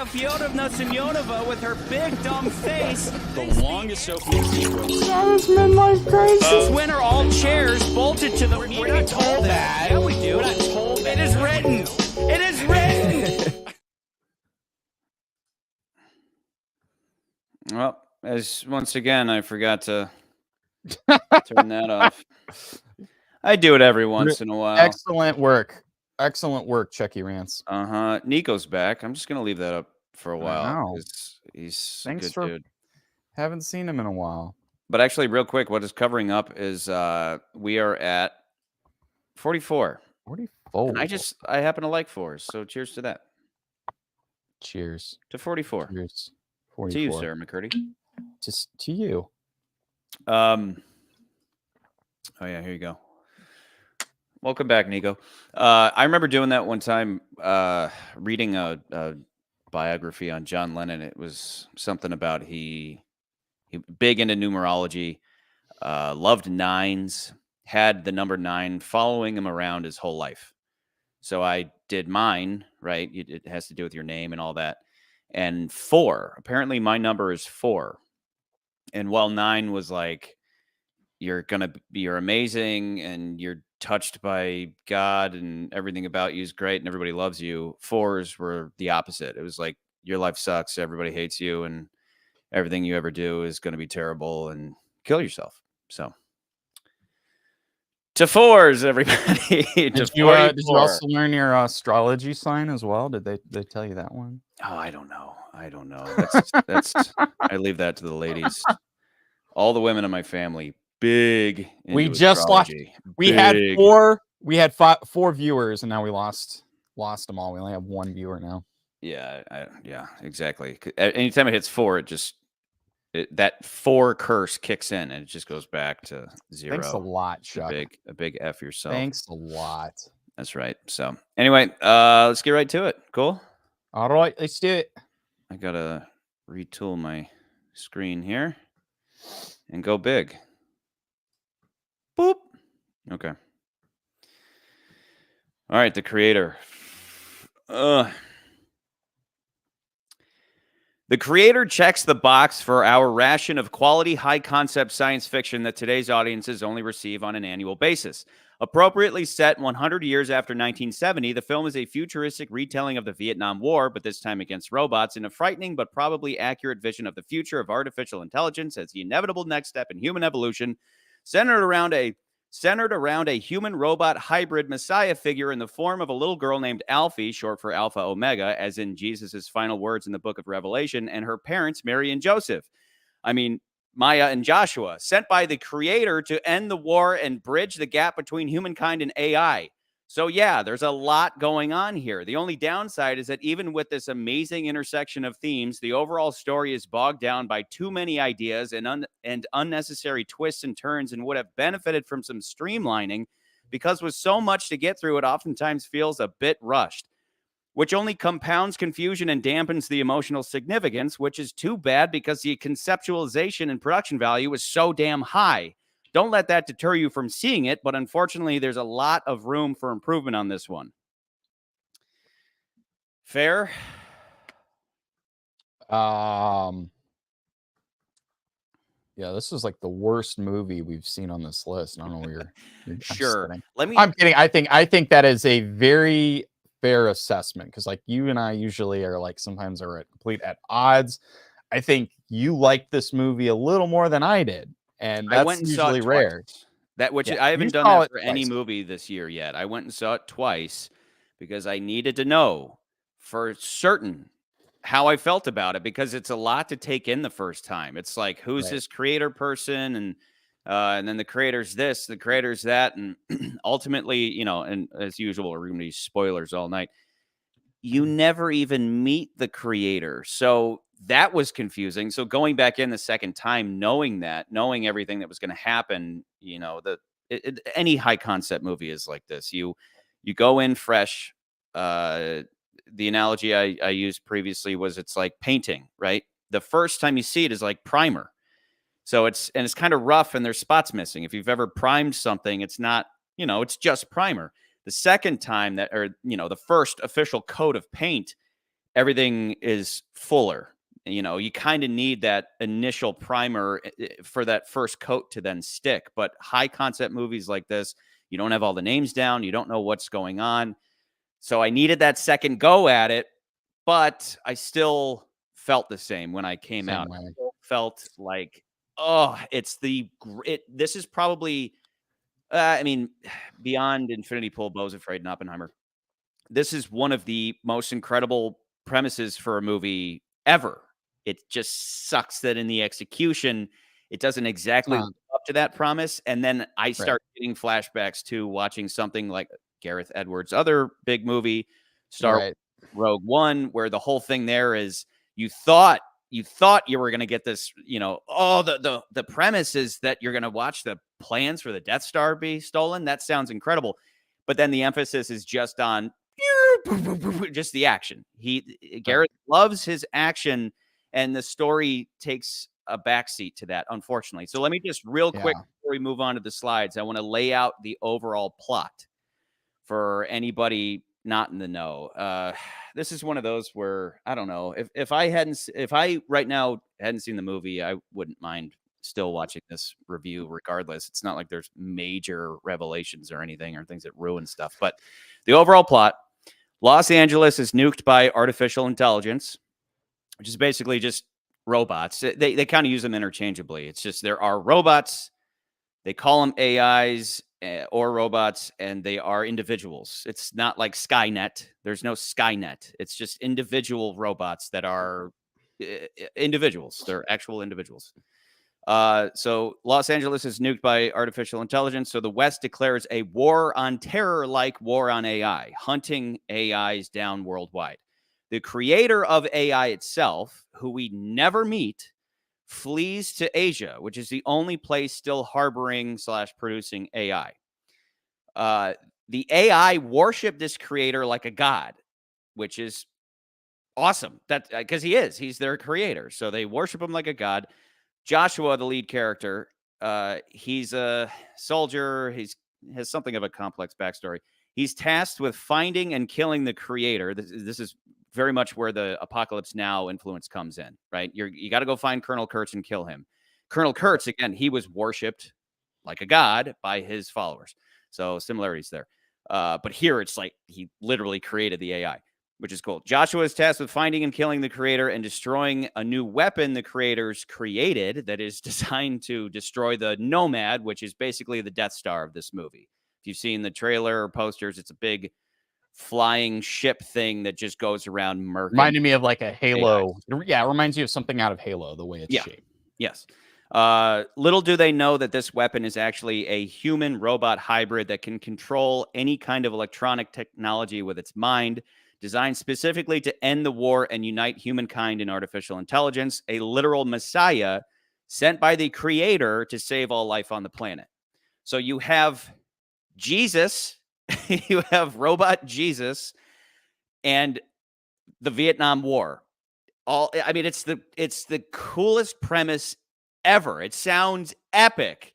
Maria Fyodorovna Semyonova with her big dumb face. The longest opening sequence. That midlife crisis. When are all chairs bolted to the... We're not told that. Yeah, we do. We're not told that. It is written. It is written. Well, as once again, I forgot to turn that off. I do it every once in a while. Excellent work. Excellent work, Chucky Rants. Nico's back. I'm just going to leave that up for a while. He's Thanks a good for dude. Haven't seen him in a while. But actually, real quick, what is covering up is we are at 44. 44. And I happen to like fours, so cheers to that. Cheers. To 44. Cheers. 44. To you, Sarah McCurdy. Just to you. Oh, yeah, here you go. Welcome back, Nico. I remember doing that one time, reading a biography on John Lennon. It was something about he big into numerology, loved nines, had the number 9 following him around his whole life. So I did mine, right? It has to do with your name and all that. And 4, apparently my number is 4. And while 9 was like, you're amazing and you're touched by God and everything about you is great and everybody loves you. 4s were the opposite. It was like, your life sucks. Everybody hates you and everything you ever do is going to be terrible and kill yourself. So to 4s, everybody. Did you also learn your astrology sign as well? Did they tell you that one? Oh, I don't know. That's I leave that to the ladies. All the women in my family, big. We just lost. We had 4 viewers, and now we lost them all. We only have 1 viewer now. Yeah, yeah, exactly. Anytime it hits 4, that 4 curse kicks in, and it just goes back to 0. Thanks a lot, Chuck. A big F yourself. Thanks a lot. That's right. So anyway, let's get right to it. Cool. All right, let's do it. I gotta retool my screen here and go big. Boop. Okay. All right, the creator. The creator checks the box for our ration of quality, high-concept science fiction that today's audiences only receive on an annual basis. Appropriately set 100 years after 1970, the film is a futuristic retelling of the Vietnam War, but this time against robots, in a frightening but probably accurate vision of the future of artificial intelligence as the inevitable next step in human evolution, centered around a human-robot hybrid messiah figure in the form of a little girl named Alfie, short for Alpha Omega, as in Jesus' final words in the book of Revelation, and her parents, Mary and Joseph. Maya and Joshua, sent by the creator to end the war and bridge the gap between humankind and AI. So yeah, there's a lot going on here. The only downside is that even with this amazing intersection of themes, the overall story is bogged down by too many ideas and unnecessary twists and turns, and would have benefited from some streamlining, because with so much to get through, it oftentimes feels a bit rushed, which only compounds confusion and dampens the emotional significance, which is too bad because the conceptualization and production value is so damn high. Don't let that deter you from seeing it, but unfortunately, there's a lot of room for improvement on this one. Fair? Yeah, this is like the worst movie we've seen on this list. I don't know where you're sure. I'm kidding. I think that is a very fair assessment, because like you and I usually are like sometimes are at odds. I think you liked this movie a little more than I did, and that's I went and usually saw it rare. I haven't done that for any movie this year yet. I went and saw it twice because I needed to know for certain how I felt about it, because it's a lot to take in the first time. It's like, who's this creator person, and then the creator's this, the creator's that, and ultimately, and as usual, we're going to be spoilers all night. You never even meet the creator, so that was confusing. So going back in the second time, knowing everything that was going to happen, any high concept movie is like this. You go in fresh. The analogy I used previously was, it's like painting, right? The first time you see it is like primer. So it's kind of rough and there's spots missing. If you've ever primed something, it's not, it's just primer. The second time the first official coat of paint, everything is fuller. You kind of need that initial primer for that first coat to then stick. But high concept movies like this, you don't have all the names down. You don't know what's going on. So I needed that second go at it, but I still felt the same when I came out. I felt like, this is probably, beyond Infinity Pool, Beau Is Afraid, and Oppenheimer. This is one of the most incredible premises for a movie ever. It just sucks that in the execution, it doesn't exactly live up to that promise. And then I start getting flashbacks to watching something like Gareth Edwards' other big movie, Star Wars Rogue One, where the whole thing there is you thought you were going to get this, the premise is that you're going to watch the plans for the Death Star be stolen. That sounds incredible. But then the emphasis is just on just the action. Gareth loves his action, and the story takes a backseat to that, unfortunately. So let me just real quick before we move on to the slides, I want to lay out the overall plot for anybody not in the know. This is one of those where I don't know if I right now hadn't seen the movie, I wouldn't mind still watching this review regardless. It's not like there's major revelations or anything or things that ruin stuff. But the overall plot: Los Angeles is nuked by artificial intelligence, which is basically just robots. They kind of use them interchangeably. It's just there are robots. They call them AIs or robots, and they are individuals. It's not like Skynet. There's no Skynet. It's just individual robots that are individuals. They're actual individuals. So Los Angeles is nuked by artificial intelligence. So the West declares a war on terror, like war on AI, hunting AIs down worldwide. The creator of AI itself, who we never meet, flees to Asia, which is the only place still harboring / producing AI. The AI worship this creator like a god, which is awesome. That because he's their creator. So they worship him like a god. Joshua, the lead character, he's a soldier. He has something of a complex backstory. He's tasked with finding and killing the creator. This is very much where the Apocalypse Now influence comes in, right? You got to go find Colonel Kurtz and kill him. Colonel Kurtz, again, he was worshipped like a god by his followers. So similarities there. But here it's like he literally created the AI, which is cool. Joshua is tasked with finding and killing the creator and destroying a new weapon the creators created that is designed to destroy the Nomad, which is basically the Death Star of this movie. If you've seen the trailer or posters, it's a big flying ship thing that just goes around murking. Reminded me of like a Halo. AIs. Yeah, it reminds you of something out of Halo, the way it's shaped. Yes. Little do they know that this weapon is actually a human-robot hybrid that can control any kind of electronic technology with its mind, designed specifically to end the war and unite humankind in artificial intelligence, a literal messiah sent by the creator to save all life on the planet. So you have Jesus, you have robot Jesus, and the Vietnam War. It's the coolest premise ever. It sounds epic,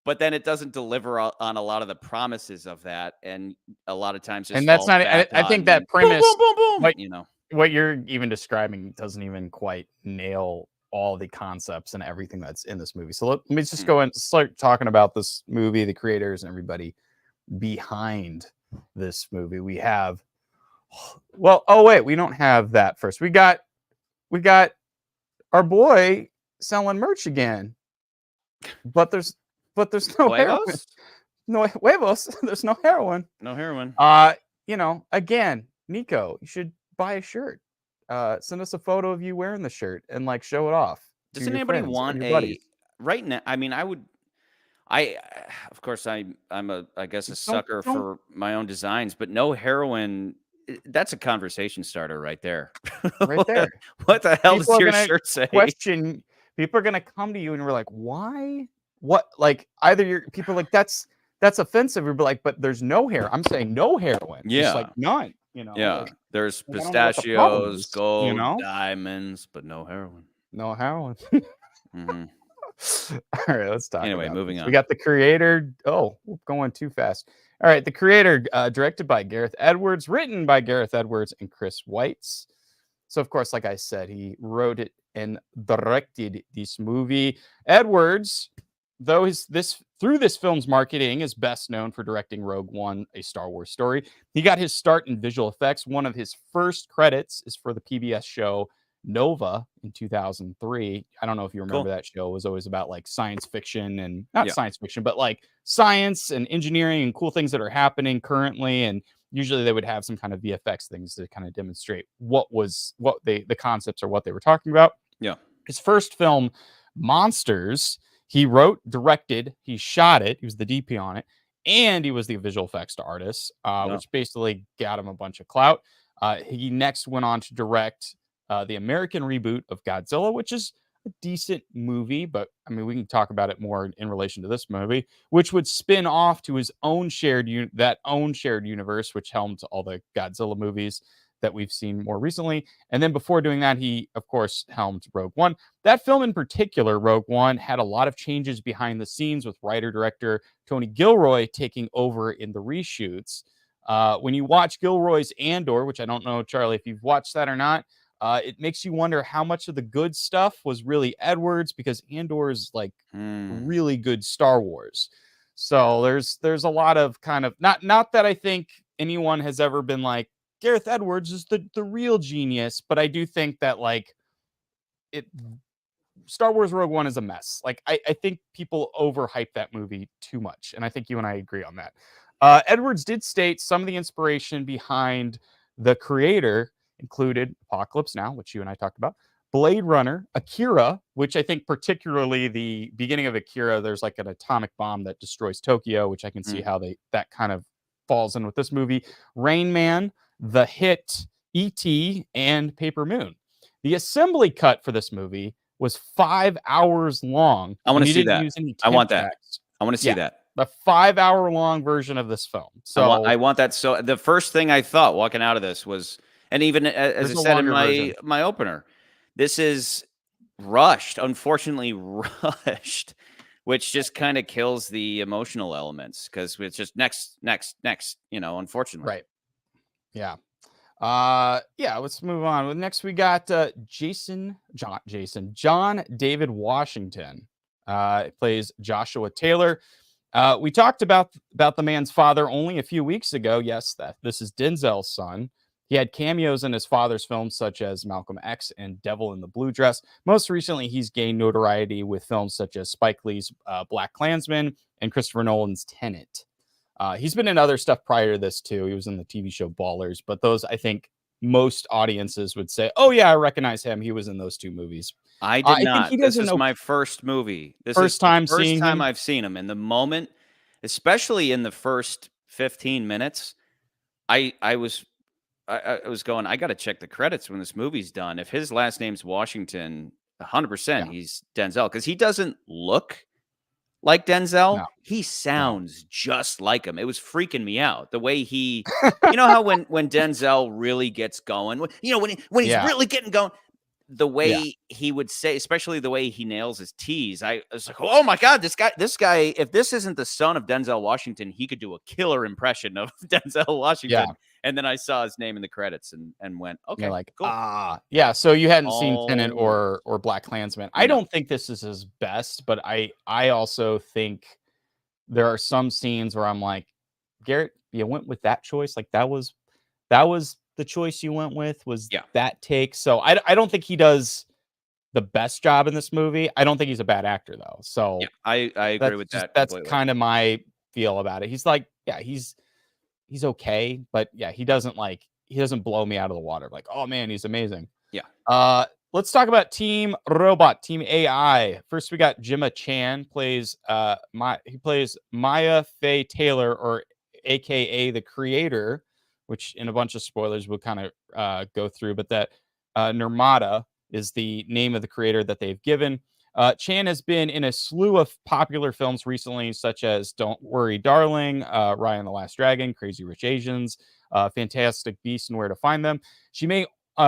but then it doesn't deliver on a lot of the promises of that, and a lot of times, and that's not. I think that premise, boom, boom, boom, what you're even describing doesn't even quite nail all the concepts and everything that's in this movie. So let me just go and start talking about this movie, the creators, and everybody behind this movie. We have, we don't have that first. We got our boy selling merch again, but there's no heroin. No huevos. There's no heroin. No heroin. Again, Nico, you should buy a shirt. Send us a photo of you wearing the shirt and like show it off. Does anybody want a right now? I mean, of course, I'm I guess a sucker for my own designs, but no heroin. That's a conversation starter right there. Right there. What the hell does your shirt say? People are gonna come to you and we're like, why? What? Like either people are like that's offensive. We're like, but there's no hair. I'm saying no heroin. Yeah, just like none. Yeah, like, there's pistachios, gold, diamonds, but no heroin. No heroin. Mm-hmm. All right, let's talk. Anyway, moving on. We got the creator. Oh, we're going too fast. All right, the creator, directed by Gareth Edwards, written by Gareth Edwards and Chris Weitz. So of course, like I said, he wrote it and directed this movie. Edwards, though through this film's marketing, is best known for directing Rogue One, a Star Wars story. He got his start in visual effects. One of his first credits is for the PBS show Nova in 2003. I don't know if you remember that show. It was always about like science fiction and not science fiction, but like science and engineering and cool things that are happening currently. And usually they would have some kind of VFX things to kind of demonstrate the concepts or what they were talking about. Yeah. His first film, Monsters, he wrote, directed, he shot it. He was the DP on it, and he was the visual effects artist, which basically got him a bunch of clout. He next went on to direct the American reboot of Godzilla, which is a decent movie, but I mean, we can talk about it more in relation to this movie, which would spin off to his own shared universe, which helmed all the Godzilla movies that we've seen more recently. And then before doing that, he, of course, helmed Rogue One. That film in particular, Rogue One, had a lot of changes behind the scenes with writer-director Tony Gilroy taking over in the reshoots. When you watch Gilroy's Andor, which I don't know, Charlie, if you've watched that or not, it makes you wonder how much of the good stuff was really Edwards, because Andor is like really good Star Wars. So there's a lot of kind of not that I think anyone has ever been like Gareth Edwards is the real genius, but I do think that like Star Wars Rogue One is a mess. Like I think people overhype that movie too much, and I think you and I agree on that. Edwards did state some of the inspiration behind the creator included Apocalypse Now, which you and I talked about, Blade Runner, Akira, which I think particularly the beginning of Akira, there's like an atomic bomb that destroys Tokyo, which I can see how that kind of falls in with this movie, Rain Man, The Hit, E.T., and Paper Moon. The assembly cut for this movie was 5 hours long. I want to see that. I want that. Tracks. I want to see that. The 5 hour long version of this film. So I want that. So the first thing I thought walking out of this was, and even as I said in my opener, this is rushed, unfortunately rushed, which just kind of kills the emotional elements because it's just next, unfortunately. Right. Yeah. Let's move on. Next, we got John David Washington. Plays Joshua Taylor. We talked about the man's father only a few weeks ago. Yes, this is Denzel's son. He had cameos in his father's films such as Malcolm X and Devil in the Blue Dress. Most recently, he's gained notoriety with films such as Spike Lee's Black Klansman and Christopher Nolan's Tenet. He's been in other stuff prior to this, too. He was in the TV show Ballers, but those, I think, most audiences would say, oh, yeah, I recognize him. He was in those two movies. I did not. This is my first movie. This is the first time I've seen him. In the moment, especially in the first 15 minutes, I was going, I got to check the credits when this movie's done. If his last name's Washington, 100%, he's Denzel, because he doesn't look like Denzel. No. He sounds just like him. It was freaking me out the way he, you know how when Denzel really gets going, when he's really getting going, the way he would say, especially the way he nails his T's. I was like, oh my God, this guy, if this isn't the son of Denzel Washington, he could do a killer impression of Denzel Washington. Yeah. And then I saw his name in the credits and went, okay, like, cool. Yeah. So you hadn't seen Tenet or Black Klansman. I don't think this is his best, but I also think there are some scenes where I'm like, Garrett, you went with that choice. Like that was the choice you went with was that take. So I don't think he does the best job in this movie. I don't think he's a bad actor though. So I agree with that. That's kind of my feel about it. He's like, he's okay, but he doesn't blow me out of the water. Like, oh man, he's amazing. Yeah. Let's talk about Team Robot, Team AI. First, we got Gemma Chan plays Maya Faye Taylor, or AKA the creator, which in a bunch of spoilers we'll kind of go through, but that Nirmata is the name of the creator that they've given. Chan has been in a slew of popular films recently, such as Don't Worry, Darling, Raya and the Last Dragon, Crazy Rich Asians, Fantastic Beasts and Where to Find Them. She may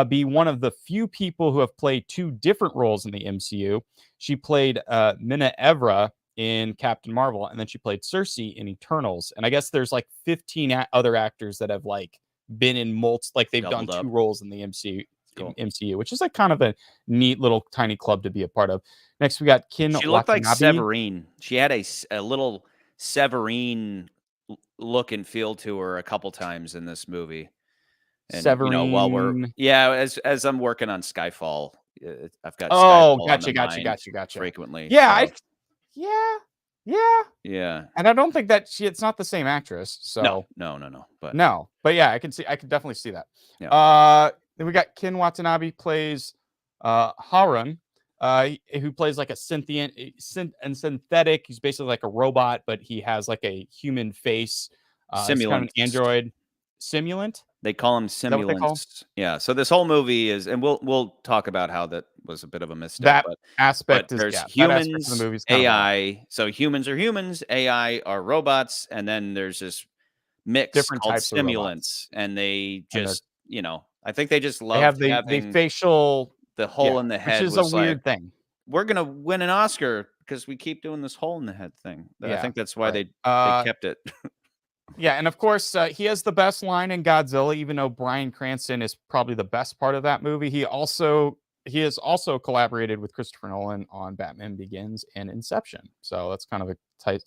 be one of the few people who have played two different roles in the MCU. She played Mina Evra in Captain Marvel, and then she played Cersei in Eternals. And I guess there's like 15 other actors that have like been in they've done two roles in the MCU. Cool. MCU, which is like kind of a neat little tiny club to be a part of. Next, we got Kin She looked like Watanabe. Severine. She had a little Severine look and feel to her a couple times in this movie. And while Severine. as I'm working on Skyfall, I've got Oh, Skyfall on the gotcha. mind frequently. Yeah, so, yeah. And I don't think that it's not the same actress. So no. But but yeah, I can definitely see that. Yeah. Then we got Kin Watanabe plays Harun, who plays like a synthetic. He's basically like a robot, but he has like a human face. It's kind of an Simulant. android simulant. They call them that what they call 'em? simulants. Yeah. So this whole movie is, and we'll talk about how that was a bit of a misstep. That but aspect is there's that humans, aspect of the movie's kind of AI. So humans are humans, AI are robots, and then there's this mix Different called types of simulants, and they And just, I think they just they love have the having facial the hole in the head, which is a was weird like, thing. we're gonna win an Oscar because we keep doing this hole in the head thing. I Yeah, think that's why right. they kept it. Yeah, and of course, he has the best line in Godzilla, even though Bryan Cranston is probably the best part of that movie. He has also collaborated with Christopher Nolan on Batman Begins and Inception. So that's kind of a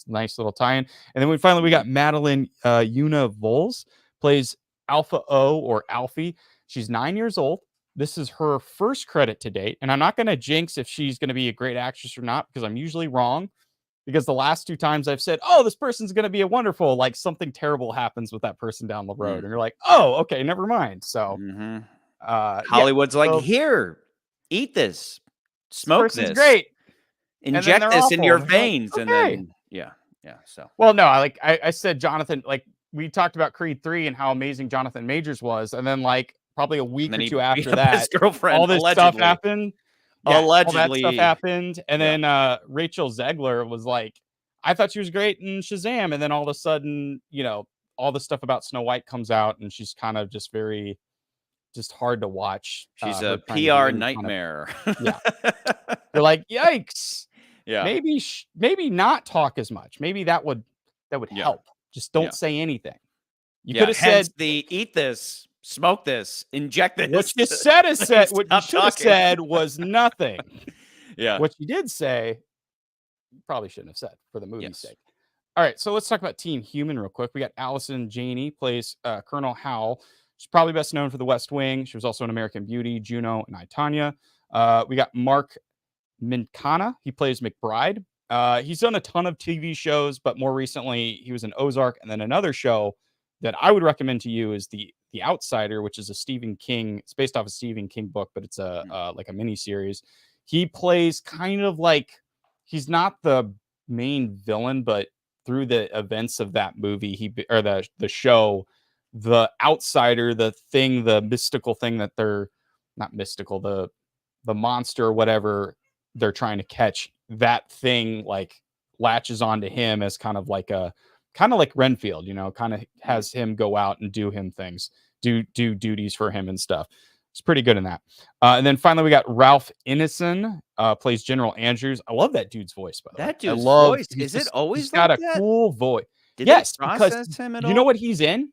nice little tie-in. And then we got Madeline Una Voles, plays Alpha O or Alfie. She's 9 years old. This is her first credit to date. And I'm not going to jinx if she's going to be a great actress or not, because I'm usually wrong. Because the last 2 times I've said, oh, this person's going to be a wonderful, like something terrible happens with that person down the road. And you're like, oh, okay, never mind. So Hollywood's like, here, eat this, smoke this, great. inject this in your Like, veins. okay. And then, so. Well, no, I said Jonathan, like we talked about Creed 3 and how amazing Jonathan Majors was. And then like probably a week or two after that, his girlfriend, all this stuff happened. Yeah, allegedly, all that stuff happened, and then Rachel Zegler was like, I thought she was great in Shazam, and then all of a sudden, all the stuff about Snow White comes out, and she's kind of just hard to watch. She's a PR nightmare. Yeah, you're like, yikes. Yeah, maybe not talk as much. Maybe that would help. Just don't say anything. You could have said, the eat this, smoke this, inject this. What you said is said. What you should have said was nothing. Yeah. What you did say, you probably shouldn't have said for the movie's sake. All right, so let's talk about Team Human real quick. We got Allison Janney, plays Colonel Howell. She's probably best known for The West Wing. She was also in American Beauty, Juno, and I, Tonya. We got Mark Minkana. He plays McBride. He's done a ton of TV shows, but more recently he was in Ozark, and then another show that I would recommend to you is The Outsider, which is a Stephen King. It's based off a Stephen King book, but it's like a mini series. He plays kind of like, he's not the main villain, but through the events of that movie, the show, the outsider, the mystical thing that they're not mystical, the monster or whatever they're trying to catch, that thing like latches onto him as kind of like Renfield, kind of has him go out and do duties for him and stuff. It's pretty good in that. And then finally we got Ralph Ineson, plays General Andrews. I love that dude's voice, by the way. That dude's voice, is it always he's got like a that? cool voice. Did yes, they process because him at you all? know what he's in?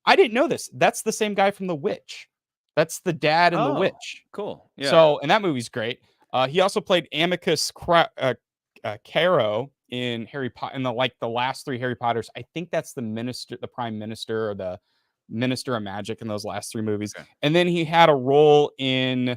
I didn't know this. That's the same guy from The Witch. That's the dad in The Witch. Cool. Yeah. So, and that movie's great. He also played Amicus Caro in Harry Potter, in the last 3 Harry Potters. I think that's the prime minister, or the minister of magic in those last 3 movies. Okay. And then he had a role in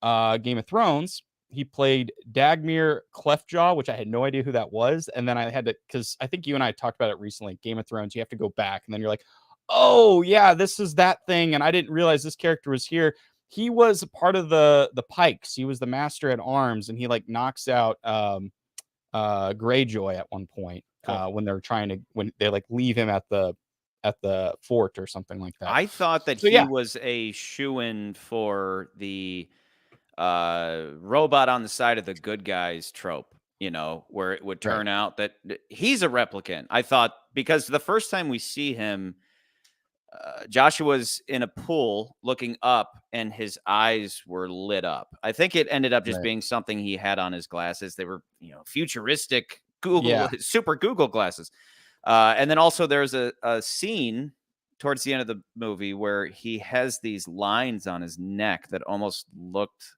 Game of Thrones. He played Dagmir Cleftjaw, which I had no idea who that was. And then I had to, because I think you and I talked about it recently, Game of Thrones, you have to go back and then you're like, oh yeah, this is that thing. And I didn't realize this character was here. He was part of the Pikes. He was the master at arms, and he like knocks out Greyjoy at one point. Cool. When they like leave him at the fort or something like that. I thought that he was a shoo-in for the robot on the side of the good guys trope, where it would turn out that he's a replicant. I thought, because the first time we see him, Joshua's in a pool looking up and his eyes were lit up. I think it ended up just being something he had on his glasses. They were, futuristic super Google glasses. And then also there's a scene towards the end of the movie where he has these lines on his neck that almost looked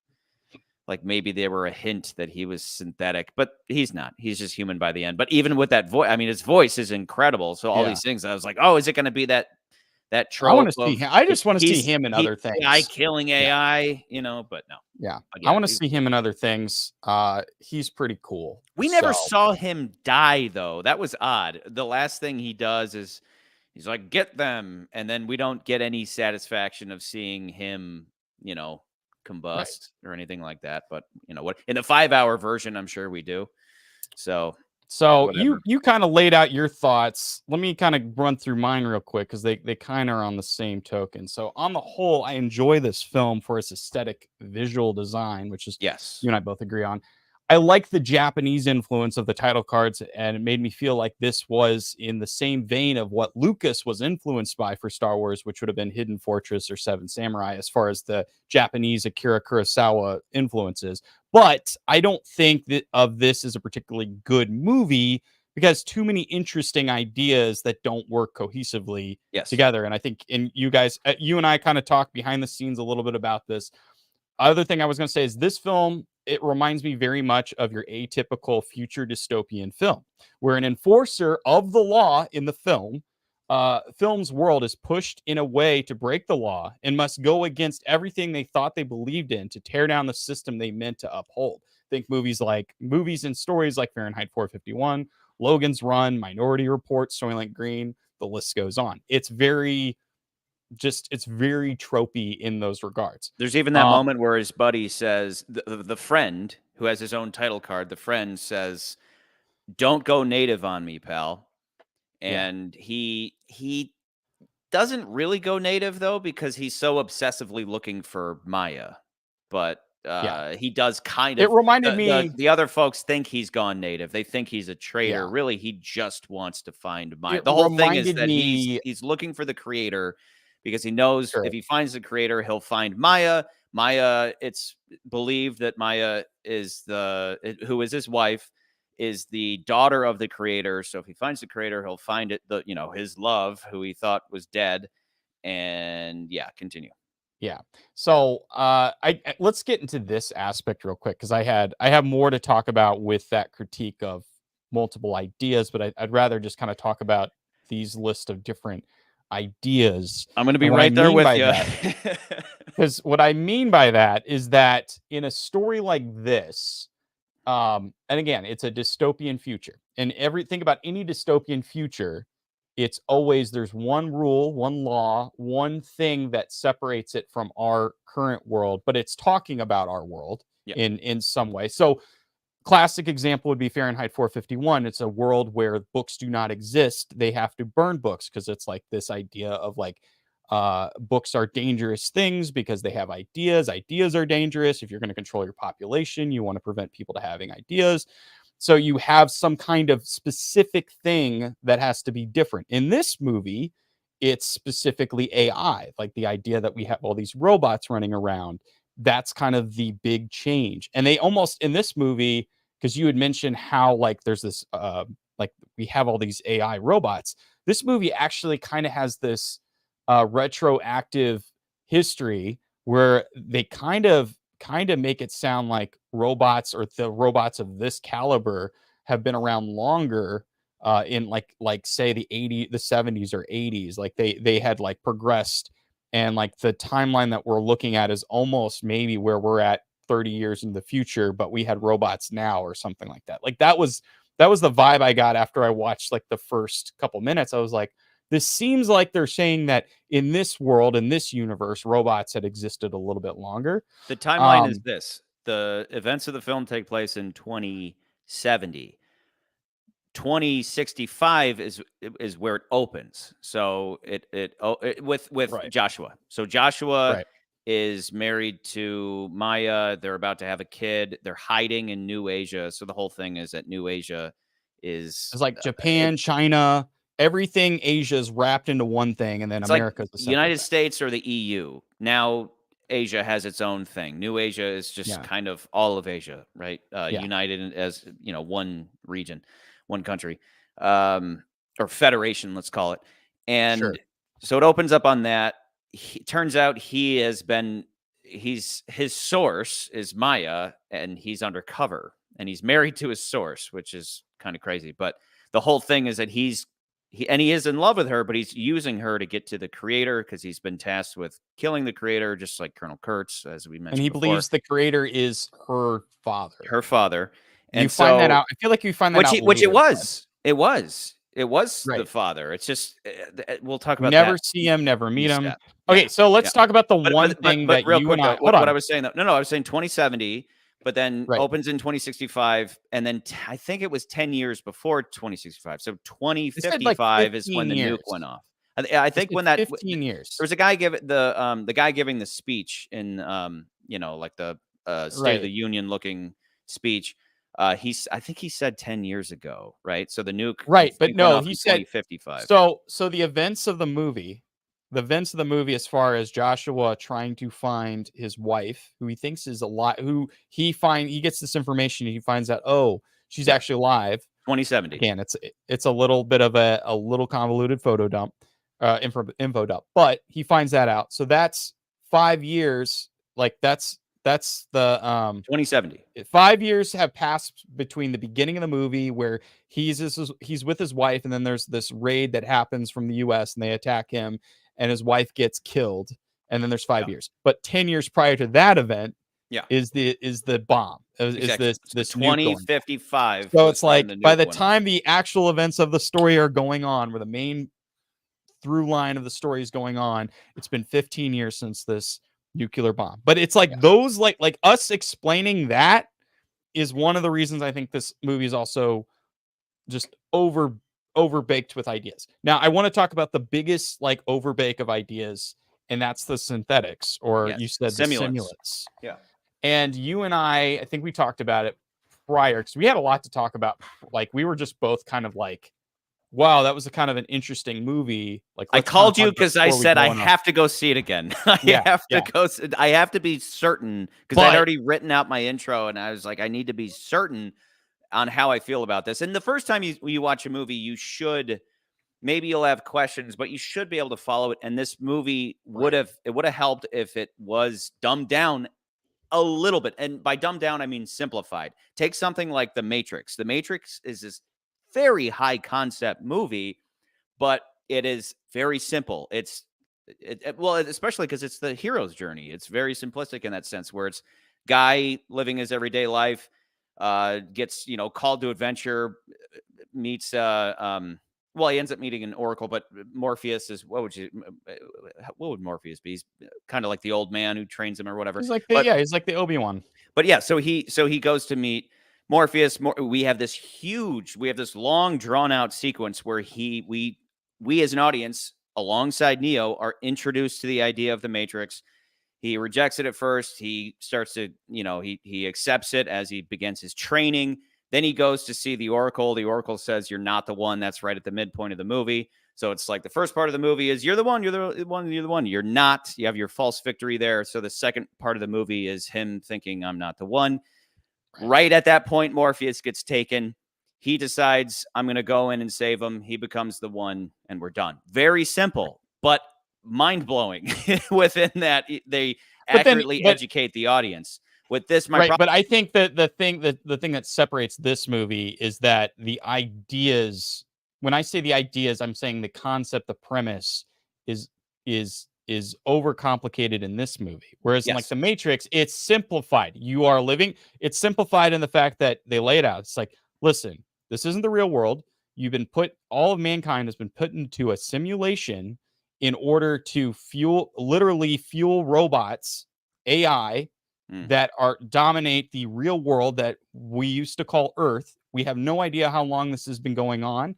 like maybe they were a hint that he was synthetic, but he's not. He's just human by the end. But even with that voice, I mean, his voice is incredible. So all these things, I was like, oh, is it going to be that I want trope to see of him. I just want to see he's him in other things. AI killing AI, you know? But no. Yeah, Again, I want to see him in other things. He's pretty cool. We never saw him die, though. That was odd. The last thing he does is he's like, get them. And then we don't get any satisfaction of seeing him, you know, combust or anything like that. But, you know, what in the 5-hour version, I'm sure we do. So whatever. you kind of laid out your thoughts. Let me kind of run through mine real quick because they kind of are on the same token. So on the whole, I enjoy this film for its aesthetic visual design, which is Yes. you and I both agree on. I like the Japanese influence of the title cards, and it made me feel like this was in the same vein of what Lucas was influenced by for Star Wars, which would have been Hidden Fortress or Seven Samurai, as far as the Japanese Akira Kurosawa influences. But I don't think that of this as a particularly good movie because too many interesting ideas that don't work cohesively together. And I think, and you guys, you and I kind of talked behind the scenes a little bit about this. Other thing I was going to say is this film, it reminds me very much of your atypical future dystopian film, where an enforcer of the law in the film's world is pushed in a way to break the law and must go against everything they thought they believed in to tear down the system they meant to uphold. Think movies and stories like Fahrenheit 451, Logan's Run, Minority Report, Soylent Green, the list goes on. It's very tropey in those regards. There's even that moment where his buddy says, the friend who has his own title card, the friend says, don't go native on me, pal. And he doesn't really go native, though, because he's so obsessively looking for Maya. But he does kind of. It reminded me. The other folks think he's gone native. They think he's a traitor. Really, he just wants to find Maya. The whole thing is that he's looking for the creator because he knows if he finds the creator, he'll find Maya. Maya, it's believed that Maya is who is his wife, is the daughter of the creator. So if he finds the creator, he'll find it, his love, who he thought was dead. And continue. Yeah. So let's get into this aspect real quick because I have more to talk about with that critique of multiple ideas, but I'd rather just kind of talk about these list of different ideas. I'm going to be right there with you. Because what I mean by that is that in a story like this, and again, it's a dystopian future, and think about any dystopian future, it's always there's one rule, one law, one thing that separates it from our current world, but it's talking about our world in some way. So classic example would be Fahrenheit 451. It's a world where books do not exist. They have to burn books because it's like this idea of like books are dangerous things because they have ideas. Ideas are dangerous. If you're going to control your population, you want to prevent people to having ideas. So you have some kind of specific thing that has to be different. In this movie, it's specifically AI, like the idea that we have all these robots running around. That's kind of the big change. And they almost in this movie, because you had mentioned how like there's this like we have all these AI robots. This movie actually kind of has this retroactive history where they kind of make it sound like robots or the robots of this caliber have been around longer in like say the 70s or 80s. Like they had like progressed, and like the timeline that we're looking at is almost maybe where we're at 30 years in the future, but we had robots now or something like that. Like that was the vibe I got after I watched like the first couple minutes. I was like, this seems like they're saying that in this world, in this universe, robots had existed a little bit longer. The timeline is this. The events of the film take place in 2070. 2065 is where it opens. So with Joshua. So Joshua is married to Maya. They're about to have a kid. They're hiding in New Asia. So the whole thing is that New Asia is like Japan, China, everything Asia is wrapped into one thing, and then America's like the United States or the EU. Now Asia has its own thing. New Asia is just kind of all of Asia, right? United as one region, one country, or federation, let's call it. And So it opens up on that. Turns out his source is Maya, and he's undercover, and he's married to his source, which is kind of crazy. But the whole thing is that he is in love with her, but he's using her to get to the creator because he's been tasked with killing the creator, just like Colonel Kurtz, as we mentioned. And he before. believes the creator is her father. Her father. And you find that out. I feel like you find that out. Which it was. It was right. the father. It's just we'll talk about never that. See him, never meet him. Yeah. Okay, so let's talk about the one thing that real you quick, and I. what I was saying though. No, I was saying 2070, but then Right. opens in 2065, and then I think it was 10 years before 2065. So 2055 is when the nuke went off. I think when that 15 years. There was a guy the guy giving the speech in like the State of the Union looking speech. I think he said 10 years ago, right? So the nuke, right? But no, he said 2055. So the events of the movie, as far as Joshua trying to find his wife, who he thinks is alive, he gets this information, and he finds out, oh, she's actually alive. 2070. Again, it's a little bit of a little convoluted photo dump, info dump, but he finds that out. So that's 5 years. Like that's the 2070. 5 years have passed between the beginning of the movie where he's with his wife, and then there's this raid that happens from the US, and they attack him, and his wife gets killed, and then there's 5 years. But 10 years prior to that event, is the bomb. Exactly. Is this 2055. So it's like by the time the actual events of the story are going on, where the main through line of the story is going on, it's been 15 years since this nuclear bomb. But it's like those like us explaining that is one of the reasons I think this movie is also just overbaked with ideas. Now I want to talk about the biggest like overbake of ideas, and that's the synthetics, or you said the simulants. Yeah. And you and I think we talked about it prior, because we had a lot to talk about. Like we were just both kind of like, wow, that was a kind of an interesting movie. Like I called you because I said I have to go see it again. I have to be certain, because I'd already written out my intro, and I was like, I need to be certain on how I feel about this. And the first time you watch a movie, maybe you'll have questions, but you should be able to follow it. And this movie would have helped if it was dumbed down a little bit. And by dumbed down, I mean simplified. Take something like The Matrix. The Matrix is this very high concept movie, but it is very simple. Well, especially because it's the hero's journey. It's very simplistic in that sense, where it's guy living his everyday life, gets called to adventure, meets he ends up meeting an oracle, but Morpheus is what would Morpheus be? He's kind of like the old man who trains him or whatever. He's like he's like the Obi-Wan. But yeah, so he goes to meet Morpheus. We have this long drawn out sequence where we as an audience alongside Neo are introduced to the idea of the Matrix. He rejects it at first. He starts to, he accepts it as he begins his training. Then he goes to see the Oracle. The Oracle says, "You're not the one." That's right at the midpoint of the movie. So it's like the first part of the movie is you're the one, you're the one, you're the one. You're not. You have your false victory there. So the second part of the movie is him thinking, "I'm not the one." Right at that point, Morpheus gets taken. He decides, I'm going to go in and save him. He becomes the one, and we're done. Very simple, but mind-blowing within that. They accurately educate the audience. With this, but I think that the thing that separates this movie is that the ideas, when I say the ideas, I'm saying the concept, the premise is overcomplicated in this movie. Whereas in like The Matrix, it's simplified. It's simplified in the fact that they lay it out. It's like, listen, this isn't the real world. All of mankind has been put into a simulation in order to literally fuel robots, AI, that dominate the real world that we used to call Earth. We have no idea how long this has been going on.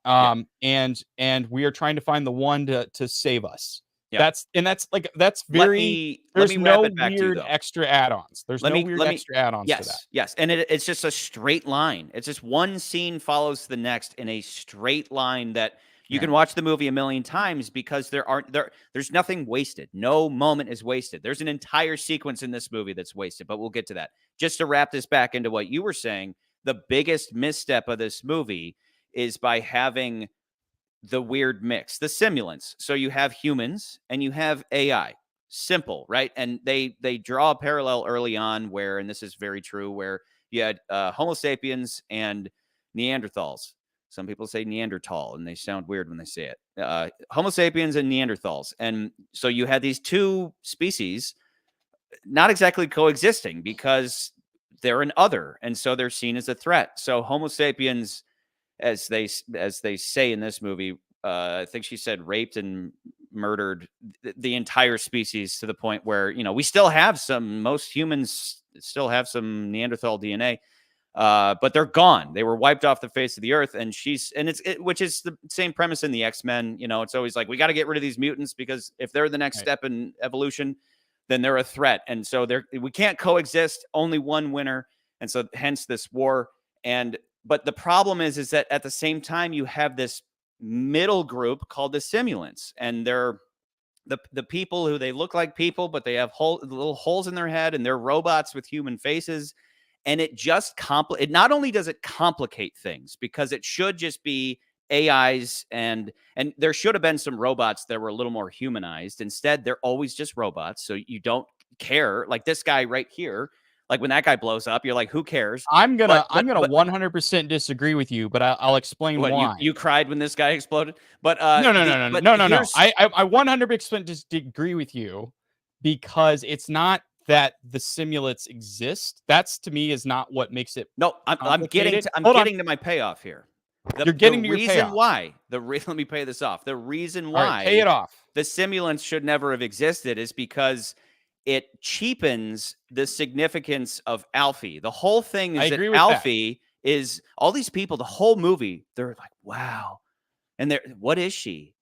And we are trying to find the one to save us. Yeah. That's very, there's no weird extra add-ons. There's no weird extra add-ons to that. Yes. And it's just a straight line. It's just one scene follows the next in a straight line that you can watch the movie a million times, because there's nothing wasted. No moment is wasted. There's an entire sequence in this movie that's wasted, but we'll get to that. Just to wrap this back into what you were saying, the biggest misstep of this movie is by having the weird mix, the simulants. So you have humans and you have AI. Simple, right? And they draw a parallel early on where, and this is very true, where you had Homo sapiens and Neanderthals. Some people say Neanderthal, and they sound weird when they say it. Homo sapiens and Neanderthals. And so you had these two species not exactly coexisting because they're an other, and so they're seen as a threat. So Homo sapiens, as they say in this movie, I think she said raped and murdered the entire species to the point where, we still have most humans still have some Neanderthal DNA, but they're gone. They were wiped off the face of the earth. And which is the same premise in the X-Men. It's always like, we got to get rid of these mutants because if they're the next step in evolution, then they're a threat. And so we can't coexist, only one winner. And so hence this war. But the problem is that at the same time, you have this middle group called the simulants, and they're the people who they look like people, but they have little holes in their head, and they're robots with human faces. And it just not only does it complicate things, because it should just be AIs and there should have been some robots that were a little more humanized. Instead, they're always just robots. So you don't care. Like this guy right here, like when that guy blows up, you're like, who cares? I'm gonna 100% disagree with you, but I'll explain why. You cried when this guy exploded, but no. I 100% disagree with you, because it's not that the simulants exist. That's, to me, is not what makes it. No, I'm getting to my payoff here. You're getting to your payoff. Let me pay this off. The reason why pay it off. The simulants should never have existed is because it cheapens the significance of Alfie. The whole thing is that Alfie is all these people, the whole movie, they're like, wow. And what is she?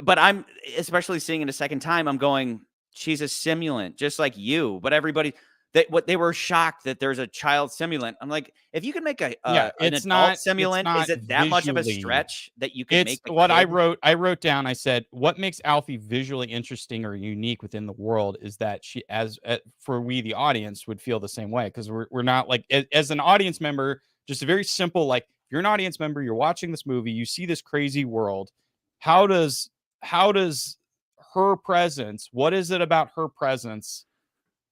But I'm especially seeing it a second time, I'm going, she's a simulant, just like you. But everybody, they were shocked that there's a child simulant. I'm like, if you can make an adult simulant, is it that much of a stretch that you can make? What I wrote down, I said, what makes Alfie visually interesting or unique within the world is that she, for we, the audience, would feel the same way. Because we're not like, as an audience member, just a very simple, like, if you're an audience member, you're watching this movie, you see this crazy world. How does her presence, what is it about her presence,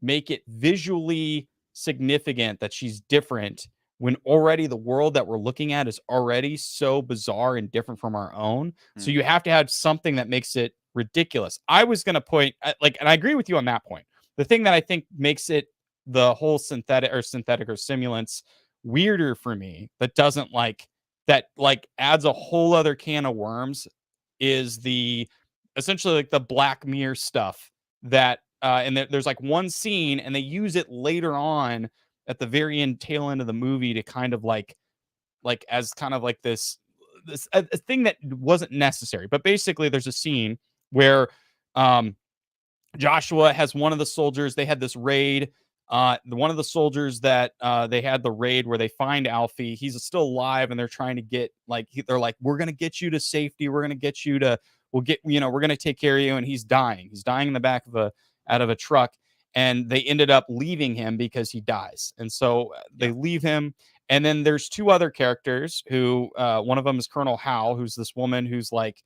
make it visually significant that she's different, when already the world that we're looking at is already so bizarre and different from our own? So you have to have something that makes it ridiculous. I was going to point and I agree with you on that point. The thing that I think makes it the whole synthetic or simulants weirder for me, that doesn't adds a whole other can of worms, is essentially like the Black Mirror stuff that and there's like one scene, and they use it later on at the very end, tail end of the movie, to kind of like as kind of like this a thing that wasn't necessary. But basically, there's a scene where Joshua has one of the soldiers. They had this raid. One of the soldiers that they had the raid where they find Alfie. He's still alive, and they're trying to get they're like, we're gonna get you to safety. We're gonna get you to. We're gonna take care of you. And he's dying. He's dying in the back of out of a truck, and they ended up leaving him because he dies. And so they leave him. And then there's two other characters who, one of them is Colonel Howe, who's this woman who's like,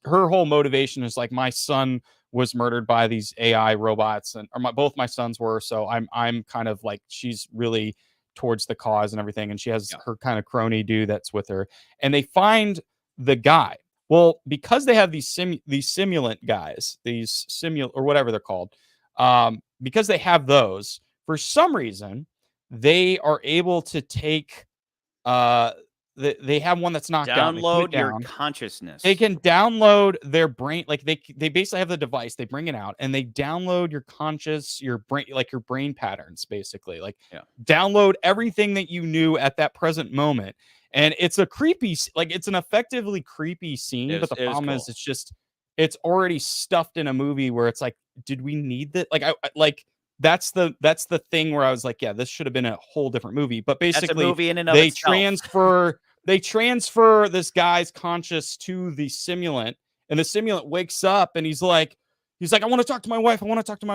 her whole motivation is like, my son was murdered by these AI robots, and both my sons were. So I'm kind of like, she's really towards the cause and everything. And she has her kind of crony dude that's with her, and they find the guy. Well, because they have these simulant guys, or whatever they're called, because they have those, for some reason, they are able to take, they have one that's knocked down. Download your consciousness. They can download their brain. Like they basically have the device, they bring it out, and they download your brain, like your brain patterns, basically. Download everything that you knew at that present moment. And it's a creepy, it's an effectively creepy scene. But the problem is, it's already stuffed in a movie where it's like, did we need that? That's the thing where I was like, yeah, this should have been a whole different movie. But basically, that's a movie in and of itself. They transfer this guy's conscious to the simulant, and the simulant wakes up, and he's like, I want to talk to my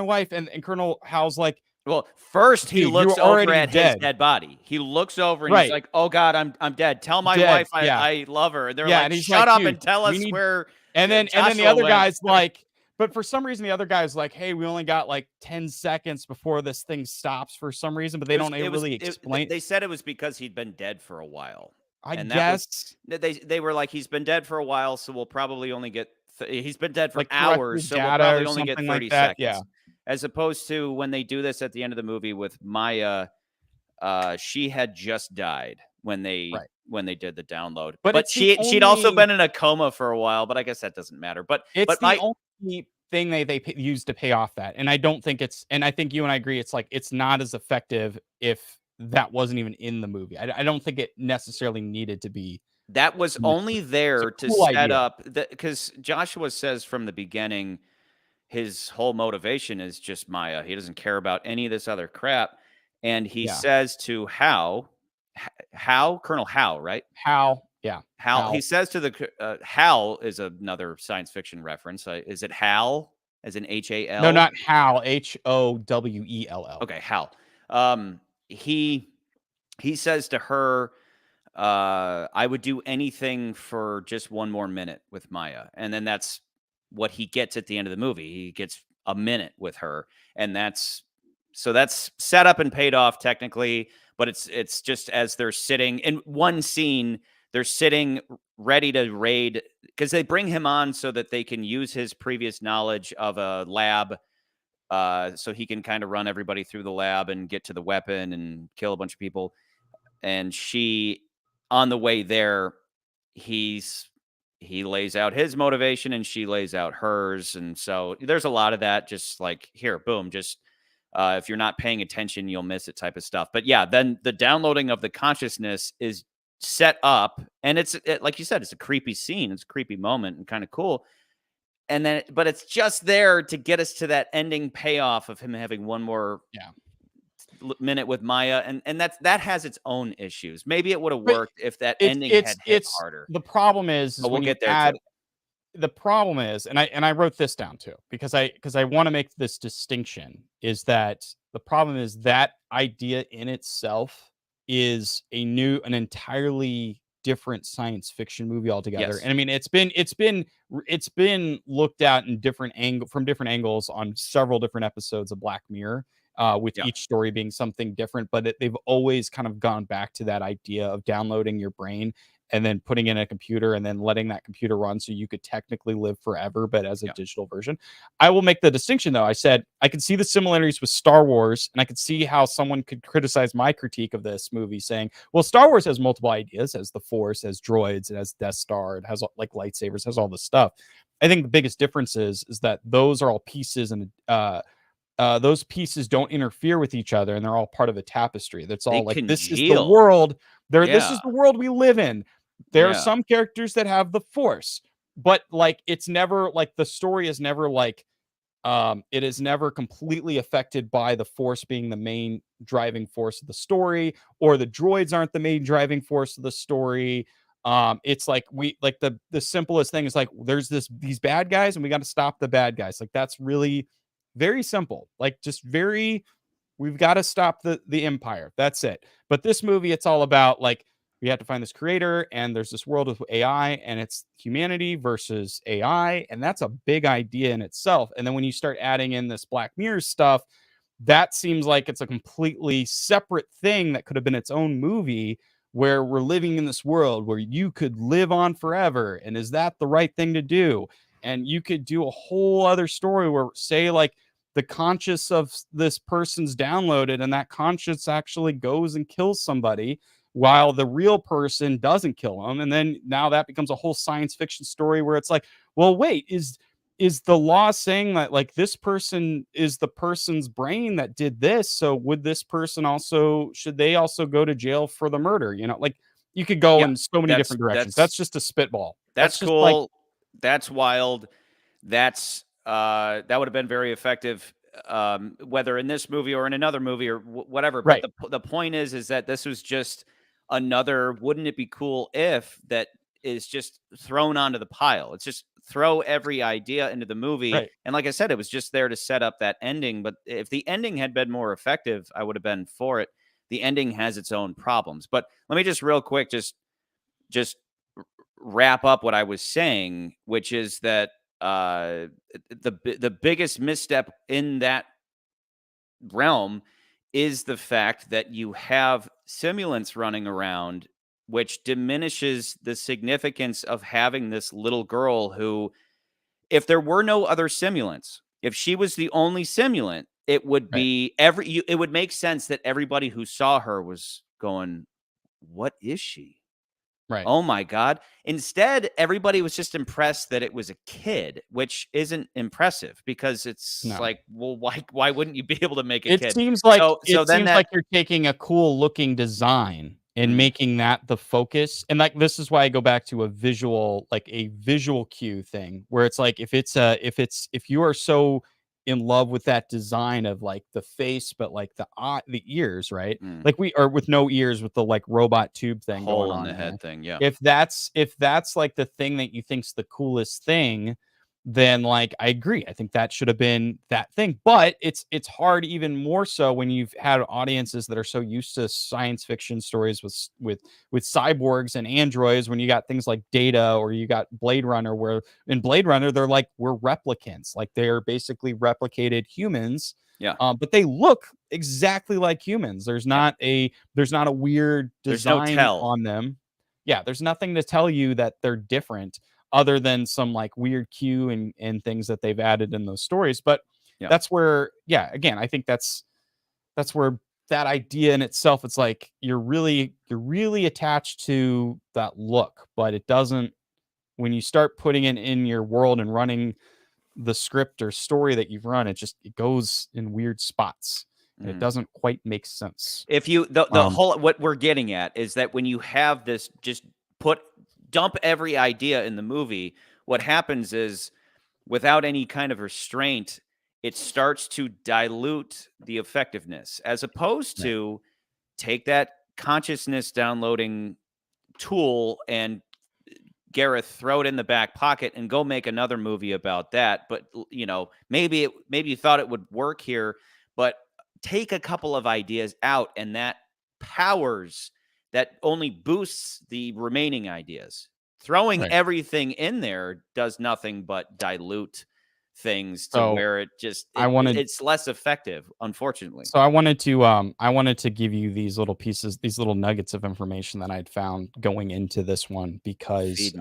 wife. And Colonel Howe's like, Well, first he Dude, looks you're over already at his dead. dead body. He looks over and he's Right. like, "Oh God, I'm dead. Tell my Dead, wife yeah. I love her." And they're Yeah, like, and he's "Shut like, up "Dude, and tell we us need." where And then the Joshua other went." guy's like, but for some reason the other guy's like, "Hey, we only got like 10 seconds before this thing stops for some reason," but they don't really explain. They said it was because he'd been dead for a while, I and that was guess they were like, "He's been dead for a while, so we'll probably only get he's been dead for like hours, corrupted so we'll data probably or only get something like 30 that. Yeah. seconds." As opposed to when they do this at the end of the movie with Maya, she had just died when Right. they did the download. But But it's the she'd also only been in a coma for a while, but I guess that doesn't matter. But it's but the my only thing they use to pay off that. And I don't think it's and I think you and I agree it's like it's not as effective if that wasn't even in the movie. I don't think it necessarily needed to be that was in the movie. only It's a there to cool set idea. up because Joshua says from the beginning his whole motivation is just Maya. He doesn't care about any of this other crap. And he Yeah. says to Colonel Howe, right? How? Yeah. Hal, he How? says to the Hal is another science fiction reference. Is it Hal as in No, Hal? not Hal. Howell. Okay, Hal. He says to her, "I would do anything for just one more minute with Maya," and then that's what he gets at the end of the movie. He gets a minute with her, and that's set up and paid off technically. But it's just as they're sitting in one scene, they're sitting ready to raid because they bring him on so that they can use his previous knowledge of a lab so he can kind of run everybody through the lab and get to the weapon and kill a bunch of people. And she, on the way there, he lays out his motivation and she lays out hers. And so there's a lot of that, just like here, boom, just if you're not paying attention, you'll miss it type of stuff. But yeah, then the downloading of the consciousness is set up, and like you said, it's a creepy scene, it's a creepy moment, and kind of cool. And then, but it's just there to get us to that ending payoff of him having one more Yeah. minute with Maya, and that has its own issues. Maybe it would have But worked if that it's ending it's had hit it's harder. the problem is But we'll when you get there add too. the problem is, and I wrote this down too because I want to make this distinction is that the problem is that idea in itself is an entirely different science fiction movie altogether. Yes. And I mean, it's been looked at in from different angles on several different episodes of Black Mirror. With Yeah. each story being something different, but they've always kind of gone back to that idea of downloading your brain and then putting in a computer and then letting that computer run so you could technically live forever, but as a Yeah. digital version. I will make the distinction though. I said I could see the similarities with Star Wars, and I could see how someone could criticize my critique of this movie saying, well, Star Wars has multiple ideas, has the Force, has droids, it has Death Star, it has like lightsabers, has all this stuff. I think the biggest difference is that those are all pieces and those pieces don't interfere with each other and they're all part of a tapestry. That's They all like this is the congeal. world. This Yeah. is the world we live in. There are Yeah. some characters that have the force, but like it's never like the story is never like it is never completely affected by the force being the main driving force of the story, or the droids aren't the main driving force of the story. It's like we like the simplest thing is like there's these bad guys and we got to stop the bad guys. Like that's really very simple. Like just very we've got to stop the empire. That's it. But this movie, it's all about like we have to find this creator, and there's this world with AI, and it's humanity versus AI, and that's a big idea in itself. And then when you start adding in this Black Mirror stuff, that seems like it's a completely separate thing that could have been its own movie where we're living in this world where you could live on forever. And is that the right thing to do? And you could do a whole other story where, say, like the conscious of this person's downloaded and that conscious actually goes and kills somebody while the real person doesn't kill them. And then now that becomes a whole science fiction story where it's like, well, wait, is the law saying that like this person is the person's brain that did this? So would this person also, should they also go to jail for the murder? You know, like you could go Yeah. in so many different directions. That's just a spitball. That's Just like, cool. That's wild. That would have been very effective, whether in this movie or in another movie or whatever. But right. the point is that this was just another. Wouldn't it be cool if that is just thrown onto the pile? It's just throw every idea into the movie. Right. And like I said, it was just there to set up that ending. But if the ending had been more effective, I would have been for it. The ending has its own problems. But let me just real quick just wrap up what I was saying, which is that the biggest misstep in that realm is the fact that you have simulants running around, which diminishes the significance of having this little girl who, if there were no other simulants, if she was the only simulant, it would be it would make sense that everybody who saw her was going, what is she? Right. Oh my God. Instead, everybody was just impressed that it was a kid, which isn't impressive because it's like, well, why wouldn't you be able to make a kid? It seems like Then you're taking a cool looking design and making that the focus. And like this is why I go back to a visual cue thing where it's like if you are so in love with that design of like the face, but like the ears, right? Like we are with no ears with the like robot tube thing hole going on in the there. head thing. Yeah. If that's like the thing that you think's the coolest thing, then like I agree. I think that should have been that thing. But it's hard even more so when you've had audiences that are so used to science fiction stories with cyborgs and androids, when you got things like Data or you got Blade Runner, where in Blade Runner they're like, we're replicants, like they're basically replicated humans. Yeah. But they look exactly like humans. There's not a weird design on them. Yeah, there's nothing to tell you that they're different other than some like weird cue and things that they've added in those stories. But that's where, again, I think that's where that idea in itself, it's like you're really attached to that look, but it doesn't, when you start putting it in your world and running the script or story that you've run, it goes in weird spots. And it doesn't quite make sense. If you the whole, what we're getting at is that when you have this, just dump every idea in the movie, what happens is, without any kind of restraint, it starts to dilute the effectiveness, as opposed to take that consciousness downloading tool and Gareth, throw it in the back pocket and go make another movie about that. But maybe you thought it would work here, but take a couple of ideas out, and that only boosts the remaining ideas. Throwing everything in there does nothing but dilute things to where it's less effective, unfortunately. So I wanted to give you these little pieces, these little nuggets of information that I'd found going into this one, because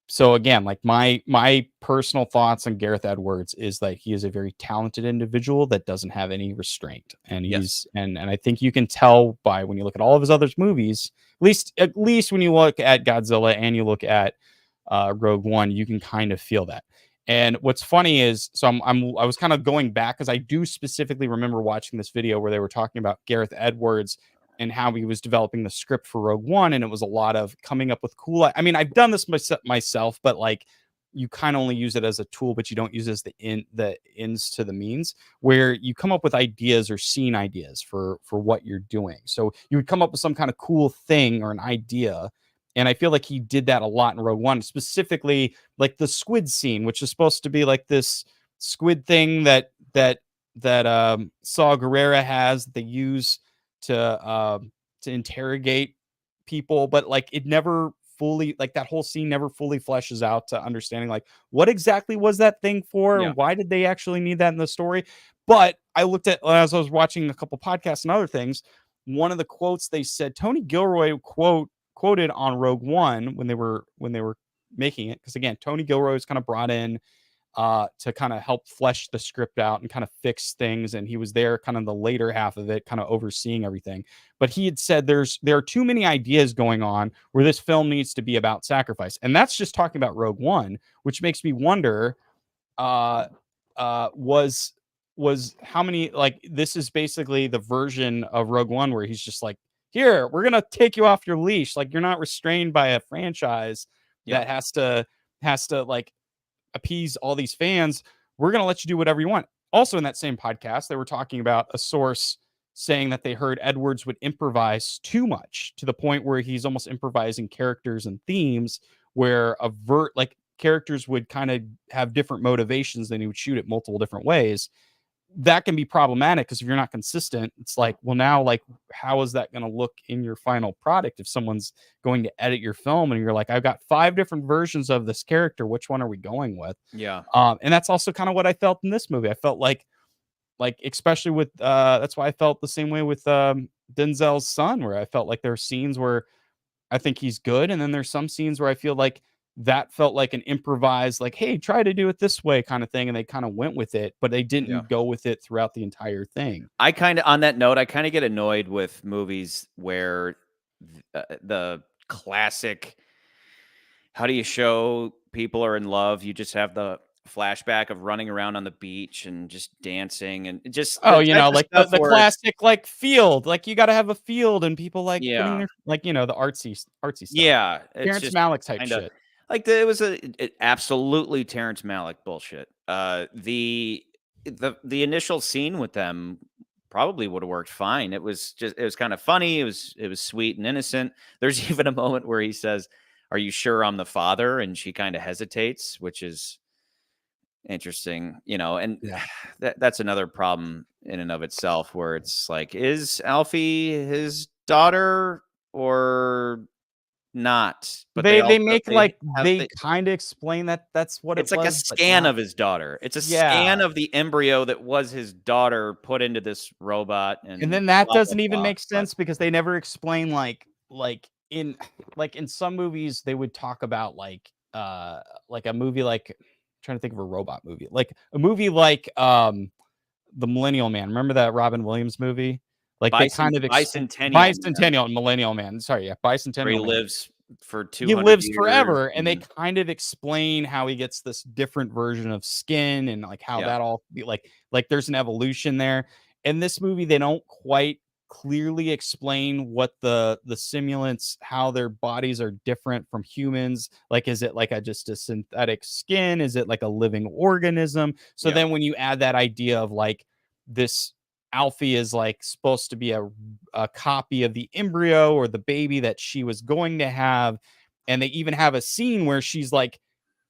so again, like my personal thoughts on Gareth Edwards is that he is a very talented individual that doesn't have any restraint. And and I think you can tell by when you look at all of his other movies, at least when you look at Godzilla and you look at Rogue One, you can kind of feel that. And what's funny is, so I was kind of going back because I do specifically remember watching this video where they were talking about Gareth Edwards and how he was developing the script for Rogue One, and it was a lot of coming up with cool. I mean, I've done this myself, but like you kind of only use it as a tool, but you don't use it as the ends to the means, where you come up with ideas or scene ideas for what you're doing. So you would come up with some kind of cool thing or an idea. And I feel like he did that a lot in Rogue One, specifically like the squid scene, which is supposed to be like this squid thing that Saw Gerrera has that they use to interrogate people, but like it never fully, like that whole scene never fully fleshes out to understanding like what exactly was that thing for and why did they actually need that in the story. But I looked at, as I was watching a couple podcasts and other things, one of the quotes they said Tony Gilroy quoted on Rogue One when they were making it, because again, Tony Gilroy was kind of brought in to kind of help flesh the script out and kind of fix things, and he was there kind of the later half of it, kind of overseeing everything. But he had said there are too many ideas going on where this film needs to be about sacrifice, and that's just talking about Rogue One, which makes me wonder was how many, like, this is basically the version of Rogue One where he's just like, here, we're gonna take you off your leash, like you're not restrained by a franchise that has to like appease all these fans. We're gonna let you do whatever you want. Also in that same podcast, they were talking about a source saying that they heard Edwards would improvise too much, to the point where he's almost improvising characters and themes where like characters would kind of have different motivations, then he would shoot it multiple different ways. That can be problematic because if you're not consistent, it's like, well, now, like, how is that going to look in your final product if someone's going to edit your film and you're like, I've got 5 different versions of this character, which one are we going with? Yeah. And that's also kind of what I felt in this movie. I felt like especially with that's why I felt the same way with Denzel's son, where I felt like there are scenes where I think he's good, and then there's some scenes where I feel like that felt like an improvised, like, hey, try to do it this way kind of thing, and they kind of went with it, but they didn't go with it throughout the entire thing. I kind of, on that note, I kind of get annoyed with movies where the classic, how do you show people are in love? You just have the flashback of running around on the beach and just dancing and just Oh, the type of like stuff the where classic, like, field, like, you got to have a field and people like putting yeah, their, like, the artsy stuff. yeah, it's Terrence just Malick type kind of shit. like it was absolutely Terrence Malick bullshit. The initial scene with them probably would have worked fine. It was kind of funny. It was sweet and innocent. There's even a moment where he says, "Are you sure I'm the father?" And she kind of hesitates, which is interesting, and Yeah. that's another problem in and of itself, where it's like, is Alfie his daughter or not? But They make like they they kind of explain that that's what it it's like a was, but scan not. of his daughter. It's a Yeah. scan of the embryo that was his daughter put into this robot, And and then that blah blah doesn't even blah. make sense because they never explain in in some movies they would talk about like a movie like trying to think of a robot movie. Like a movie like The Millennial Man. Remember that Robin Williams movie? Like they kind of Bicentennial Man, Bicentennial and Millennial Man. Sorry, yeah, where he Bicentennial Man. lives for He 200 lives years. forever, and they kind of explain how he gets this different version of skin and like how Yeah. that all be like there's an evolution there. In this movie, they don't quite clearly explain what the simulants, how their bodies are different from humans. Like, is it like just a synthetic skin? Is it like a living organism? So Yeah. then when you add that idea of like this Alfie is like supposed to be a copy of the embryo or the baby that she was going to have. And they even have a scene where she's like,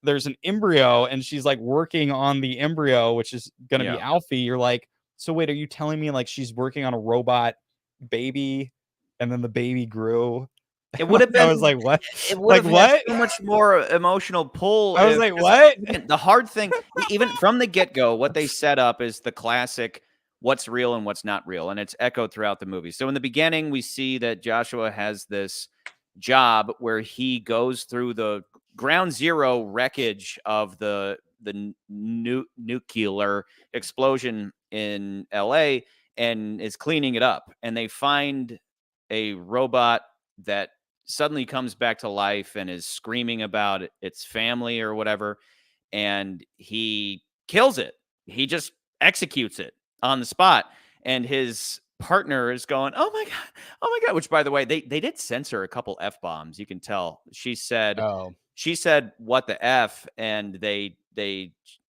there's an embryo and she's like working on the embryo, which is going to be Yeah. Alfie. You're like, so wait, are you telling me like she's working on a robot baby and then the baby grew? It would have I been was like, what? it would Like, have had what? so much more emotional pull I was if like, 'cause what? again, the hard thing, even from the get-go, what they set up is the classic what's real and what's not real, and it's echoed throughout the movie. So in the beginning, we see that Joshua has this job where he goes through the ground zero wreckage of the nuclear explosion in LA and is cleaning it up, and they find a robot that suddenly comes back to life and is screaming about its family or whatever, and he kills it. He just executes it on the spot, and his partner is going, "Oh my god, oh my god!" Which, by the way, they did censor a couple f-bombs. You can tell. Oh, She said, "What the f?" And they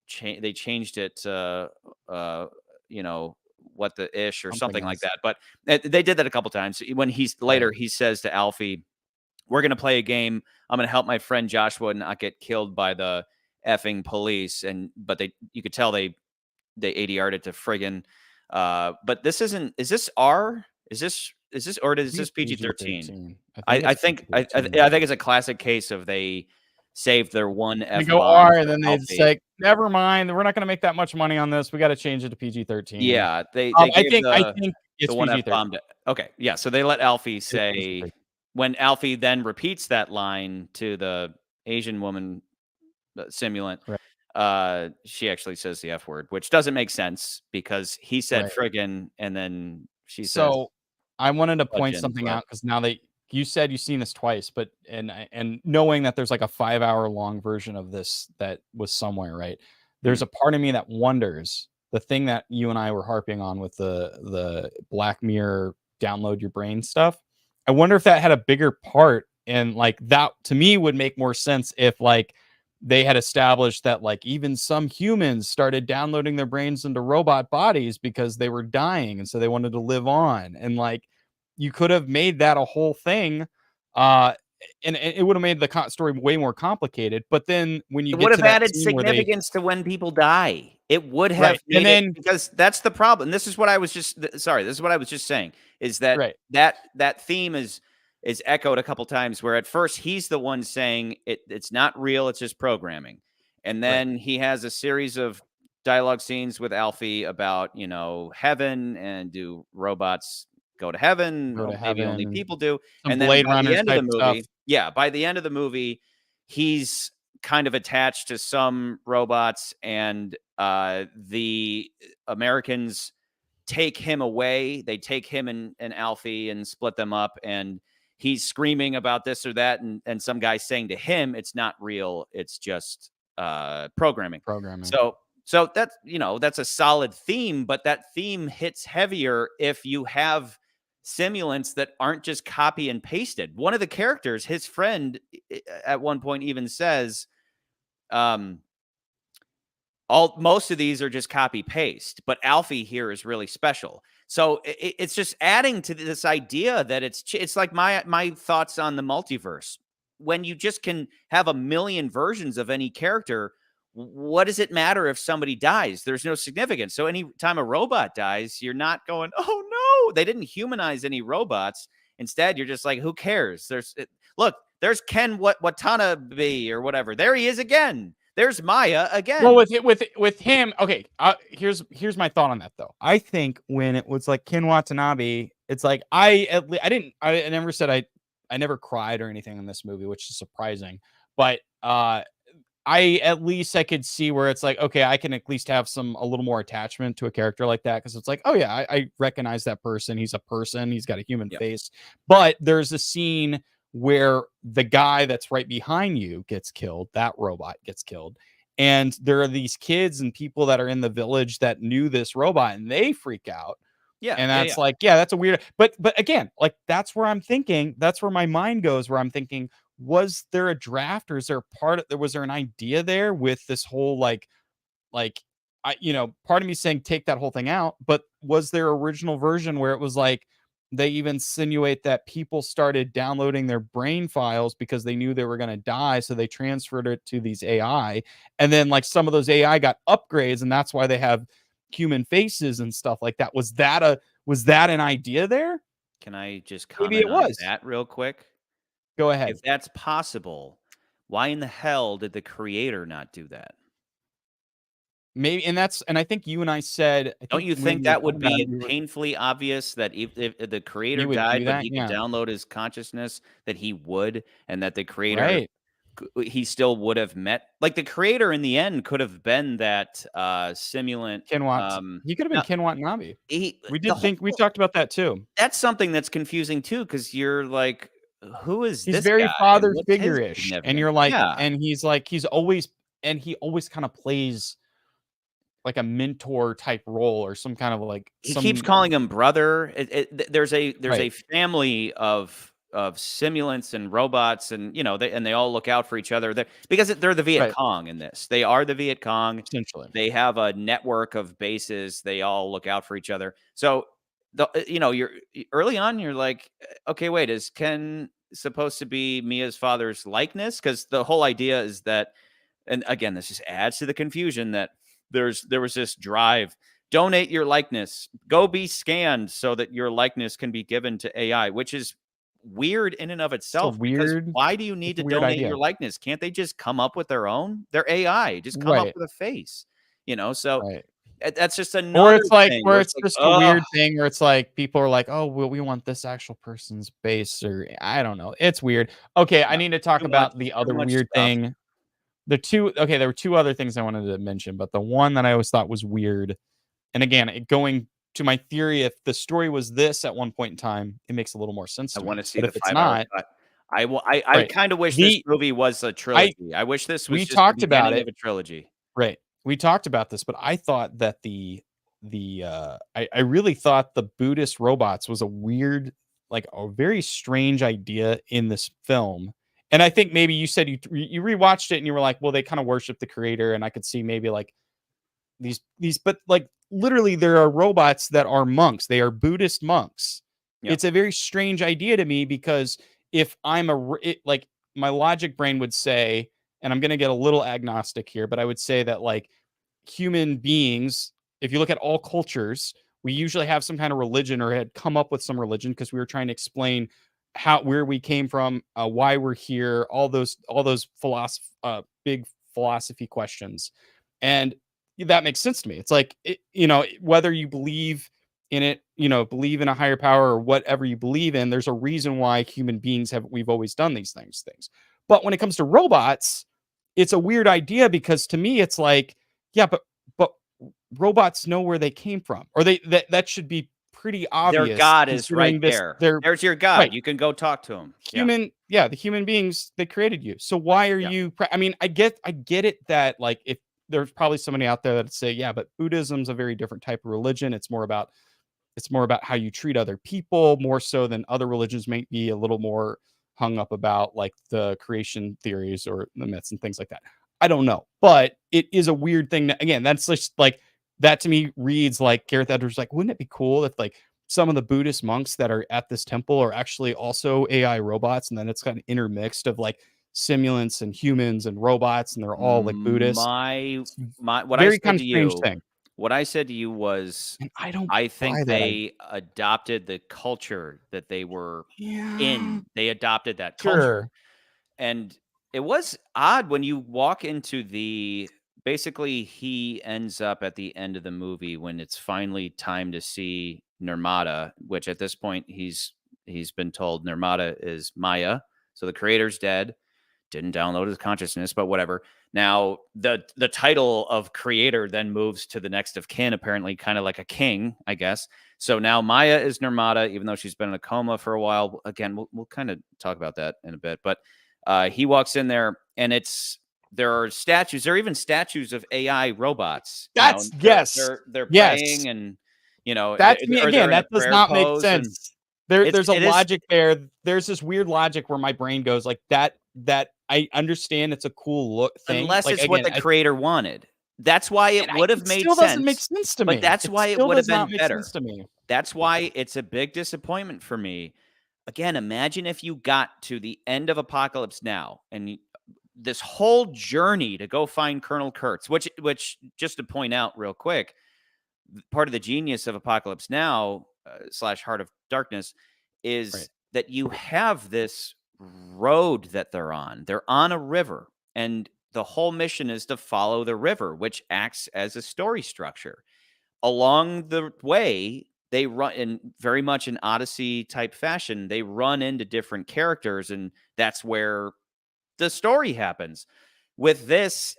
changed it to what the ish or something something like else. that. But they did that a couple times. When he says to Alfie, "We're gonna play a game. I'm gonna help my friend Joshua not get killed by the effing police." But you could tell they ADR'd it to friggin'. But this isn't. Is this R? Or is this PG-13? I think it's a classic case of they saved their one They F go bomb R, and for then they Alfie. say, "Never mind, we're not going to make that much money on this. We got to change it to PG-13." Yeah, they I gave think the it's one F PG-13. bomb to okay, yeah, so they let Alfie It's say PG-13. when Alfie then repeats that line to the Asian woman, simulant, Right, she actually says the F word, which doesn't make sense because he said right. friggin', and then she says So I wanted to point fudgin', something but out because now that you said you've seen this twice, but and knowing that there's like a 5-hour long version of this that was somewhere, right? There's mm, a part of me that wonders the thing that you and I were harping on with the Black Mirror download your brain stuff. I wonder if that had a bigger part, and like that to me would make more sense if like they had established that like even some humans started downloading their brains into robot bodies because they were dying and so they wanted to live on, and like you could have made that a whole thing, uh and it would have made the story way more complicated. But then when you It get would to have that added scene where they significance to when people die. It would have right, made and it then because that's the problem. This is what I was just sorry. This is what I was just saying is that right, that theme is echoed a couple times where at first he's the one saying it's not real, it's just programming. And right, then he has a series of dialogue scenes with Alfie about, heaven and do robots go to heaven? go Oh, to maybe only heaven, people do. some And then Blade by the Runners end of the type stuff. movie, by the end of the movie, he's kind of attached to some robots, and the Americans take him away. They take him and Alfie and split them up, and he's screaming about this or that, and some guy saying to him, "It's not real. It's just programming." Programming. So that's a solid theme, but that theme hits heavier if you have simulants that aren't just copy and pasted. One of the characters, his friend, at one point even says, most of these are just copy paste, but Alfie here is really special. So it's just adding to this idea that it's like my thoughts on the multiverse. When you just can have a million versions of any character, what does it matter if somebody dies? There's no significance. So anytime a robot dies, you're not going, oh no, they didn't humanize any robots. Instead, you're just like, who cares? There's Ken Watanabe or whatever. There he is again. There's Maya again. Well, with him, okay. Here's my thought on that though. I think when it was like Ken Watanabe, it's like I never said I never cried or anything in this movie, which is surprising. But I at least I could see where it's like, okay, I can at least have a little more attachment to a character like that, because it's like, oh yeah, I recognize that person. He's a person. He's got a human face. But there's a scene where the guy that's right behind you gets killed. That robot gets killed. And there are these kids and people that are in the village that knew this robot, and they freak out. Yeah. And that's like, yeah, that's a weird, but again, like that's where I'm thinking, that's where my mind goes, where I'm thinking, was there a draft, or is there was there an idea there with this whole like part of me saying take that whole thing out, but was there original version where it was like they even insinuate that people started downloading their brain files because they knew they were going to die, so they transferred it to these AI, and then like some of those AI got upgrades, and that's why they have human faces and stuff like that. Was that an idea there? Can I just Maybe it comment on was. that real quick? Go ahead. If that's possible, why in the hell did the creator not do that? Maybe, and I think you and I said, Don't you think that would be painfully obvious that if the creator died, but he could download his consciousness, that he would, and that the creator, he still would have met, like the creator in the end could have been that simulant. Ken he could have been Ken Watanabe. We talked about that too. That's something that's confusing too, because you're like, who is he's this very guy? father figure-ish, and you're like, yeah. and he's like, he always kind of plays like a mentor type role, or some kind of like he keeps calling him brother. There's a family of simulants and robots, and they all look out for each other. Because they're the Viet Cong in this. They are the Viet Cong. Essentially, they have a network of bases. They all look out for each other. So you're early on. You're like, okay, wait, is Ken supposed to be Mia's father's likeness? Because the whole idea is that, and again, this just adds to the confusion that there was this drive. Donate your likeness. Go be scanned so that your likeness can be given to AI, which is weird in and of itself. Weird. Why do you need to donate your likeness? Can't they just come up with their own? They're AI. Just come up with a face. So that's just another. Or it's like thing where it's just a weird thing where it's like people are like, oh, well, we want this actual person's face, or I don't know. It's weird. Okay, I need to talk about the other weird thing. There were two other things I wanted to mention, but the one that I always thought was weird, and again, going to my theory, if the story was this at one point in time, it makes a little more sense to me. I want to see but the if it's 5 hour not, I kind of wish this movie was a trilogy. I wish this was we just talked the about beginning it of a trilogy. Right. We talked about this, but I thought that I really thought the Buddhist robots was a weird, like a very strange idea in this film. And I think maybe you said you rewatched it and you were like, well, they kind of worship the creator, and I could see maybe like these, but like literally there are robots that are monks. They are Buddhist monks. Yep. It's a very strange idea to me, because if I'm like my logic brain would say, and I'm going to get a little agnostic here, but I would say that like human beings, if you look at all cultures, we usually have some kind of religion or had come up with some religion because we were trying to explain where we came from, why we're here, all those big philosophy questions, and that makes sense to me. It's like whether you believe in it, believe in a higher power or whatever you believe in, there's a reason why human beings we've always done these things. But when it comes to robots, it's a weird idea because to me it's like, yeah, but robots know where they came from, or that should be pretty Their obvious. God is right this, there. they're There's your God. right. You can go talk to him. The human beings, they created you. So why are you? I mean, I get it that like if there's probably somebody out there that say, yeah, but Buddhism's a very different type of religion. It's more about how you treat other people, more so than other religions might be a little more hung up about like the creation theories or the myths and things like that. I don't know, but it is a weird thing. Again, that's just like that to me reads like Gareth Edwards like, wouldn't it be cool if like some of the Buddhist monks that are at this temple are actually also AI robots, and then it's kind of intermixed of like simulants and humans and robots, and they're all like Buddhists. What I Very said kind of to strange you, thing. what I said to you was, And I don't I buy think that. they adopted the culture that they were in. They adopted that Sure. culture. And it was odd when you walk into basically he ends up at the end of the movie when it's finally time to see Nirmata, which at this point he's been told Nirmata is Maya. So the creator's dead. Didn't download his consciousness, but whatever. Now the title of creator then moves to the next of kin, apparently kind of like a king, I guess. So now Maya is Nirmata, even though she's been in a coma for a while. Again, we'll kind of talk about that in a bit, but he walks in there and there are statues. There are even statues of AI robots. Yes. They're praying, and that's me again. That does not make pose, sense. There's a it logic there. There's this weird logic where my brain goes like that I understand it's a cool look thing. Unless like, it's again, what the creator wanted. That's why it would have made still sense. doesn't make sense to me. But that's why it still would have does not been make better. sense to me. That's why it's a big disappointment for me. Again, imagine if you got to the end of Apocalypse Now and this whole journey to go find Colonel Kurtz, which just to point out real quick, part of the genius of Apocalypse Now / Heart of Darkness is that you have this road that they're on. They're on a river, and the whole mission is to follow the river, which acts as a story structure. Along the way, they run in very much an Odyssey type fashion. They run into different characters, and that's where the story happens. With this,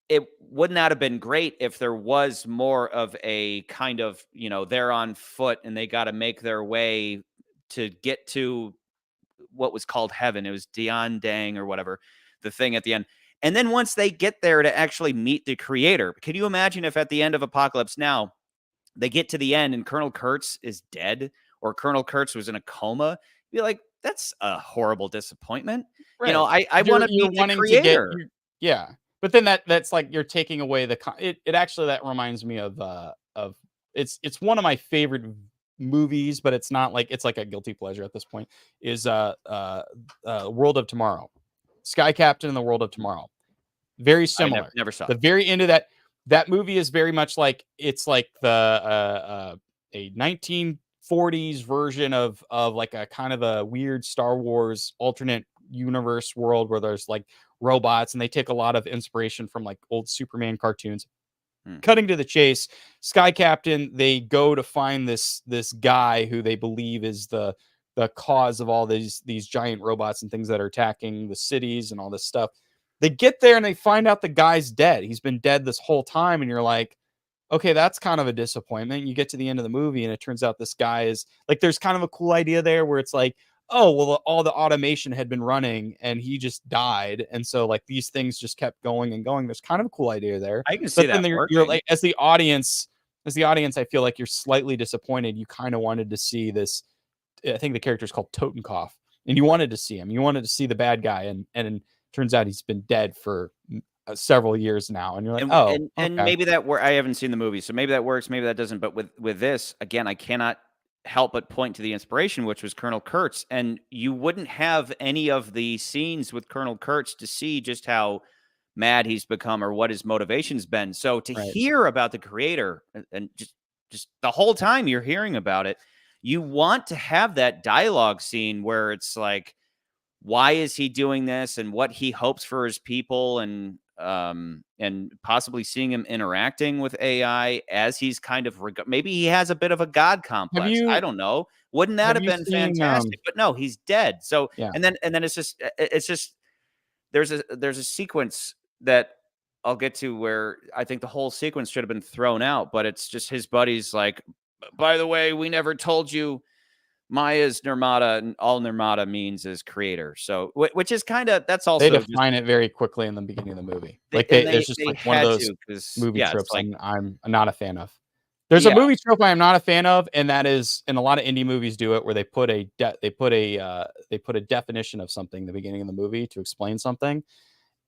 it would not have been great if there was more of a kind of, they're on foot and they got to make their way to get to what was called heaven. It was Dian Dang or whatever, the thing at the end. And then once they get there to actually meet the creator, can you imagine if at the end of Apocalypse Now, they get to the end and Colonel Kurtz is dead, or Colonel Kurtz was in a coma? You'd be like, that's a horrible disappointment. Right. I want to meet the creator. But then that's like you're taking away it actually, that reminds me of it's one of my favorite movies, but it's not like, it's like a guilty pleasure at this point, is World of Tomorrow. Sky Captain in the World of Tomorrow. Very similar. Never saw the very end of that movie is very much like, it's like a 1940s version of like a kind of a weird Star Wars alternate universe world where there's like robots, and they take a lot of inspiration from like old Superman cartoons. Cutting to the chase, Sky Captain, they go to find this guy who they believe is the cause of all these giant robots and things that are attacking the cities and all this stuff. They get there and they find out the guy's dead. He's been dead this whole time, and you're like, okay, that's kind of a disappointment. You get to the end of the movie and it turns out this guy is like, there's kind of a cool idea there where it's like, oh, well, all the automation had been running and he just died. And so like these things just kept going and going. There's kind of a cool idea there. I can see that. You're like, as the audience, I feel like you're slightly disappointed. You kind of wanted to see this. I think the character is called Totenkopf, and you wanted to see him. You wanted to see the bad guy. And it turns out he's been dead for several years now. And you're like, and maybe that I haven't seen the movie, so maybe that works. Maybe that doesn't. But with this, again, I cannot help but point to the inspiration, which was Colonel Kurtz. And you wouldn't have any of the scenes with Colonel Kurtz to see just how mad he's become or what his motivation's been. So to hear about the creator and just the whole time you're hearing about it, you want to have that dialogue scene where it's like, why is he doing this and what he hopes for his people, and possibly seeing him interacting with AI as he's kind of maybe he has a bit of a god complex. I don't know. Wouldn't that have been fantastic? But no, he's dead. So and then it's just there's a sequence that I'll get to where I think the whole sequence should have been thrown out, but it's just his buddies like, by the way, we never told you Maya's Nirmata, and all Nirmata means is creator. So, which is kind of, that's also they define it very quickly in the beginning of the movie. There's just like one of those movie tropes like, I'm not a fan of. There's a movie trope I am not a fan of, and that is, and a lot of indie movies do it, where they put a definition of something in the beginning of the movie to explain something.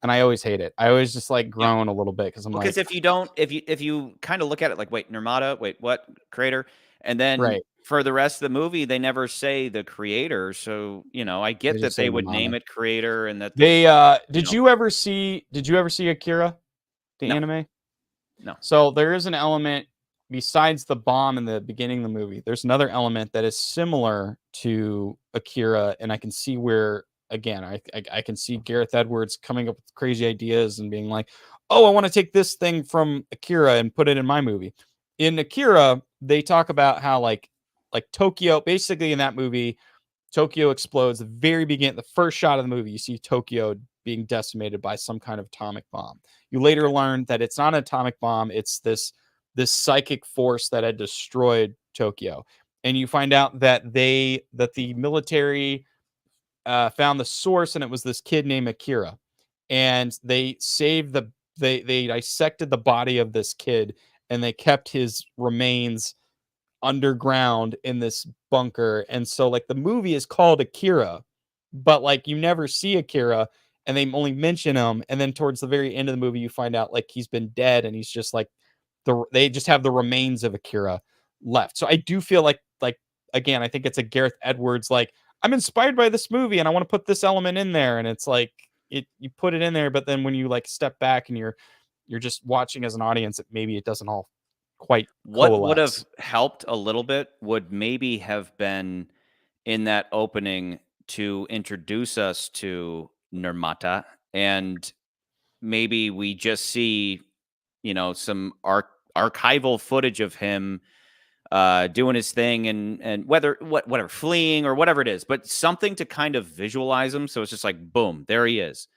And I always hate it. I always just like groan a little bit because I'm like, because if you kind of look at it like, wait, Nirmata, wait, what, creator, and then for the rest of the movie, they never say the creator. So, I get that they would name it creator and that they did you ever see Akira, the anime? No. So there is an element besides the bomb in the beginning of the movie. There's another element that is similar to Akira, and I can see where, again, I can see Gareth Edwards coming up with crazy ideas and being like, oh, I want to take this thing from Akira and put it in my movie. In Akira, they talk about how like Tokyo, basically in that movie, Tokyo explodes. The very beginning, the first shot of the movie, you see Tokyo being decimated by some kind of atomic bomb. You later learn that it's not an atomic bomb. It's this psychic force that had destroyed Tokyo. And you find out that the military found the source, and it was this kid named Akira. And they saved they dissected the body of this kid, and they kept his remains underground in this bunker. And so like the movie is called Akira, but like you never see Akira, and they only mention him, and then towards the very end of the movie you find out like he's been dead, and he's just like they just have the remains of Akira left. So I do feel like again, I think it's a Gareth Edwards, like, I'm inspired by this movie and I want to put this element in there, and it's like you put it in there, but then when you like step back and you're just watching as an audience, maybe it doesn't all quite what coalesce. Would have helped a little bit would maybe have been in that opening to introduce us to Nirmata, and maybe we just see some archival footage of him doing his thing, and whatever, fleeing or whatever it is, but something to kind of visualize him. So it's just like, boom, there he is.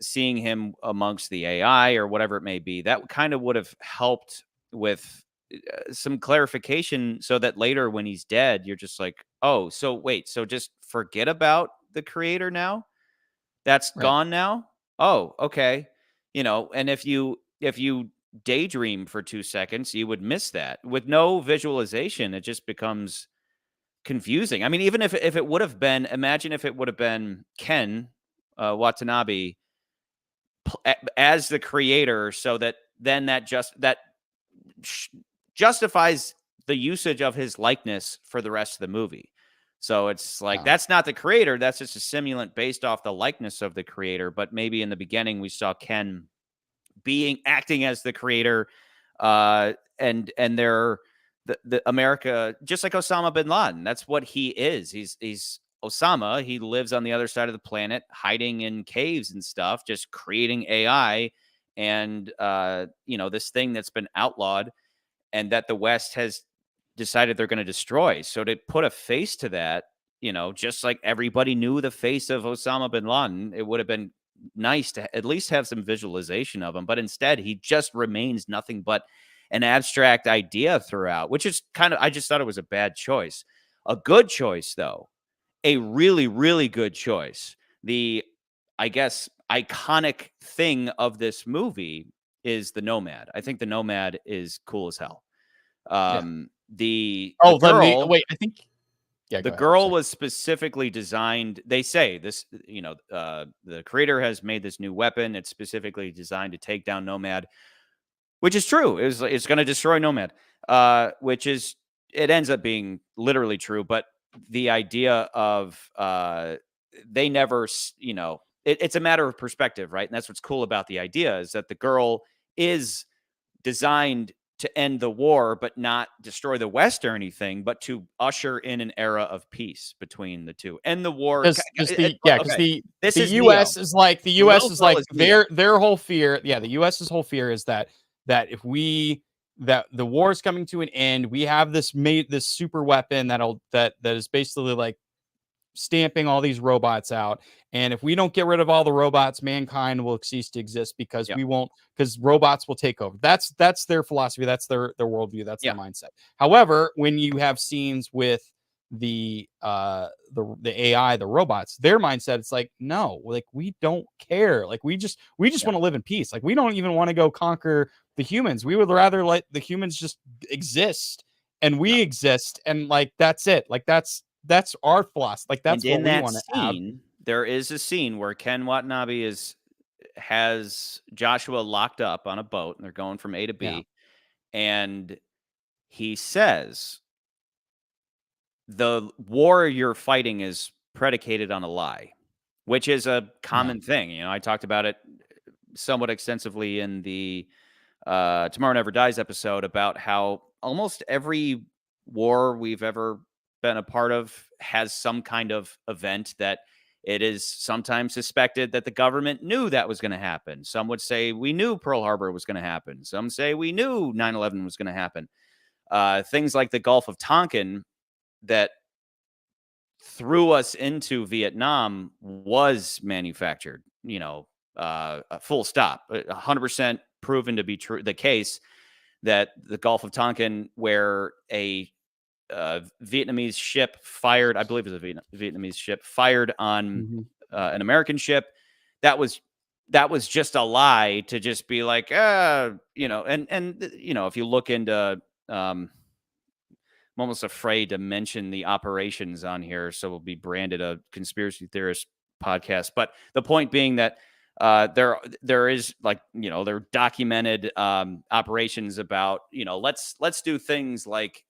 Seeing him amongst the AI or whatever it may be, that kind of would have helped with some clarification, so that later when he's dead, you're just like, oh, so wait, so just forget about the creator now? That's gone now? Oh, okay. And if you daydream for 2 seconds, you would miss that. With no visualization, it just becomes confusing. I mean, even if it would have been, imagine if it would have been Ken Watanabe as the creator, so that then that justifies the usage of his likeness for the rest of the movie. So it's like, that's not the creator, that's just a simulant based off the likeness of the creator. But maybe in the beginning we saw Ken acting as the creator, and they're the America, just like Osama bin Laden. That's what he is. He's Osama. He lives on the other side of the planet, hiding in caves and stuff, just creating AI and this thing that's been outlawed and that the West has decided they're going to destroy. So to put a face to that, just like everybody knew the face of Osama bin Laden, it would have been nice to at least have some visualization of him. But instead, he just remains nothing but an abstract idea throughout, which is I just thought it was a bad choice. A good choice, though. A really, really good choice. The, I guess, iconic thing of this movie is the Nomad. I think the Nomad is cool as hell. The girl, wait, I think the girl was specifically designed. They say this, the creator has made this new weapon. It's specifically designed to take down Nomad, which is true. It's going to destroy Nomad, which is it ends up being literally true, but the idea of they never, it's a matter of perspective, right? And that's what's cool about the idea is that the girl is designed to end the war, but not destroy the West or anything, but to usher in an era of peace between the two. And the war, Because the this is U.S. Neo. is like The little girl is Neo. their whole fear. Yeah, the U.S.'s whole fear is that if that the war is coming to an end, we have this super weapon that is basically like stamping all these robots out, and if we don't get rid of all the robots, mankind will cease to exist because robots will take over. That's their philosophy, that's their worldview, that's their mindset. However, when you have scenes with the AI, the robots, their mindset, it's like, no, like we don't care, like we just want to live in peace, like we don't even want to go conquer the humans, we would rather let the humans just exist and we exist, and like that's it, like that's our philosophy. Like that's what we want to have. There is a scene where Ken Watanabe has Joshua locked up on a boat, and they're going from A to B, and he says, "The war you're fighting is predicated on a lie," which is a common thing. You know, I talked about it somewhat extensively in the Tomorrow Never Dies episode about how almost every war we've ever been a part of has some kind of event that it is sometimes suspected that the government knew that was going to happen. Some would say we knew Pearl Harbor was going to happen. Some say we knew 9/11 was going to happen. Things like the Gulf of Tonkin that threw us into Vietnam was manufactured, full stop, 100% proven to be true. The case that the Gulf of Tonkin, where a Vietnamese ship fired, I believe it was a Vietnamese ship fired on an American ship. That was just a lie to just be like, and if you look into, I'm almost afraid to mention the operations on here, so we'll be branded a conspiracy theorist podcast. But the point being that there is, like, there are documented operations about, let's do things like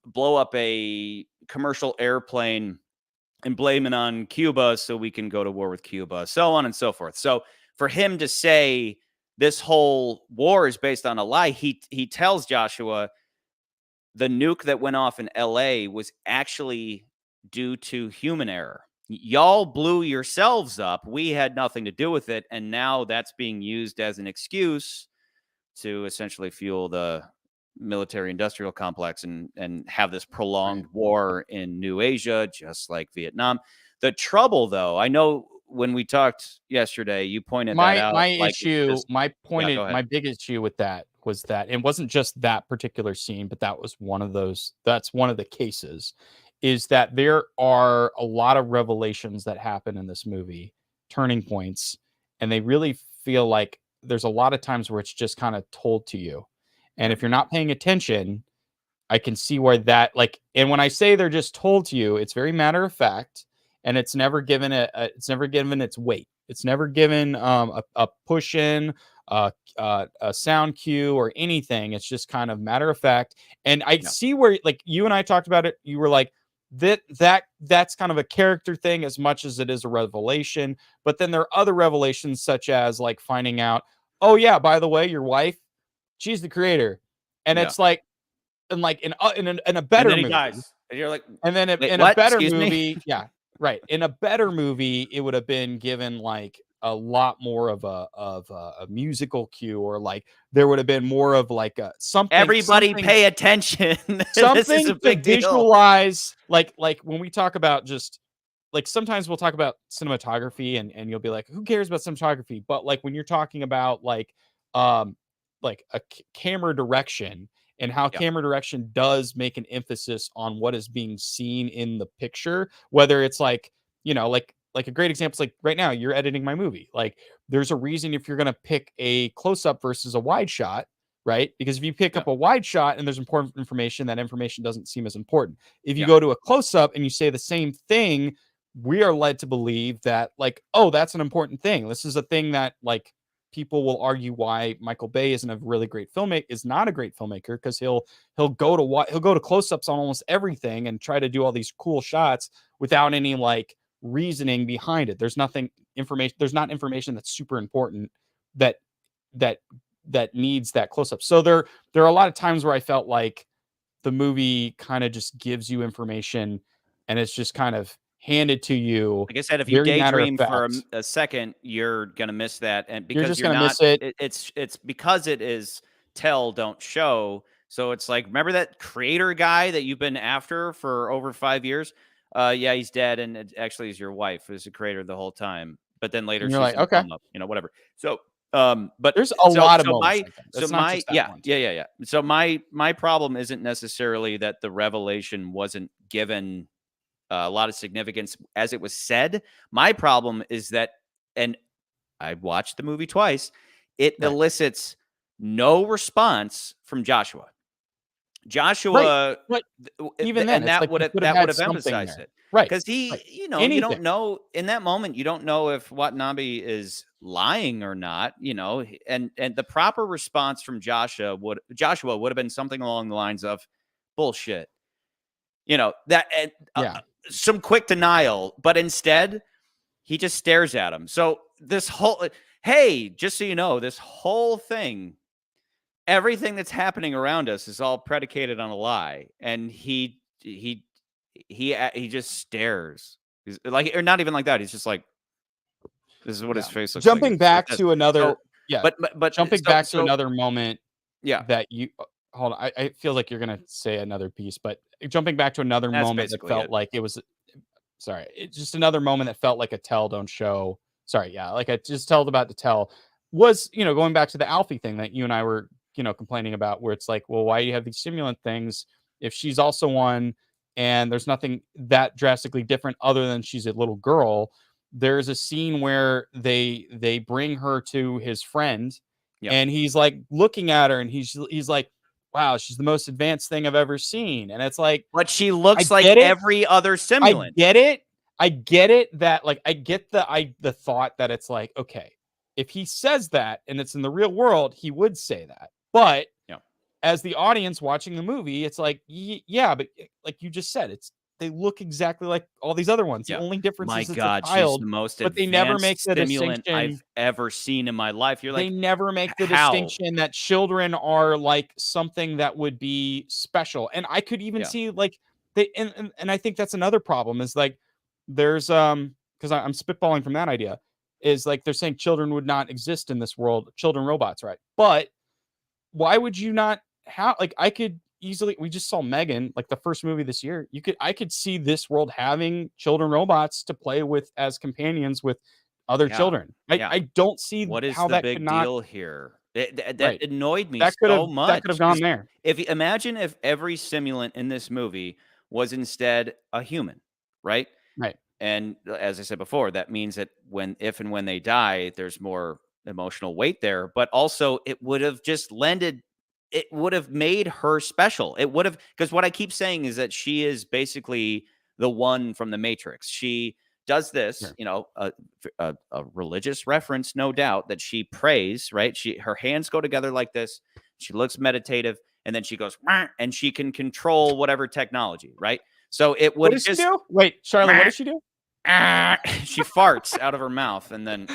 blow up a commercial airplane and blame it on Cuba so we can go to war with Cuba, so on and so forth. So for him to say this whole war is based on a lie, he tells Joshua the nuke that went off in LA was actually due to human error. Y'all blew yourselves up. We had nothing to do with it. And now that's being used as an excuse to essentially fuel the military industrial complex and have this prolonged war in New Asia, just like Vietnam. The trouble, though, I know when we talked yesterday, you pointed that out. My big issue with that was that it wasn't just that particular scene, but that's one of the cases, is that there are a lot of revelations that happen in this movie, turning points, and they really feel like there's a lot of times where it's just kind of told to you. And if you're not paying attention, I can see where that, like, and when I say they're just told to you, it's very matter of fact, and it's never given its weight. It's never given a push in, a sound cue or anything. It's just kind of matter of fact. And I see where, like, you and I talked about it. You were like, that's kind of a character thing as much as it is a revelation. But then there are other revelations, such as like finding out, oh yeah, by the way, your wife, she's the creator. And it's like, and like in a better movie, dies. And you're like, and then in a better movie, right. In a better movie, it would have been given like a lot more of a musical cue, or like there would have been more of like a something. Everybody pay attention. Something this is a big to visualize. Like when we talk about just like, sometimes we'll talk about cinematography and you'll be like, who cares about cinematography? But like when you're talking about like a camera direction, and how camera direction does make an emphasis on what is being seen in the picture, whether it's like, like a great example is like right now you're editing my movie. Like there's a reason if you're going to pick a close up versus a wide shot, right? Because if you pick up a wide shot and there's important information, that information doesn't seem as important. If you go to a close up and you say the same thing, we are led to believe that like, oh, that's an important thing. This is a thing that like people will argue why Michael Bay isn't a really great filmmaker, is not a great filmmaker, because he'll go to close-ups on almost everything and try to do all these cool shots without any like reasoning behind it. There's not information that's super important that needs that close-up. So there are a lot of times where I felt like the movie kind of just gives you information and it's just kind of handed to you. Like I said, if you very matter of daydream for fact. a second, you're gonna miss that, and You're because just you're gonna not, miss it. it's because it is tell, don't show. So it's like, remember that creator guy that you've been after for over 5 years? Yeah, he's dead, and it actually is your wife who's the creator the whole time. But then later And she's you're like, in a okay. coma, whatever. So, but There's a lot of so moments my like that. so It's not my just that yeah one. yeah. So my problem isn't necessarily that the revelation wasn't given a lot of significance as it was said. My problem is that, and I watched the movie twice, it Right. elicits no response from Joshua. Right. But even then, and it's that like would you have could have had something emphasized there. it. Right. Because Right. you Anything. don't know in that moment, you don't know if Watanabe is lying or not, and the proper response from Joshua would have been something along the lines of bullshit. That Yeah. some quick denial, but instead he just stares at him. So this whole, hey, just so you know, this whole thing, everything that's happening around us is all predicated on a lie, and he just stares. He's like, or not even like that. He's just like, this is what his face looks like. Jumping back to another, but jumping back to another moment yeah, that you hold on. I feel like you're gonna say another piece, but jumping back to another That's moment that basically felt it. like it was. Sorry, it's just another moment that felt like a tell, don't show. Sorry, yeah, like I just told about to tell was going back to the Alfie thing that you and I were complaining about, where it's like, well, why do you have these stimulant things if she's also one, and there's nothing that drastically different other than she's a little girl. There's a scene where they bring her to his friend, Yep. and he's like looking at her, and he's like, wow, she's the most advanced thing I've ever seen. And it's like, But she looks like get it. every other stimulant. I get it that, like, I get the thought that it's like, okay, if he says that and it's in the real world, he would say that. But Yeah. as the audience watching the movie, it's like, yeah, but like you just said, they look exactly like all these other ones. Yeah. The only difference My is it's God, a child, she's the most but they never advanced make the stimulant distinction. I've ever seen in my life. You're like, They never make the how? distinction that children are like something that would be special. And I could even see like and I think that's another problem is like there's because I'm spitballing from that idea, is like they're saying children would not exist in this world, children robots, right? But why would you not have, like, I could easily, we just saw Megan, like the first movie this year. I could see this world having children robots to play with as companions with other children. I don't see what is how the that big could not deal here. That Right. annoyed me that could so have much. that could have gone 'cause there. Imagine if every stimulant in this movie was instead a human, right? Right. And as I said before, that means that if and when they die, there's more emotional weight there. But also, it would have just it would have made her special. It would have, because what I keep saying is that she is basically the one from the Matrix. She does this, Sure. A religious reference, no doubt, that she prays, right? Her hands go together like this. She looks meditative, and then she goes, "Wah," and she can control whatever technology, right? So it would What does just she do? Wait, Charlotte, what does she do? she farts out of her mouth, and then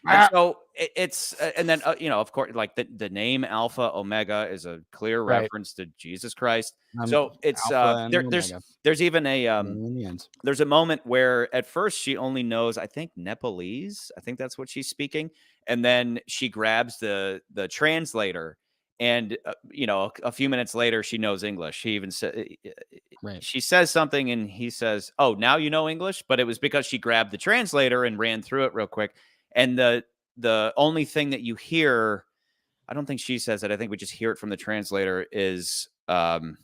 and so it's and then of course, like the name Alpha Omega is a clear Right. reference to Jesus Christ. So it's Alpha and there's even a in the end. there's a moment where at first she only knows, I think, Nepalese. I think that's what she's speaking, and then she grabs the translator. And a few minutes later, she knows English. She even said, Right. she says something, and he says, "Oh, now you know English." But it was because she grabbed the translator and ran through it real quick. And the only thing that you hear, I don't think she says it. I think we just hear it from the translator. Is and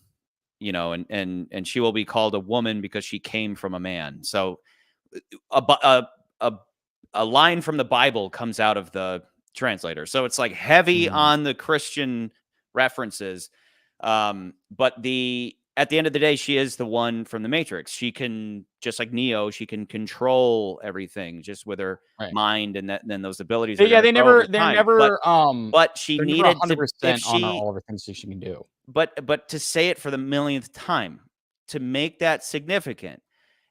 she will be called a woman because she came from a man. So a line from the Bible comes out of the translator. So it's like heavy on the Christian references. But at the end of the day, she is the one from the Matrix. She can, just like Neo, she can control everything just with her mind, and then those abilities. Yeah, they never, but she they're needed never to, 100% on her, all of the things that she can do. But to say it for the millionth time, to make that significant,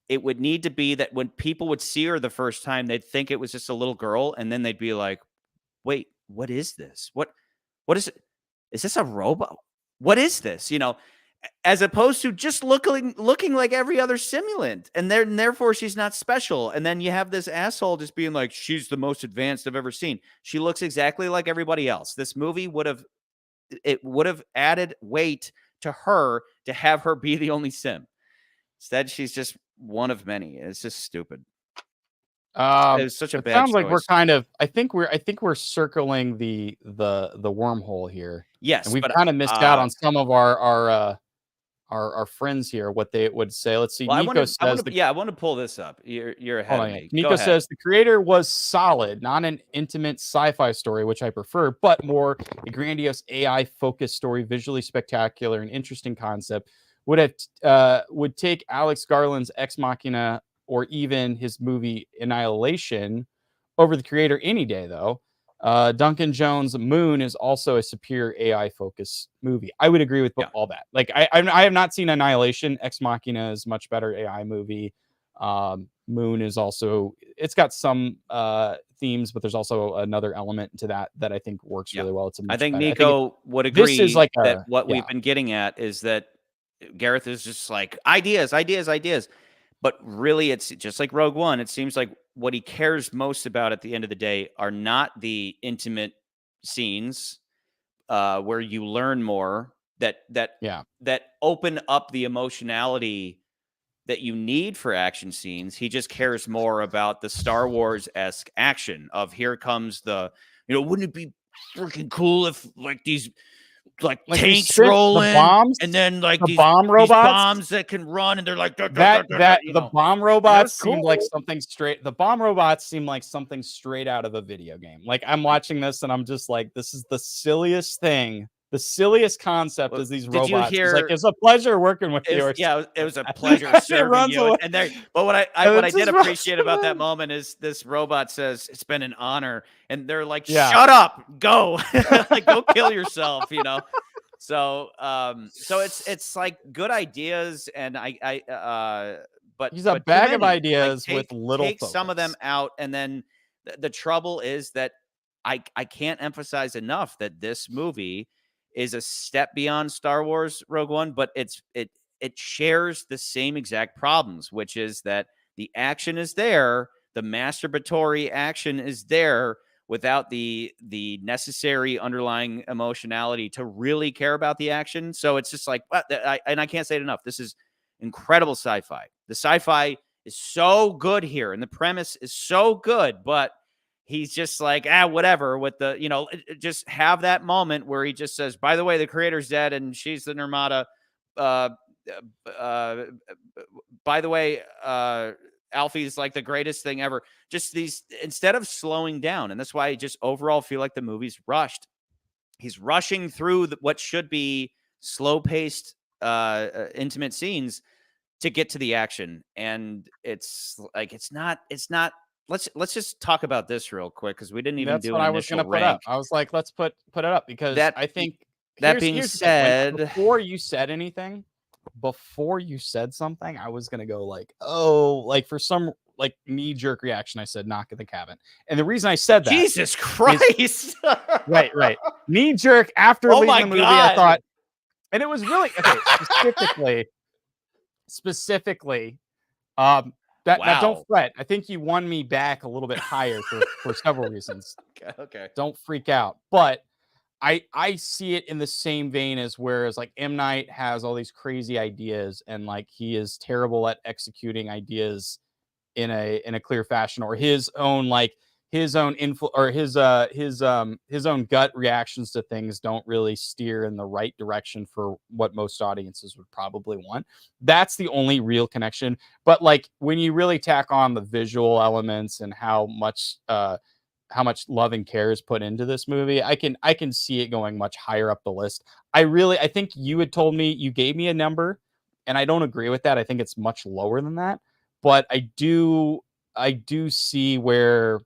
it would need to be that when people would see her the first time, they'd think it was just a little girl, and then they'd be like, "Wait, what is this? What is it? Is this a robot? What is this?" You know, as opposed to just looking like every other simulant, and therefore she's not special. And then you have this asshole just being like, "She's the most advanced I've ever seen. She looks exactly like everybody else." This movie would have added weight to her to have her be the only sim. Instead, she's just one of many. It's just stupid. It's such a bad sounds choice. like we're kind of, I think we're circling the wormhole here. Yes, and we've kind of missed out on some of our friends here, what they would say. Let's see. Well, Nico says, I want to pull this up. You're ahead of me. Nico says the creator was solid, not an intimate sci-fi story, which I prefer, but more a grandiose AI-focused story, visually spectacular and interesting concept. Would take Alex Garland's Ex Machina or even his movie Annihilation over the creator any day, though. Duncan Jones' Moon is also a superior AI-focused movie. I would agree with all that. Like, I have not seen Annihilation. Ex Machina is much better AI movie. Moon is also, it's got some themes, but there's also another element to that I think works really well. I think Nico would agree. This is like that what we've been getting at is that Gareth is just like ideas. But really, it's just like Rogue One. It seems like what he cares most about at the end of the day are not the intimate scenes where you learn more, that open up the emotionality that you need for action scenes. He just cares more about the Star Wars-esque action of, here comes the, wouldn't it be freaking cool if like these tanks rolling, bombs, and then like the bomb robots, these bombs that can run, and they're like the bomb robots seem like something straight. The bomb robots seem like something straight out of a video game. Like, I'm watching this and I'm just like, this is the silliest thing. The silliest concept is these robots. Did you hear? It's a pleasure working with you. Yeah, it was a pleasure serving you. But what I did appreciate about that moment is this robot says, "It's been an honor," and they're like, "Shut up, go, like go kill yourself," So, it's like good ideas, and but he's a bag of ideas like, with little. Take some of them out, and then the trouble is that I can't emphasize enough that this movie is a step beyond Star Wars Rogue One, but it shares the same exact problems, which is that the action is there, the masturbatory action is there, without the necessary underlying emotionality to really care about the action. So it's just like, and I can't say it enough. This is incredible sci-fi. The sci-fi is so good here, and the premise is so good, but he's just like, whatever with the, just have that moment where he just says, by the way, the creator's dead and she's the Nirmata. By the way, Alfie's like the greatest thing ever. Just these, instead of slowing down. And that's why I just overall feel like the movie's rushed. He's rushing through what should be slow paced, intimate scenes to get to the action. And it's like, it's not, let's just talk about this real quick, because we didn't even do an initial rank. Put up. I was like, let's put it up, because I think that being said, before you said something, I was gonna go like, like for some like knee-jerk reaction, I said knock at the cabin. And the reason I said that, Jesus Christ, right, knee-jerk after leaving the movie, I thought, and it was really specifically. Now don't fret. I think you won me back a little bit higher for several reasons. Okay. Don't freak out. But I see it in the same vein as whereas like M. Night has all these crazy ideas, and like he is terrible at executing ideas in a clear fashion, or his own gut reactions to things don't really steer in the right direction for what most audiences would probably want. That's the only real connection. But like when you really tack on the visual elements and how much love and care is put into this movie, I can see it going much higher up the list. I think you had told me, you gave me a number and I don't agree with that. I think it's much lower than that. But I do see where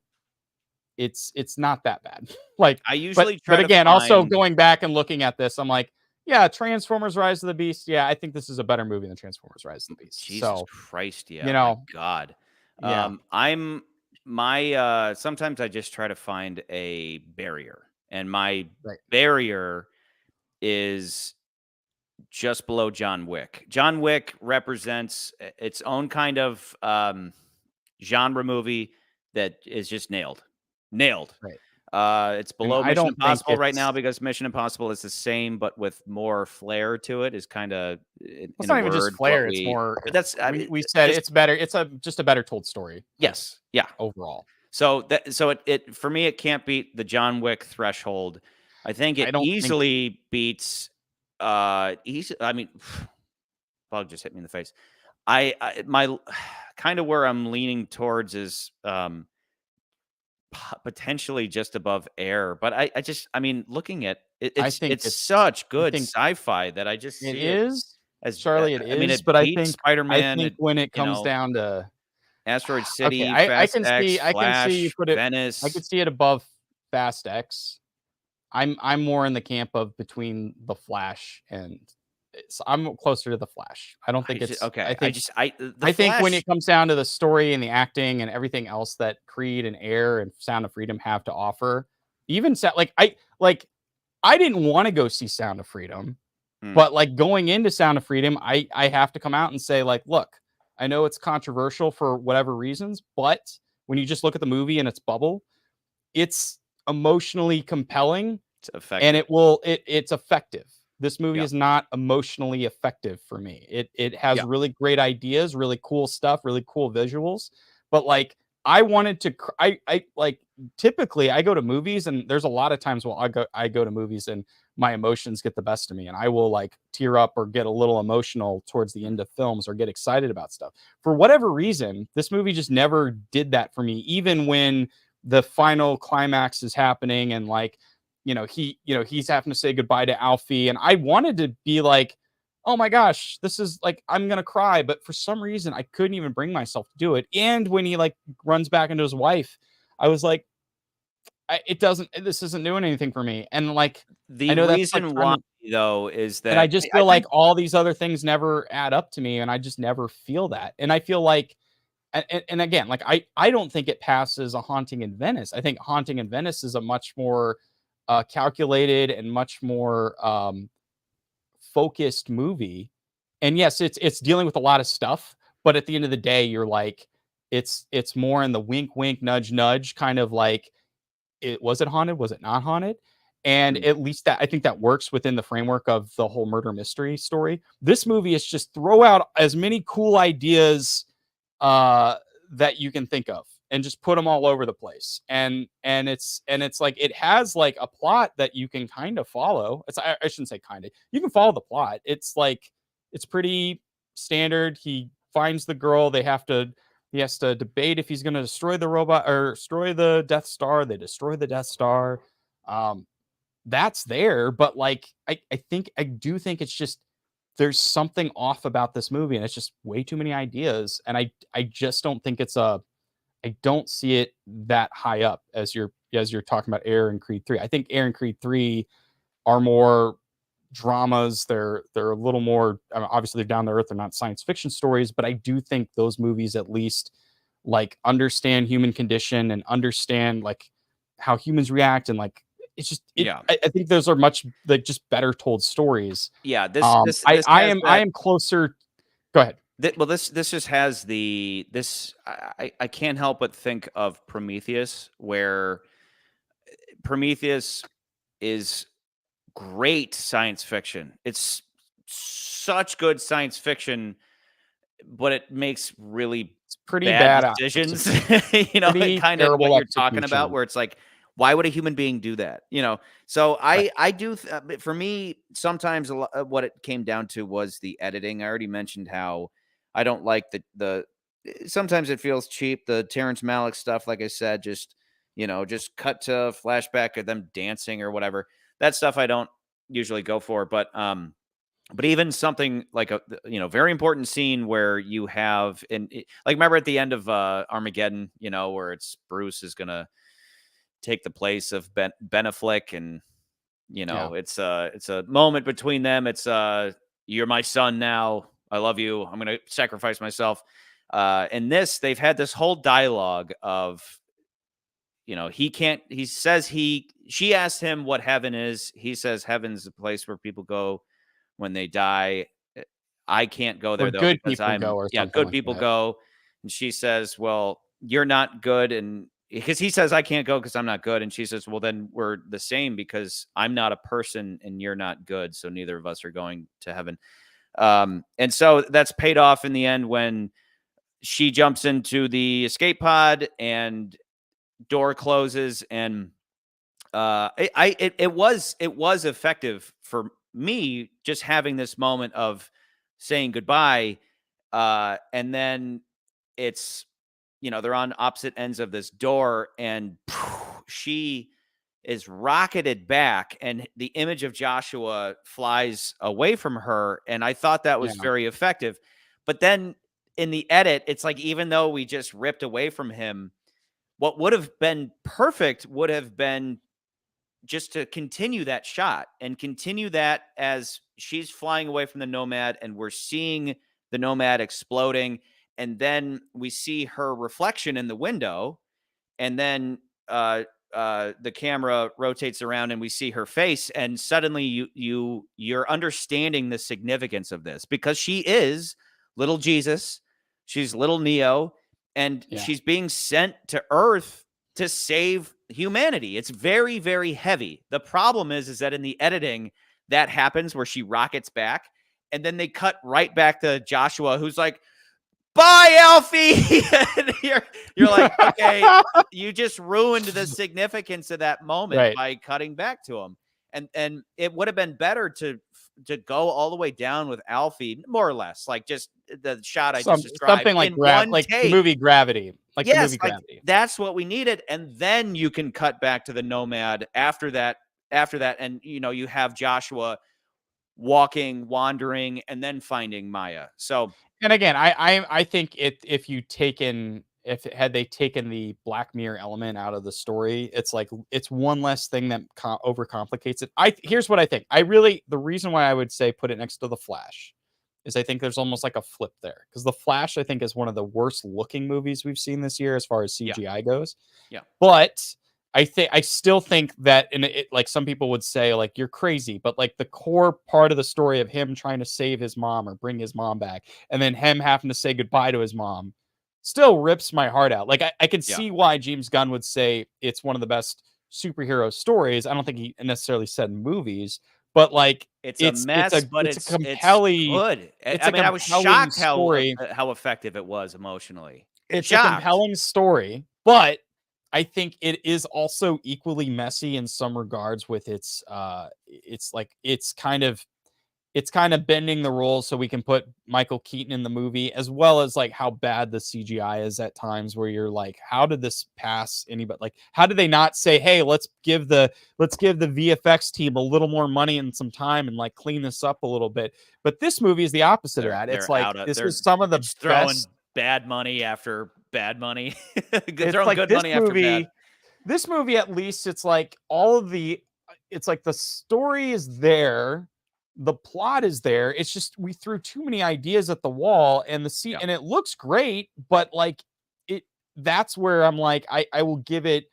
it's not that bad. Like, I usually try but to again, also find. going back and looking at this, I'm like, yeah, Transformers: Rise of the Beast. Yeah, I think this is a better movie than Transformers: Rise of the Beast. Jesus So, Christ, yeah, you my know, God. yeah, I'm my sometimes I just try to find a barrier. And my right. barrier is just below John Wick. John Wick represents its own kind of genre movie that is just nailed. Nailed. Right. It's And below I Mission don't think Impossible right now it's because Mission Impossible is the same, but with more flair to it. Is kind of it's in a not even just word what flair. It's we. more. But that's I mean, We said just it's better. It's just a better told story. Like yes, yeah. overall, So it for me it can't beat the John Wick threshold. I think I it don't think easily beats. I mean, bug just hit me in the face. I my kind of where I'm leaning towards is potentially just above Air, but I mean, looking at it, I it's think it's it's such I good think sci-fi that I just it see it is, as Charlie. It I mean, is, it but beats I Spider-Man, think it when it you comes know, down to Asteroid okay, City, Fast X, I can see you Flash, put it. I Venice. could see it above Fast X. I'm more in the camp of between the Flash and I'm closer to the Flash. I don't think it's. Okay. The I think when Flash. it comes down to the story and the acting and everything else that Creed and Air and Sound of Freedom have to offer, even like I didn't want to go see Sound of Freedom, Hmm. but like going into Sound of Freedom, I have to come out and say like, look, I know it's controversial for whatever reasons, but when you just look at the movie and its bubble, it's emotionally compelling It's and effective. it's effective. This movie Yeah. is not emotionally effective for me. It has Yeah. really great ideas, really cool stuff, really cool visuals, but like I wanted to I like typically I go to movies and there's a lot of times when I go to movies and my emotions get the best of me and I will like tear up or get a little emotional towards the Mm. end of films or get excited about stuff. For whatever reason, this movie just never did that for me even when the final climax is happening and like he's having to say goodbye to Alfie and I wanted to be like, oh my gosh, this is like I'm gonna cry, but for some reason I couldn't even bring myself to do it. And when he like runs back into his wife, I was like, this isn't doing anything for me. And like I The know that's like reason trying why, to, though, is and I that just I feel like think all these other things never add up to me, and I just never feel that. And I feel like, and again, like I don't think it passes a Haunting in Venice. I think Haunting in Venice is a much more calculated and much more focused movie. And yes, it's dealing with a lot of stuff, but at the end of the day, you're like, it's more in the wink, wink, nudge, nudge kind of like it was it haunted, was it not haunted? And mm, at least that I think that works within the framework of the whole murder mystery story. This movie is just throw out as many cool ideas uh that you can think of and just put them all over the place and it's like it has like a plot that you can kind of follow. I shouldn't say kind of, you can follow the plot. It's like it's pretty standard. He finds the girl, he has to debate if he's going to destroy the robot or destroy the Death Star. They destroy the Death Star. um that's there, but like I do think it's just there's something off about this movie and it's just way too many ideas and I just don't think I don't see it that high up as you're talking about Air and Creed 3. I think Air and Creed 3 are more dramas. They're a little more obviously they're down to earth, they're not science fiction stories, but I do think those movies at least like understand human condition and understand like how humans react and like it's just yeah, I think those are much like just better told stories. yeah. This I has I that. am closer. Go ahead. Well, this just has this. I can't help but think of Prometheus, where Prometheus is great science fiction. It's such good science fiction, but it makes really It's pretty bad bad decisions. execution. Kind Pretty of what terrible you're talking about, execution. where it's like, why would a human being do that? So Right. I do. For me, sometimes what it came down to was the editing. I already mentioned how I don't like the. Sometimes it feels cheap. The Terrence Malick stuff, like I said, just cut to flashback of them dancing or whatever. That stuff I don't usually go for, but But even something like a very important scene where you have like remember at the end of Armageddon, where it's Bruce is gonna take the place of Ben Affleck, and it's a moment between them. It's you're my son now. I love you. I'm gonna sacrifice myself. In this, they've had this whole dialogue of she asked him what heaven is. He says heaven's the place where people go when they die. I can't go there Where though good because people go or something good like people that. go. And she says, well, you're not good. And because he says, I can't go because I'm not good. And she says, well, then we're the same because I'm not a person and you're not good. So neither of us are going to heaven. And so that's paid off in the end when she jumps into the escape pod and door closes, and it was effective for me just having this moment of saying goodbye, and then it's they're on opposite ends of this door, and she is rocketed back, and the image of Joshua flies away from her, and I thought that was very effective. But then in the edit, it's like even though we just ripped away from him, what would have been perfect would have been just to continue that shot and continue that as she's flying away from the Nomad and we're seeing the Nomad exploding. And then we see her reflection in the window. And then the camera rotates around and we see her face. And suddenly you're understanding the significance of this because she is little Jesus. She's little Neo. And she's being sent to Earth to save humanity. It's very, very heavy. The problem is that in the editing, that happens where she rockets back, and then they cut right back to Joshua, who's like, "Bye, Alfie." you're like, okay, you just ruined the significance of that moment by cutting back to him. And it would have been better to go all the way down with Alfie, more or less, like just the shot I just described, something like take. the movie Gravity, the movie Gravity. That's what we needed, and then you can cut back to the Nomad after that, and you have Joshua wandering, and then finding Maya. So, and again, I think if had they taken the Black Mirror element out of the story, it's like it's one less thing that overcomplicates it. Here's what I think. The reason why I would say put it next to The Flash is I think there's almost like a flip there, because The Flash I think is one of the worst looking movies we've seen this year as far as CGI goes. Yeah, but I still think that like some people would say like you're crazy, but like the core part of the story of him trying to save his mom or bring his mom back, and then him having to say goodbye to his mom, still rips my heart out. Like I can see why James Gunn would say it's one of the best superhero stories. I don't think he necessarily said movies, but like it's a mess, but it's compelling. Good. I was shocked how effective it was emotionally. It's a compelling story, but I think it is also equally messy in some regards with it's kind of bending the rules so we can put Michael Keaton in the movie, as well as like how bad the CGI is at times, where you're like, how did this pass anybody? Like, how did they not say, hey, let's give the VFX team a little more money and some time and like clean this up a little bit? But this movie is the opposite of that. It's like this is some of the throwing best bad money after bad money. It's throwing like good this money after movie. bad. This movie, at least, it's like it's like the story is there, the plot is there. It's just we threw too many ideas at the wall, and and it looks great, but like that's where I'm like, I will give it.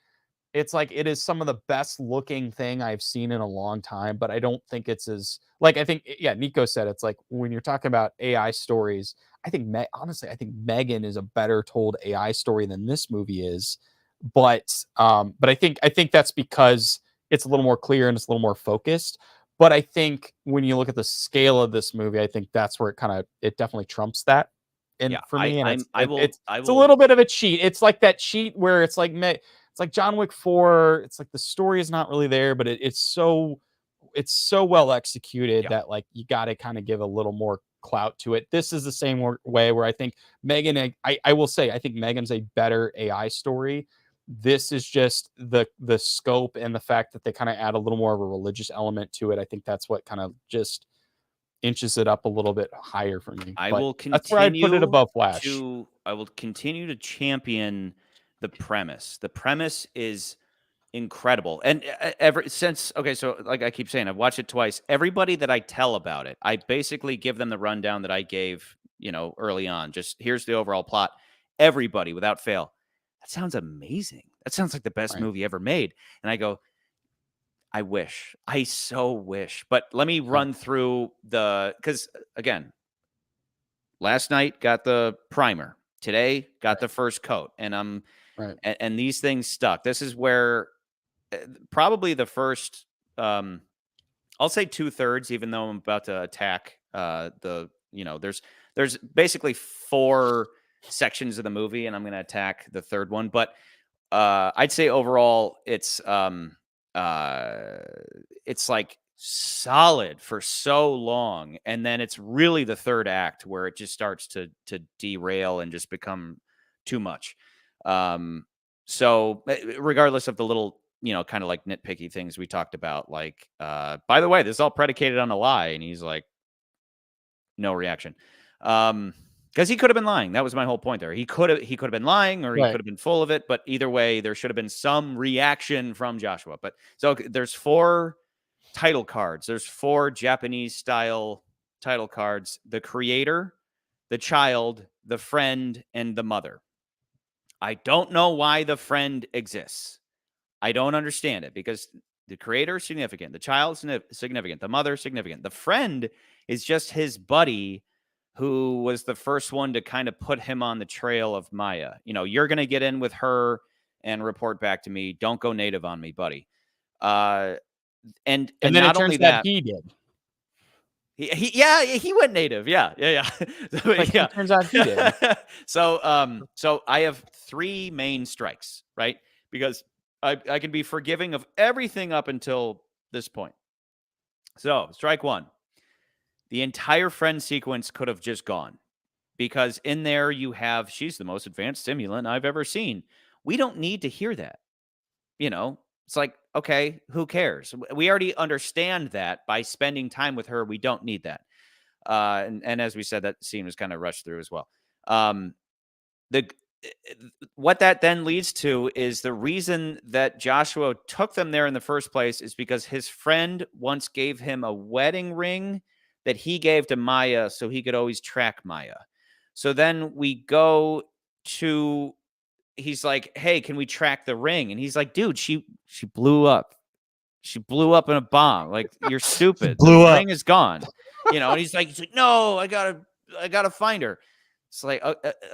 It's like it is some of the best looking thing I've seen in a long time, but I don't think it's as like I think Nico said it's like when you're talking about AI stories, I think honestly I think Megan is a better told AI story than this movie is, but I think that's because it's a little more clear and it's a little more focused. But I think when you look at the scale of this movie, I think that's where it definitely trumps that. And for me, and it's a little bit of a cheat. It's like that cheat where it's like John Wick 4. It's like the story is not really there, but it's so well executed that like you got to kind of give a little more clout to it. This is the same way where I think Megan. I will say I think Megan's a better AI story. This is just the scope and the fact that they kind of add a little more of a religious element to it. I think that's what kind of just inches it up a little bit higher for me. I But will that's where I'd put it above Flash. I will continue to champion the premise. The premise is incredible. And ever since, okay, so like I keep saying, I've watched it twice. Everybody that I tell about it, I basically give them the rundown that I gave, early on. Just here's the overall plot. Everybody, without fail, that sounds amazing. That sounds like the best movie ever made. And I go, I so wish. But let me run through because again, last night got the primer. Today got the first coat, and and these things stuck. This is where probably the first, I'll say 2/3, even though I'm about to attack there's basically 4 sections of the movie, and I'm going to attack the third one. But I'd say overall, it's like solid for so long, and then it's really the third act where it just starts to derail and just become too much. So regardless of the little kind of like nitpicky things we talked about, like by the way, this is all predicated on a lie, and he's like, no reaction. Because he could have been lying. That was my whole point there. He could have been lying, or he could have been full of it. But either way, there should have been some reaction from Joshua. But so there's 4 title cards. There's 4 Japanese style title cards: the creator, the child, the friend, and the mother. I don't know why the friend exists. I don't understand it, because the creator is significant, the child is significant, the mother is significant. The friend is just his buddy, who was the first one to kind of put him on the trail of Maya. You're going to get in with her and report back to me. Don't go native on me, buddy. And then not it only turns that, out he did. He went native. Yeah. It turns out he did. So I have 3 main strikes, right? Because I can be forgiving of everything up until this point. So strike 1. The entire friend sequence could have just gone, because in there you have, she's the most advanced stimulant I've ever seen. We don't need to hear that. It's like, okay, who cares? We already understand that by spending time with her. We don't need that. And as we said, that scene was kind of rushed through as well. What that then leads to is the reason that Joshua took them there in the first place is because his friend once gave him a wedding ring that he gave to Maya so he could always track Maya. So then we go to, he's like, hey, can we track the ring? And he's like, dude, she blew up. She blew up in a bomb. Like, you're stupid. The ring is gone. And he's like, no, I gotta find her. It's like,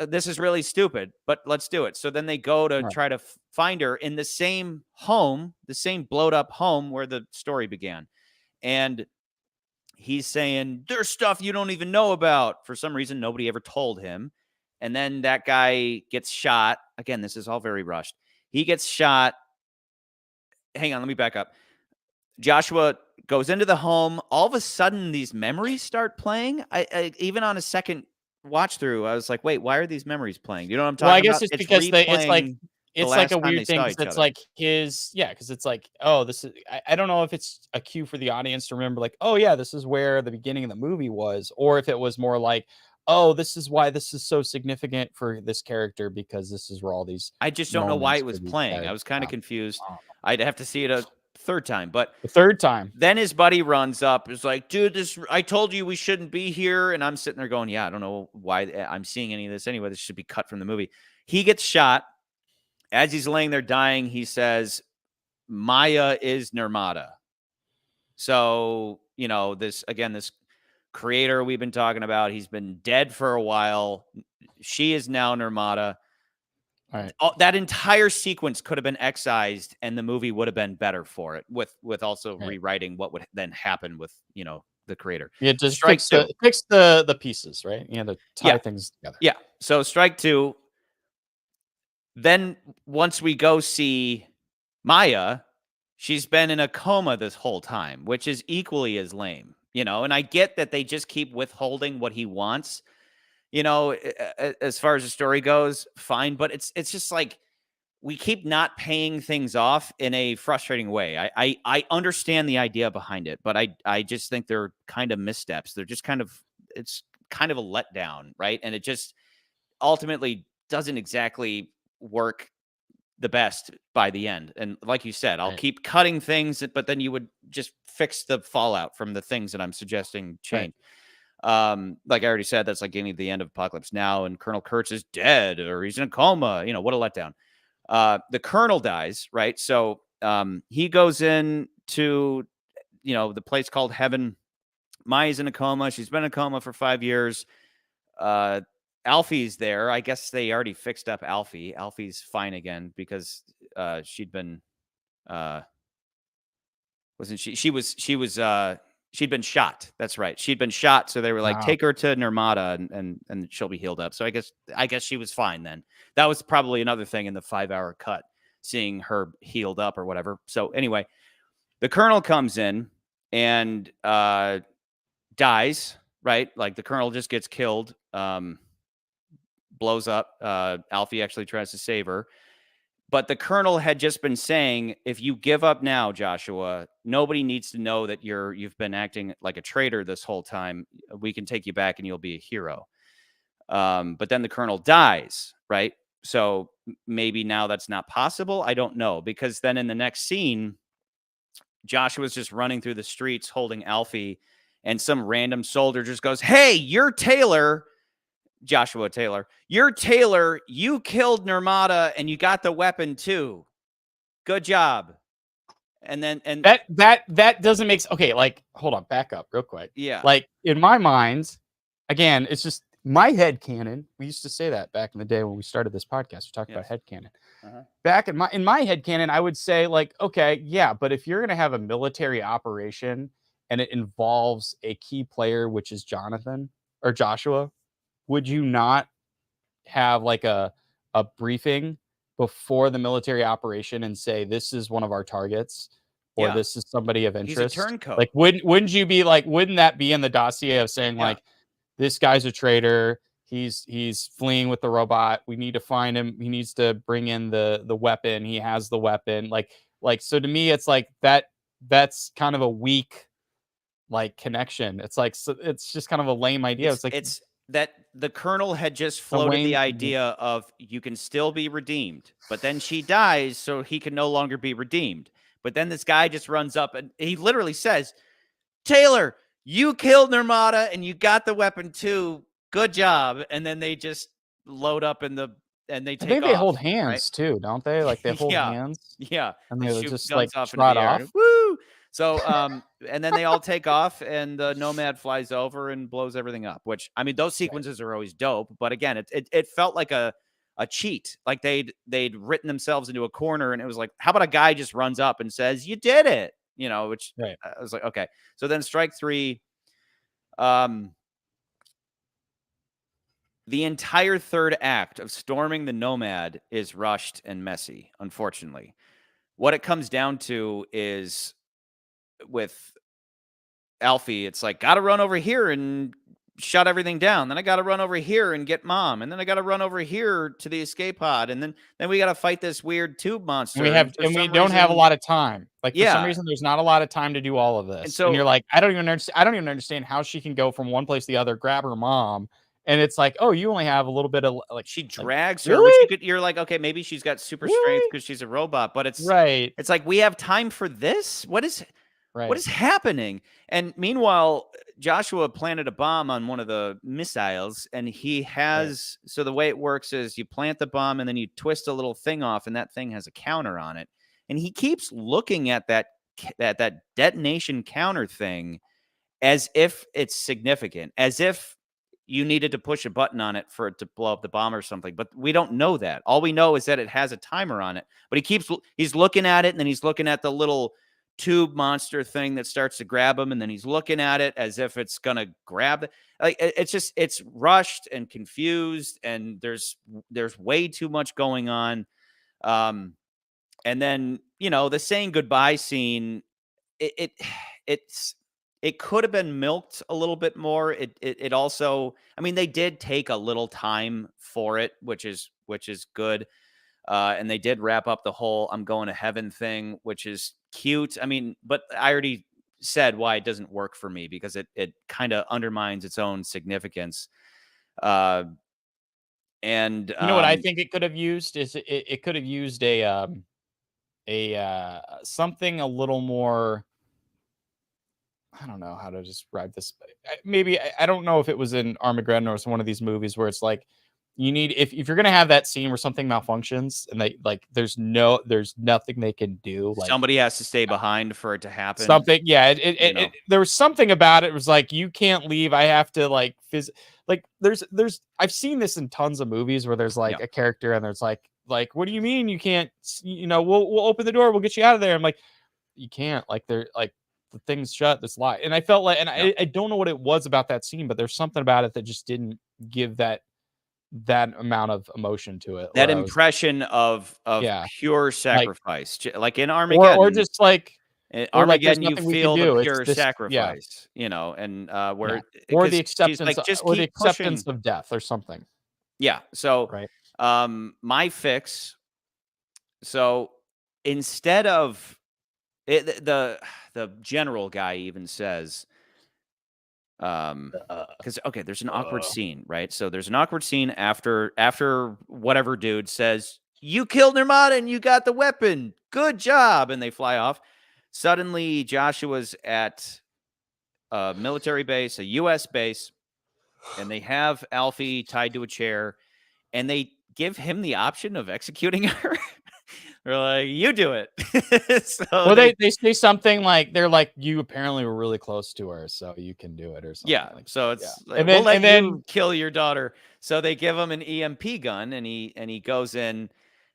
this is really stupid, but let's do it. So then they go to try to find her in the same home, the same blowed up home where the story began. And he's saying, there's stuff you don't even know about. For some reason, nobody ever told him. And then that guy gets shot. Again, this is all very rushed. He gets shot. Hang on, let me back up. Joshua goes into the home. All of a sudden, these memories start playing. I even on a second watch through, I was like, wait, why are these memories playing? You know what I'm talking about? Well, I guess it's because it's like a weird thing, because it's like because it's like, oh, this is, I don't know if it's a cue for the audience to remember, like, oh yeah, this is where the beginning of the movie was, or if it was more like, oh, this is why this is so significant for this character, because this is where all these, I just don't know why it was playing. I was kind of confused. I'd have to see it a third time, but the third time, then his buddy runs up, is like, dude, I told you we shouldn't be here. And I'm sitting there going, yeah, I don't know why I'm seeing any of this anyway. This should be cut from the movie. He gets shot. As he's laying there dying, he says, Maya is Nirmata. So, this creator we've been talking about, he's been dead for a while. She is now Nirmata. All right. That entire sequence could have been excised, and the movie would have been better for it, with also rewriting what would then happen with, the creator. Yeah, just fix the pieces, right? You know, to tie things together. Yeah. So strike 2. Then once we go see Maya, she's been in a coma this whole time, which is equally as lame, and I get that they just keep withholding what he wants, as far as the story goes, fine. But it's just like, we keep not paying things off in a frustrating way. I understand the idea behind it, but I just think they're kind of missteps. They're just it's kind of a letdown, right? And it just ultimately doesn't exactly work the best by the end. And like you said, I'll keep cutting things, but then you would just fix the fallout from the things that I'm suggesting change. Like I already said, that's like getting to the end of Apocalypse Now, and Colonel Kurtz is dead or he's in a coma. What a letdown. The Colonel dies, right? So he goes in to, the place called Heaven. Maya's in a coma. She's been in a coma for 5 years. Alfie's there. I guess they already fixed up Alfie. Alfie's fine again because she'd been wasn't she? She'd been shot. That's right. She'd been shot. So they were like, take her to Nirmata and she'll be healed up. So I guess she was fine then. That was probably another thing in the 5-hour cut, seeing her healed up or whatever. So anyway, the Colonel comes in and dies, right? Like the Colonel just gets killed, blows up. Alfie actually tries to save her. But the Colonel had just been saying, if you give up now, Joshua, nobody needs to know that you've been acting like a traitor this whole time. We can take you back and you'll be a hero. But then the Colonel dies, right? So maybe now that's not possible. I don't know, because then in the next scene, Joshua's just running through the streets holding Alfie, and some random soldier just goes, "Hey, you're Taylor." Joshua Taylor, you're Taylor. You killed Nirmata and you got the weapon too. Good job. And then that doesn't make sense. Okay, like hold on, back up real quick. Yeah. Like in my mind, again, it's just my head canon. We used to say that back in the day when we started this podcast. We talked about head canon. Back in my head canon, I would say like, okay, yeah, but if you're gonna have a military operation and it involves a key player, which is Jonathan or Joshua, would you not have like a briefing before the military operation and say, this is one of our targets, or this is somebody of interest? He's a turncoat. Like, wouldn't you be like, wouldn't that be in the dossier of saying like, this guy's a traitor. He's fleeing with the robot. We need to find him. He needs to bring in the weapon. He has the weapon. Like, so to me, it's like that's kind of a weak like connection. It's like, so it's just kind of a lame idea. It's that the Colonel had just floated the idea of you can still be redeemed, but then she dies, so he can no longer be redeemed. But then this guy just runs up and he literally says, "Taylor, you killed Nirmata and you got the weapon too. Good job." And then they just load up and they take off. They hold hands too, don't they? Like they hold hands. Yeah. And they shoot just guns like into the trot air. off. Woo! So, and then they all take off and the Nomad flies over and blows everything up, which, I mean, those sequences are always dope. But again, it felt like a cheat. Like they'd written themselves into a corner, and it was like, how about a guy just runs up and says, "You did it," which I was like, okay. So then strike three, the entire third act of storming the Nomad is rushed and messy, unfortunately. What it comes down to is, with Alfie, it's like, gotta run over here and shut everything down. Then I gotta run over here and get Mom. And then I gotta run over here to the escape pod. And then we gotta fight this weird tube monster. And we don't have a lot of time. Like for some reason, there's not a lot of time to do all of this. And you're like, I don't even understand how she can go from one place to the other, grab her mom. And it's like, oh, you only have a little bit of like, she drags her. Really? Which you're like, okay, maybe she's got super strength because she's a robot, but it's It's like, we have time for this. What is happening? And meanwhile, Joshua planted a bomb on one of the missiles, and he has. So the way it works is you plant the bomb and then you twist a little thing off, and that thing has a counter on it. And he keeps looking at that detonation counter thing as if it's significant, as if you needed to push a button on it for it to blow up the bomb or something. But we don't know that. All we know is that it has a timer on it. But he's looking at it, and then he's looking at the little tube monster thing that starts to grab him, and then he's looking at it as if it's gonna grab it. Like it's rushed and confused, and there's way too much going on. And then the saying goodbye scene, it could have been milked a little bit more. It also, I mean, they did take a little time for it, which is good. And they did wrap up the whole "I'm going to heaven" thing, which is cute. I mean, but I already said why it doesn't work for me, because it kind of undermines its own significance. And You know what I think it could have used is it could have used a something a little more. I don't know how to describe this. Maybe I don't know if it was in Armageddon or it's one of these movies where it's like you need if you're gonna have that scene where something malfunctions and they like there's nothing they can do, like somebody has to stay behind for it to happen. something. Yeah, You know? there was something about it. It was like you can't leave. I have to like like there's I've seen this in tons of movies where there's like Yeah. a character and there's like what do you mean you can't? You know, we'll open the door. We'll get you out of there. I'm like you can't. Like they're like the thing's shut. This lie. And I felt like, and Yeah. I don't know what it was about that scene, but there's something about it that just didn't give that amount of emotion to it. That where I was, impression of yeah, pure like sacrifice, like in Armageddon. or just like In or like there's Armageddon, you nothing we can feel the do. It's pure this, yeah, sacrifice, you know, and yeah, where or the because she's acceptance, like, just or the keep acceptance pushing. of death, or something, Yeah. So, right? my fix. So instead of it, the general guy even says, because okay, there's an awkward scene, right? So there's an awkward scene after whatever dude says, "You killed Nirmata and you got the weapon. Good job," and they fly off. Suddenly, Joshua's at a military base, a U.S. base, and they have Alfie tied to a chair, and they give him the option of executing her. They're like, "You do it." So Well, they say something like they're like you apparently were really close to her, so you can do it, or something yeah. like So yeah. it's like, And we'll then let you kill your daughter. So they give him an EMP gun, and he goes in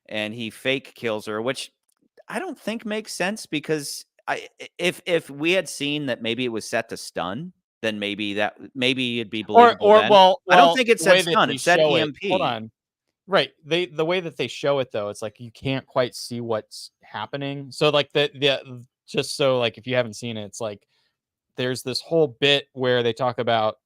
and he fake kills her, which I don't think makes sense, because if we had seen that maybe it was set to stun, then maybe it'd be believable or then. well I don't well think it the way said that stun, they it said show it. Hold EMP. on. Right. The way that they show it though, it's like you can't quite see what's happening. So like the just so like if you haven't seen it, it's like there's this whole bit where they talk about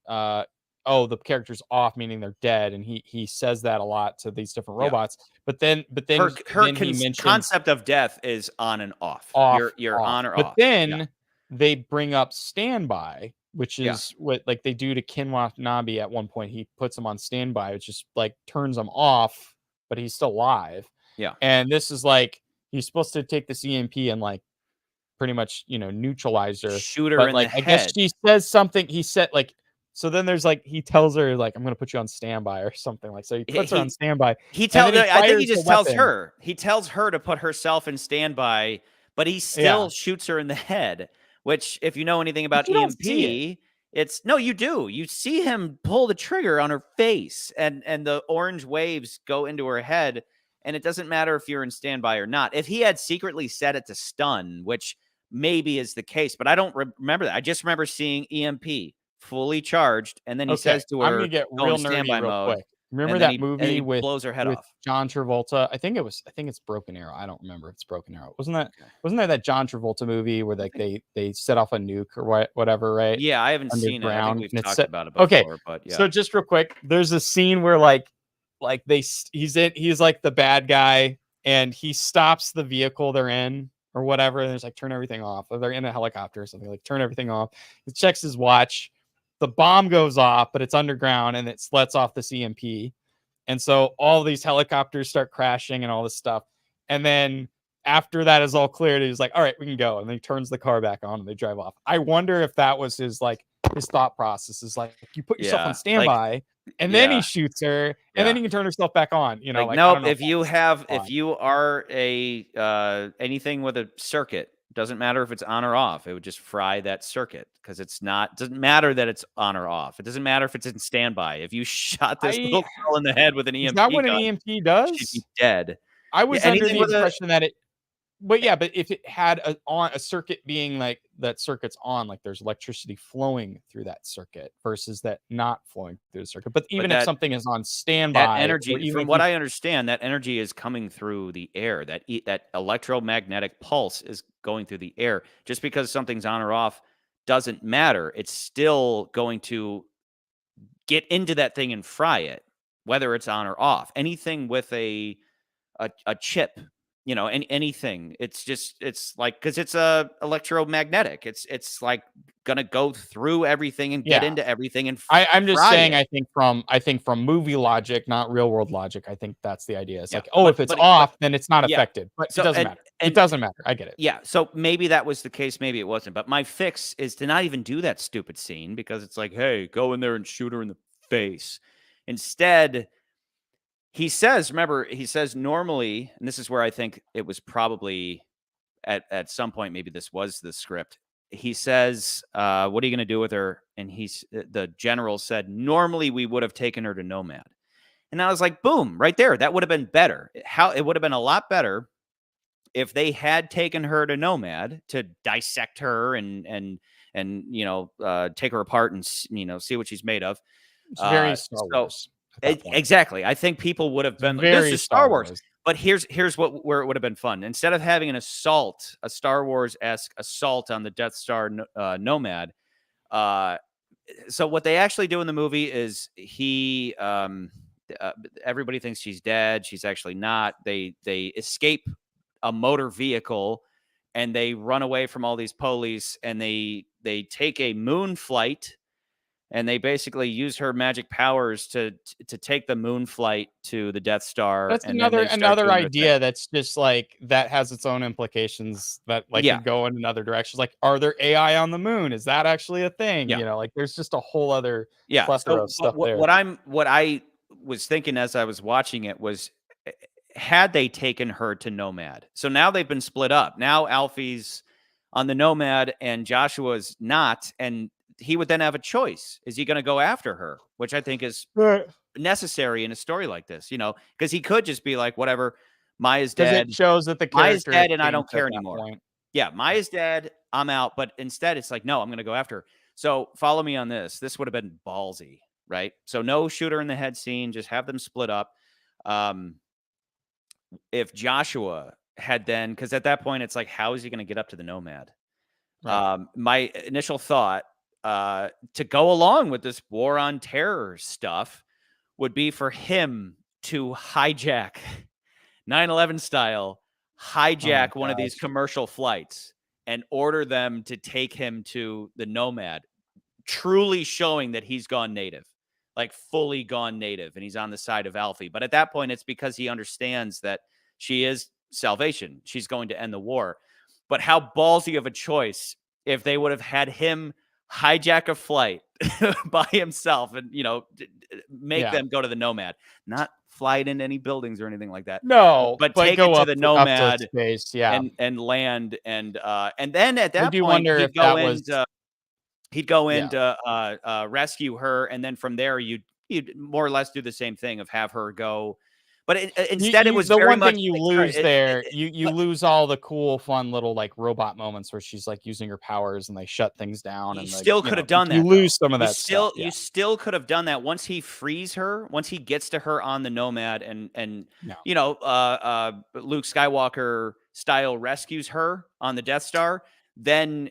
oh the character's off, meaning they're dead, and he says that a lot to these different Yeah. robots. But then Her he mentions concept of death is on and off. off, You're off. on or But off. Yeah. then they bring up standby, which Yeah. is what like they do to Quantumania at one point. He puts him on standby, which just like turns him off, but he's still alive. Yeah. And this is like he's supposed to take this EMP and like pretty much, you know, neutralize her. Shoot her But in the like I guess head. she says something. He said like so then there's like he tells her like I'm gonna put you on standby or something like so he puts her on standby He and then tells. he I think he fires the just tells weapon. her. He tells her to put herself in standby, but he Yeah. still shoots her in the head. Which, if you know anything about But you don't see it. EMP, it's no, you do. You see him pull the trigger on her face, and the orange waves go into her head, and it doesn't matter if you're in standby or not. If he had secretly set it to stun, which maybe is the case, but I don't remember that. I just remember seeing EMP fully charged, and then he Okay, says to I'm gonna her, get "Go real in nerdy standby real mode," quick. Remember and then that he movie blows her head off. John Travolta? I think it's Broken Arrow. I don't remember if it's Broken Arrow. Okay. Wasn't there that John Travolta movie where like they set off a nuke or whatever, right? Yeah, I haven't seen it. I think Underground, we've and it's talked set. about it Okay, before, but yeah. so just real quick, there's a scene where he's like the bad guy and he stops the vehicle they're in or whatever, and there's like turn everything off. Or they're in a helicopter or something, like turn everything off. He checks his watch. The bomb goes off, but it's underground and it lets off the EMP. And so all these helicopters start crashing and all this stuff. And then after that is all cleared, he's like, all right, we can go. And then he turns the car back on and they drive off. I wonder if that was his thought process is like, you put yourself on Yeah, standby and then he yeah, shoots her and yeah. then he can turn herself back on. You know, Like, I nope. don't know If you thought. are a anything with a circuit, doesn't matter if it's on or off. It would just fry that circuit because doesn't matter that it's on or off. It doesn't matter if it's in standby. If you shot this little girl in the head with an Is EMP that what an gun, EMP she'd be does? dead. I Yeah, was under anything the with a impression that but if it had a circuit being like that circuit's on, like there's electricity flowing through that circuit versus that not flowing through the circuit. But but even if that something is on that standby, or energy, even from if what you, I understand, that energy is coming through the air. That electromagnetic pulse is going through the air. Just because something's on or off doesn't matter. It's still going to get into that thing and fry it, whether it's on or off. Anything with a a chip, and anything. It's like, because it's electromagnetic. It's like gonna go through everything and get Yeah. into everything and I'm just fry saying, it. I think from movie logic, not real world logic, I think that's the idea. It's Yeah, like, oh, if it's but off, then it's not yeah. affected. But it So doesn't and matter. It and doesn't matter. I get it. yeah, so maybe that was the case, maybe it wasn't. But my fix is to not even do that stupid scene, because it's like, hey, go in there and shoot her in the face. Instead, he says normally, and this is where I think it was probably at some point, maybe this was the script. He says, what are you going to do with her? And the general said, normally we would have taken her to Nomad. And I was like, boom, right there. That would have been better. It would have been a lot better if they had taken her to Nomad to dissect her and take her apart and see what she's made of. It's very Star Wars at that point. Exactly. I think people would have been like, this Very is Star Wars. Wars. But here's where it would have been fun. Instead of having a Star Wars-esque assault on the Death Star Nomad. So what they actually do in the movie is everybody thinks she's dead. She's actually not. They escape a motor vehicle and they run away from all these police, and they take a moon flight, and they basically use her magic powers to take the moon flight to the Death Star. That's and then they start another doing their idea thing. that's just like, that has its own implications that like Yeah. could go in another direction. Like, are there AI on the moon? Is that actually a thing? Yeah. Like there's just a whole other Yeah. plethora So of stuff what, there. what I was thinking as I was watching it was, had they taken her to Nomad. So now they've been split up. Now Alfie's on the Nomad and Joshua's not. And he would then have a choice. Is he going to go after her? Which I think is necessary in a story like this, because he could just be like, whatever, Maya's dead. It shows that the Maya's character dead and I don't changed care at that anymore. point. Yeah, Maya's dead. I'm out. But instead, it's like, no, I'm going to go after her. So follow me on this. This would have been ballsy, right? So no shooter in the head scene. Just have them split up. If Joshua had then, because at that point, it's like, how is he going to get up to the Nomad? Right. My initial thought, to go along with this war on terror stuff, would be for him to hijack 9/11 style, one of these commercial flights and order them to take him to the Nomad, truly showing that he's gone native, like fully gone native, and he's on the side of Alfie. But at that point, it's because he understands that she is salvation. She's going to end the war. But how ballsy of a choice if they would have had him hijack a flight by himself and, make them go to the Nomad, not fly it into any buildings or anything like that. No, but take it to the Nomad space, and land. And then at that point, he'd go in to rescue her. And then from there, you'd more or less do the same thing of have her go. But instead, it was the very one much thing you lose there. You lose all the cool, fun little like robot moments where she's like using her powers and they shut things down. And still could have done that. You lose some of that stuff. You still could have done that once he frees her. Once he gets to her on the Nomad, and Luke Skywalker style rescues her on the Death Star. Then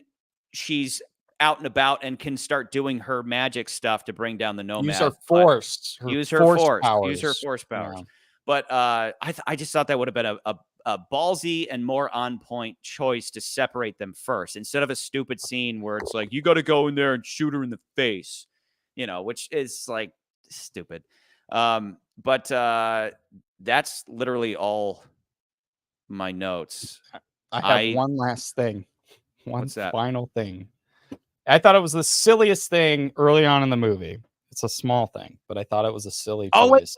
she's out and about and can start doing her magic stuff to bring down the Nomad. Use her force. Use her force powers. Yeah. But I just thought that would have been a ballsy and more on point choice to separate them first, instead of a stupid scene where it's like, you got to go in there and shoot her in the face, which is like stupid. But that's literally all my notes. I have one last thing. What's that? Final thing. I thought it was the silliest thing early on in the movie. It's a small thing, but I thought it was a silly choice.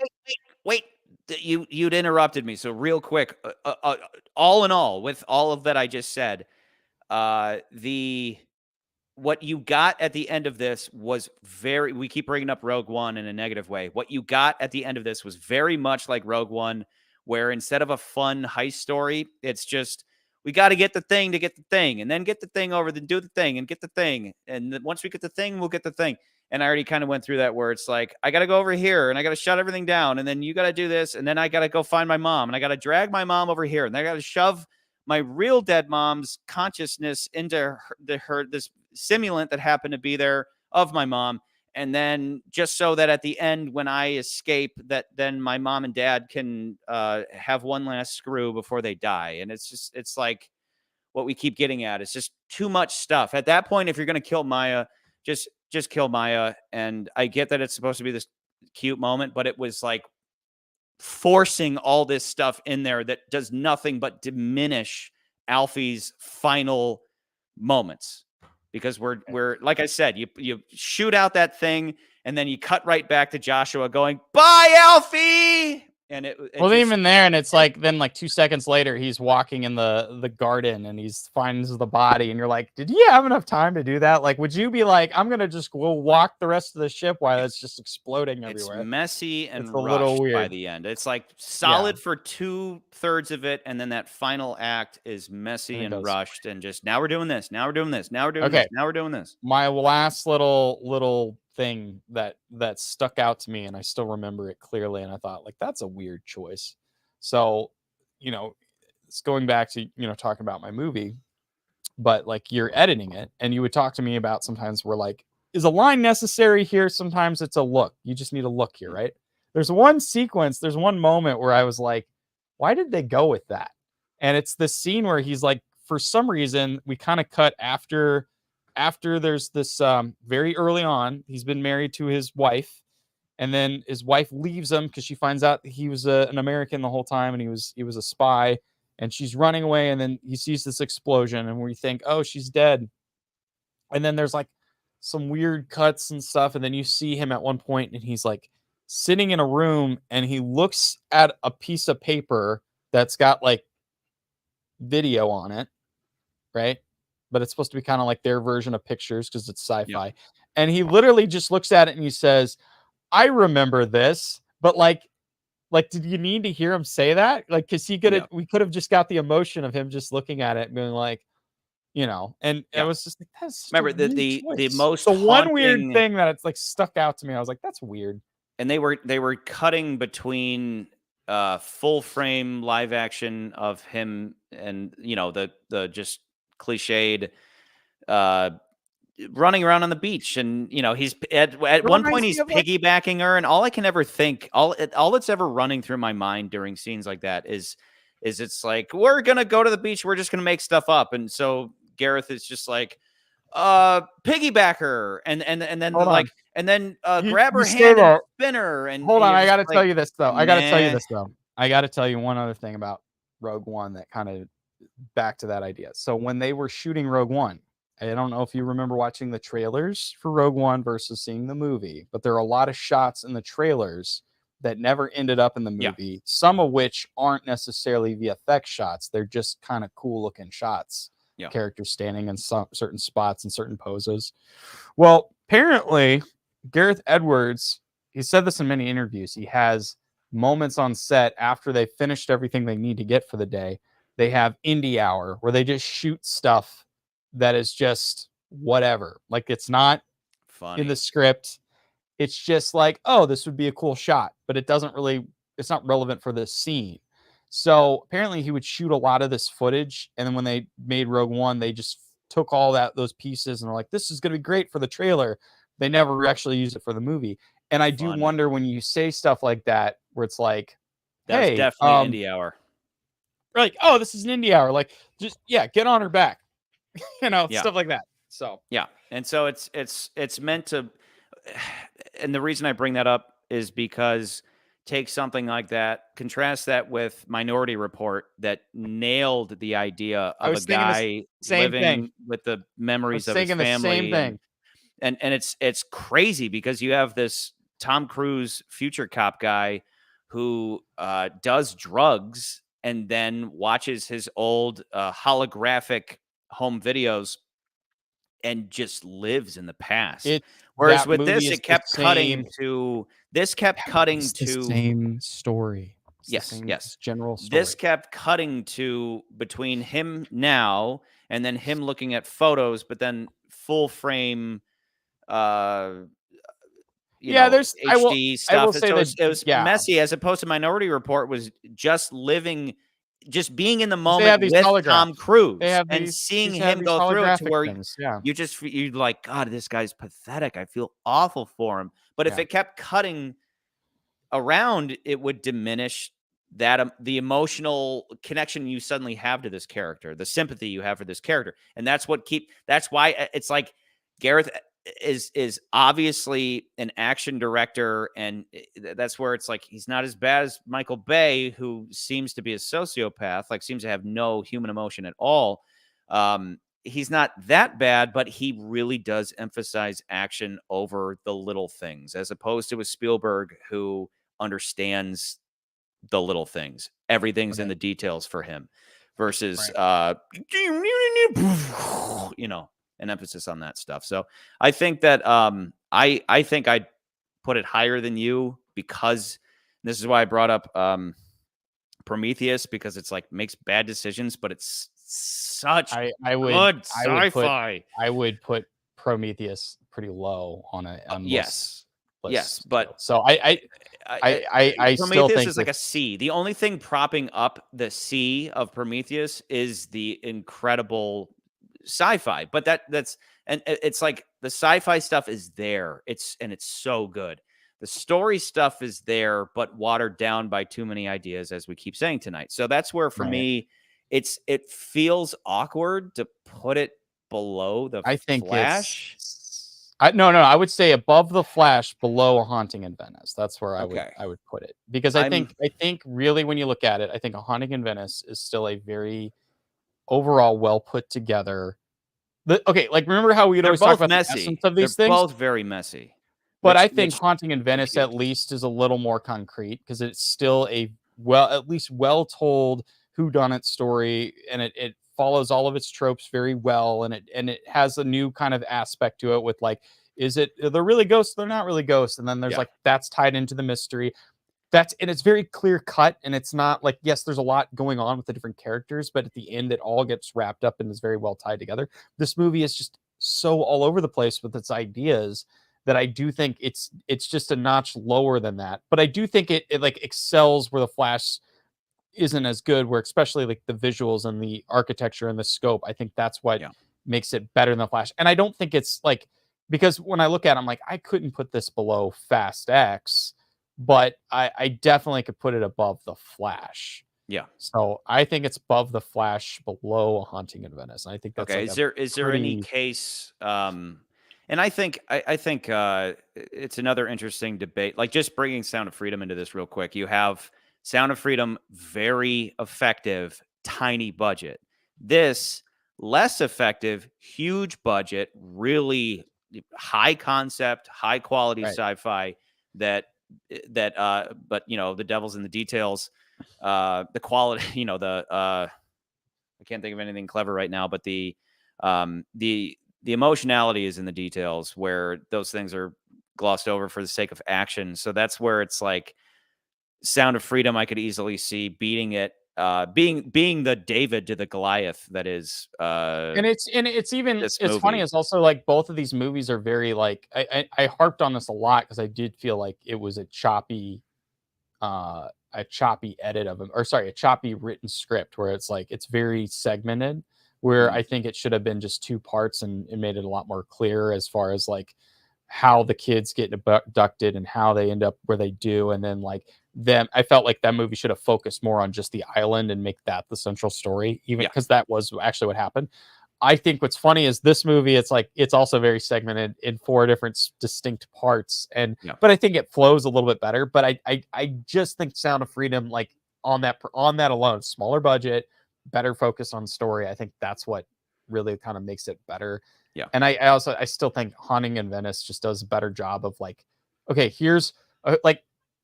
Wait. You'd interrupted me. So real quick, all in all, with all of that I just said, what you got at the end of this was we keep bringing up Rogue One in a negative way. What you got at the end of this was very much like Rogue One, where instead of a fun heist story, it's just, we got to get the thing to get the thing, and then get the thing over, then do the thing and get the thing. And then once we get the thing, we'll get the thing. And I already kind of went through that where it's like, I got to go over here and I got to shut everything down. And then you got to do this. And then I got to go find my mom and I got to drag my mom over here. And I got to shove my real dead mom's consciousness into this simulant that happened to be there of my mom. and then just so that at the end when I escape, that then my mom and dad can have one last screw before they die. And it's like what we keep getting at. It's just too much stuff. At that point, if you're going to kill Maya, just kill Maya. And I get that it's supposed to be this cute moment, but it was like forcing all this stuff in there that does nothing but diminish Alfie's final moments. Because we're like I said, you shoot out that thing and then you cut right back to Joshua going, "Bye, Alfie." And even there, and it's like then like 2 seconds later, he's walking in the garden and he finds the body, and you're like, did you have enough time to do that? Like, would you be like, I'm gonna just go walk the rest of the ship while it's just exploding everywhere? It's messy and it's a little weird by the end. It's like solid for 2/3 of it, and then that final act is messy and rushed, and just now we're doing this, now we're doing this, now we're doing this, now we're doing this. My last little thing that stuck out to me, and I still remember it clearly, and I thought, like, that's a weird choice. So, it's going back to talking about my movie, but like you're editing it, and you would talk to me about sometimes we're like, is a line necessary here? Sometimes it's a look. You just need a look here, right? There's one moment where I was like, why did they go with that? And it's the scene where he's like, for some reason, we kind of cut after there's this very early on, he's been married to his wife, and then his wife leaves him because she finds out he was an American the whole time, and he was a spy, and she's running away, and then he sees this explosion, and we think, oh, she's dead. And then there's like some weird cuts and stuff, and then you see him at one point, and he's like sitting in a room, and he looks at a piece of paper that's got like video on it, right? But it's supposed to be kind of like their version of pictures because it's sci-fi. Yep. And he literally just looks at it and he says, I remember this, but like, did you need to hear him say that? Like, cause we could have just got the emotion of him just looking at it and being like, and it was just like, that's remember the most one weird thing that it's like stuck out to me. I was like, that's weird. And they were cutting between full frame live action of him and the just cliched running around on the beach, and he's at one point he's piggybacking her, and all I can ever think, all that's ever running through my mind during scenes like that is it's like, we're gonna go to the beach, we're just gonna make stuff up, and so Gareth is just like piggyback her and then like and then grab her hand and spin her, and hold on, I gotta tell you this though. I gotta tell you one other thing about Rogue One that kind of back to that idea. So when they were shooting Rogue One, I don't know if you remember watching the trailers for Rogue One versus seeing the movie, but there are a lot of shots in the trailers that never ended up in the movie, some of which aren't necessarily VFX shots. They're just kind of cool looking shots. Characters standing in some certain spots and certain poses. Well, apparently Gareth Edwards, he said this in many interviews, he has moments on set after they finished everything they need to get for the day. They have indie hour where they just shoot stuff that is just whatever. Like, it's not funny in the script. It's just like, oh, this would be a cool shot, but it's not relevant for this scene. So apparently he would shoot a lot of this footage, and then when they made Rogue One, they just took all those pieces and were like, this is going to be great for the trailer. They never actually used it for the movie. And I do wonder when you say stuff like that, where it's like, that's hey, definitely indie hour. Like, oh, this is an indie hour. Like, just get on her back, stuff like that. So and so it's meant to. And the reason I bring that up is because take something like that, contrast that with Minority Report that nailed the idea of a guy living with the memories of his family. The same thing. And it's crazy because you have this Tom Cruise future cop guy who does drugs and then watches his old holographic home videos and just lives in this, whereas with this, it kept cutting to same story. Yes. General story. This kept cutting to between him now and then him looking at photos, but then full frame, there's I HD will stuff. say It was messy, as opposed to Minority Report was just living just being in the They have moment these with holographs. Tom Cruise They have and these seeing they have him these go through it to holographic where things, yeah. you're like, God, this guy's pathetic. I feel awful for him. But if Yeah. it kept cutting around, it would diminish that the emotional connection you suddenly have to this character, the sympathy you have for this character. And that's why it's like Gareth is obviously an action director, and that's where it's like he's not as bad as Michael Bay, who seems to be a sociopath, like seems to have no human emotion at all. He's not that bad, but he really does emphasize action over the little things, as opposed to a Spielberg who understands the little things. Everything's in the details for him versus, an emphasis on that stuff. So I think that I think I'd put it higher than you, because this is why I brought up Prometheus, because it's like makes bad decisions, but it's such good sci-fi. I would put Prometheus pretty low on Yes, list but still. So I still Prometheus think is like a C. The only thing propping up the C of Prometheus is the incredible sci-fi, but that's it's like the sci-fi stuff is there. It's so good. The story stuff is there, but watered down by too many ideas, as we keep saying tonight. So that's where, for me, it feels awkward to put it below the Flash. No, I would say above the Flash, below A Haunting in Venice. That's where I would put it, because I think really, when you look at it, I think A Haunting in Venice is still a very overall well put together. Like, remember how we'd always talk about the essence of these things? They're both very messy. But I think Haunting in Venice at least is a little more concrete, because it's still at least well told whodunit story, and it follows all of its tropes very well, and it has a new kind of aspect to it with, like, they're really ghosts, they're not really ghosts, and then there's like that's tied into the mystery. And it's very clear cut, and it's not like, yes, there's a lot going on with the different characters, but at the end it all gets wrapped up and is very well tied together. This movie is just so all over the place with its ideas that I do think it's just a notch lower than that. But I do think it like excels where the Flash isn't as good, where especially like the visuals and the architecture and the scope, I think that's what makes it better than the Flash. And I don't think it's like, because when I look at it, I'm like, I couldn't put this below Fast X, but I definitely could put it above the Flash. Yeah. So I think it's above the Flash, below A Haunting in Venice. And I think that's okay. Like is there any case? And I think it's another interesting debate. Like, just bringing Sound of Freedom into this real quick. You have Sound of Freedom, very effective, tiny budget. This, less effective, huge budget, really high concept, high quality sci-fi that but the devil's in the details. The quality, I can't think of anything clever right now, but the emotionality is in the details, where those things are glossed over for the sake of action. So that's where it's like Sound of Freedom, I could easily see beating it, being the David to the Goliath that is. And it's funny. It's also like both of these movies are very like, I harped on this a lot because I did feel like it was a choppy edit of them, or sorry, a choppy written script, where it's like it's very segmented, where I think it should have been just two parts, and it made it a lot more clear as far as like how the kids get abducted and how they end up where they do. And then like I felt like that movie should have focused more on just the island and make that the central story, even because that was actually what happened. I think what's funny is this movie, it's like, it's also very segmented in 4 different distinct parts. And, but I think it flows a little bit better. But I just think Sound of Freedom, like on that alone, smaller budget, better focus on story. I think that's what really kind of makes it better. Yeah. And I still think Haunting in Venice just does a better job of like, okay, here's like,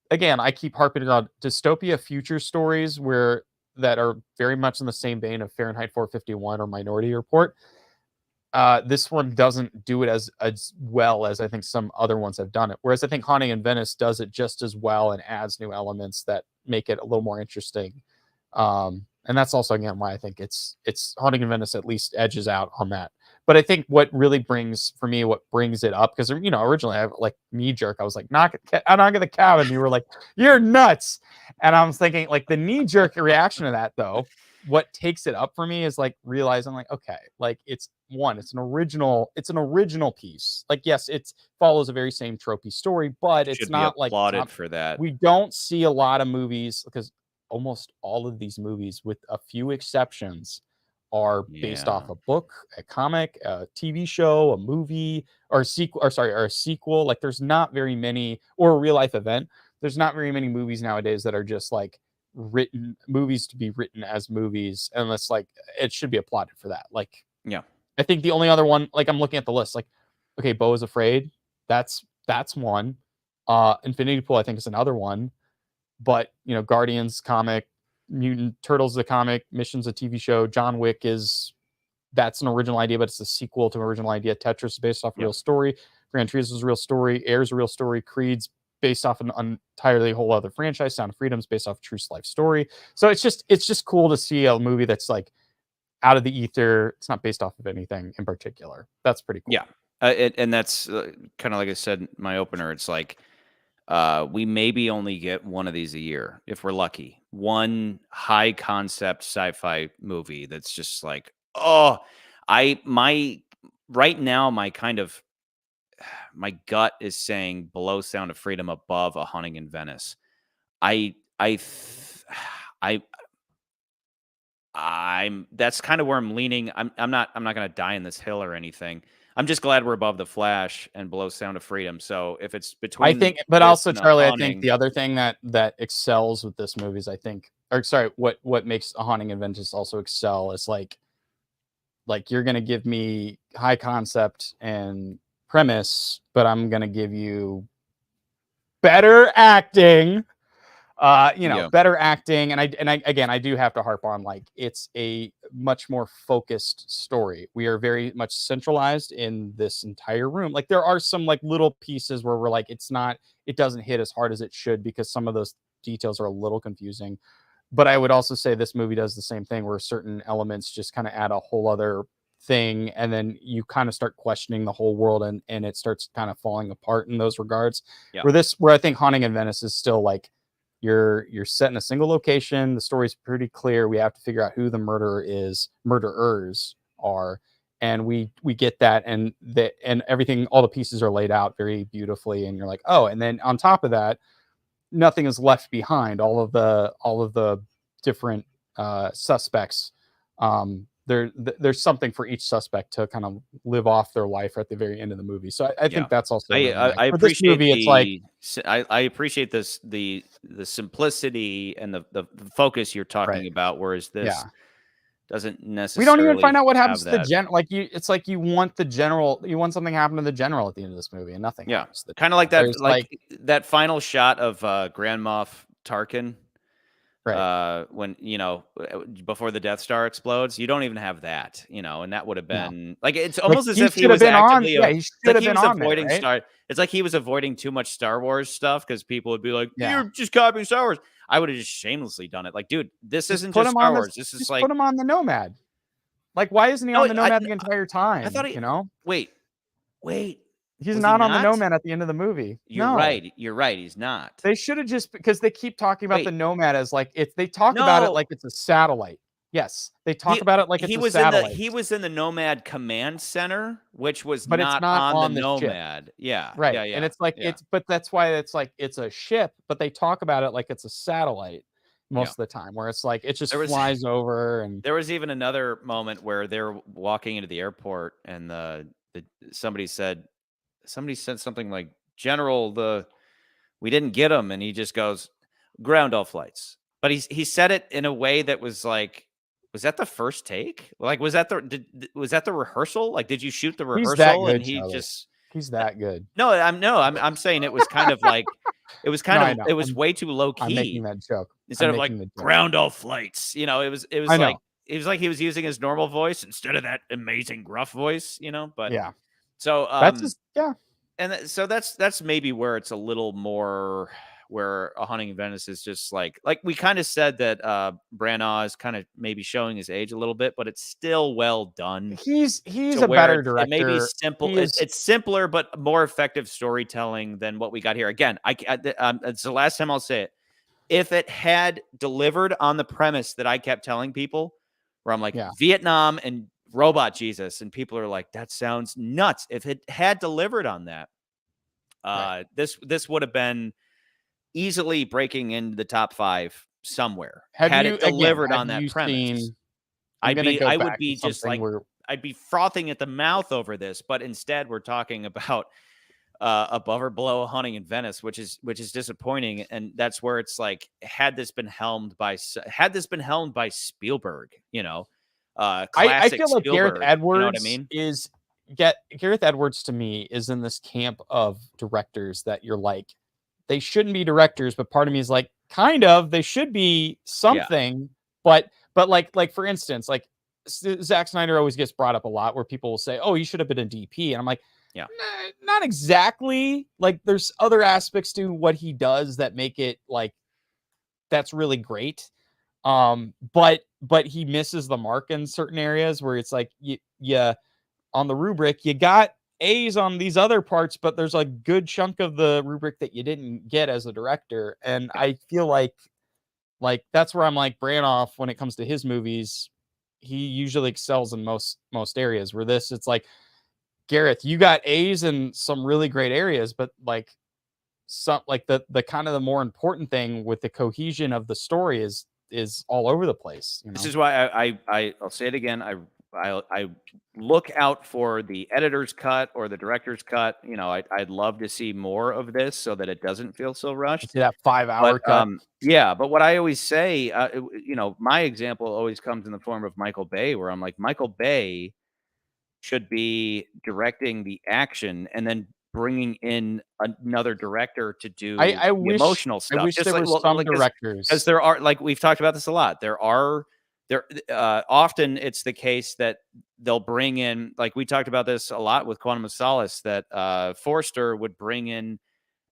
again, I keep harping on dystopia future stories that are very much in the same vein of Fahrenheit 451 or Minority Report. This one doesn't do it as well as I think some other ones have done it. Whereas I think Haunting in Venice does it just as well and adds new elements that make it a little more interesting. And that's also, again, why I think it's Haunting in Venice at least edges out on that. But I think what brings it up, because originally I have like knee jerk. I was like, knock the cabin. You were like, you're nuts. And I was thinking like the knee jerk reaction to that though, what takes it up for me is like realizing like, okay, like it's an original piece. Like, yes, it follows a very same tropey story, but it's Should be not like applauded for that. we don't see a lot of movies, because almost all of these movies, with a few exceptions, are based off a book, a comic, a TV show, a movie, or a sequel, or a sequel. Like there's not very many, or a real life event. There's not very many movies nowadays that are just like written movies to be written as movies, unless like it should be applauded for that. Like, Yeah. I think the only other one, like I'm looking at the list, like, okay, Beau Is Afraid. That's one. Infinity Pool, I think, is another one. But Guardians comic, Mutant Turtles the comic, Mission's a TV show, John Wick that's an original idea, but it's a sequel to an original idea. Tetris is based off a real story. Gran Turismo is a real story. Air's a real story. Creed's based off an entirely whole other franchise. Sound of Freedom's based off a true life story. So it's just cool to see a movie that's like out of the ether. It's not based off of anything in particular. That's pretty cool. Yeah. And that's kind of like I said in my opener. It's like we maybe only get one of these a year if we're lucky. One high concept sci-fi movie that's just like, right now my gut is saying below Sound of Freedom, above A Haunting in Venice. That's kind of where I'm leaning. I'm not going to die in this hill or anything. I'm just glad we're above The Flash and below Sound of Freedom. So if it's between, I think, but also Charlie, I think the other thing that excels with this movie is, what makes A Haunting in Venice also excel is like you're gonna give me high concept and premise, but I'm gonna give you better acting. Better acting, and I do have to harp on, like, it's a much more focused story. We are very much centralized in this entire room. Like there are some like little pieces where we're like, it doesn't hit as hard as it should, because some of those details are a little confusing. But I would also say this movie does the same thing, where certain elements just kind of add a whole other thing, and then you kind of start questioning the whole world, and it starts kind of falling apart in those regards. Yeah. Where I think Haunting in Venice is still like, you're set in a single location. The story's pretty clear. We have to figure out who the murderers are, and we get that, and everything, all the pieces are laid out very beautifully, and you're like, oh. And then on top of that, nothing is left behind. All of the different suspects. There's something for each suspect to kind of live off their life at the very end of the movie. So I think that's also I appreciate movie. It's like, I appreciate this the simplicity and the focus you're talking about, whereas this doesn't necessarily. We don't even find out what happens to the it's like you want something happen to the general at the end of this movie, and nothing happens. Kind of like that, like that final shot of Grand Moff Tarkin. Right. When before the Death Star explodes, you don't even have that, and that would have been like, it's almost as if he was actively avoiding Star. It's like he was avoiding too much Star Wars stuff, because people would be like, "You're just copying Star Wars." I would have just shamelessly done it. Like, dude, this isn't just Star Wars. This is like, put him on the Nomad. Like, why isn't he on the Nomad the entire time? I thought wait. He's not on the Nomad at the end of the movie. You're right. You're right. He's not. They should have just, because they keep talking about the Nomad as like, they talk about it like it's a satellite. Yes, they talk about it like it's a satellite. He was in the Nomad Command Center, which was not on the Nomad. Ship. Yeah, right. Yeah. And it's like but that's why it's like it's a ship, but they talk about it like it's a satellite most of the time, where it's like it just flies over. And there was even another moment where they're walking into the airport, and somebody said something like, "General, we didn't get him," and he just goes, "Ground all flights." But he said it in a way that was like, was that the first take? Like, was that the rehearsal? Like, did you shoot the rehearsal? He's that good, and he's that good. I'm saying it was kind of like, it was it was way too low key. I'm making that joke. Instead of like ground all flights, it was like, it was like he was using his normal voice instead of that amazing gruff voice, but so that's just and so that's maybe where it's a little more where A Haunting in Venice is just like we kind of said that Branagh is kind of maybe showing his age a little bit, but it's still well done. He's to a where better it may be director. simple. He is, It's simpler, but more effective storytelling than what we got here. Again, it's the last time I'll say it. If it had delivered on the premise that I kept telling people, where I'm like Vietnam and Robot Jesus, and people are like, that sounds nuts. If it had delivered on that, this would have been easily breaking into the top 5 somewhere. Had it delivered on that premise, I would be just like, I'd be frothing at the mouth over this. But instead, we're talking about above or below A Haunting in Venice, which is disappointing. And that's where it's like, had this been helmed by Spielberg, I feel like Gareth Spielberg, Edwards, you know what I mean? Gareth Edwards to me is in this camp of directors that you're like, they shouldn't be directors, but part of me is like, kind of, they should be something. But like for instance, like Zack Snyder always gets brought up a lot, where people will say, oh, he should have been a DP, and I'm like, nah, not exactly. Like, there's other aspects to what he does that make it like that's really great. But he misses the mark in certain areas where it's like, yeah, on the rubric, you got A's on these other parts, but there's a good chunk of the rubric that you didn't get as a director. And I feel like that's where I'm like, Branagh, when it comes to his movies, he usually excels in most areas. Where this, it's like, Gareth, you got A's in some really great areas, but like some like the kind of the more important thing with the cohesion of the story is all over the place. This is why I'll say it again. I look out for the editor's cut or the director's cut. I'd love to see more of this so that it doesn't feel so rushed. See that 5-hour cut. But what I always say, my example always comes in the form of Michael Bay, where I'm like, Michael Bay should be directing the action and then bringing in another director to do the emotional stuff. I wish there were some directors, because there are, like, we've talked about this a lot. Often it's the case that they'll bring in, like we talked about this a lot with Quantum of Solace, that Forster would bring in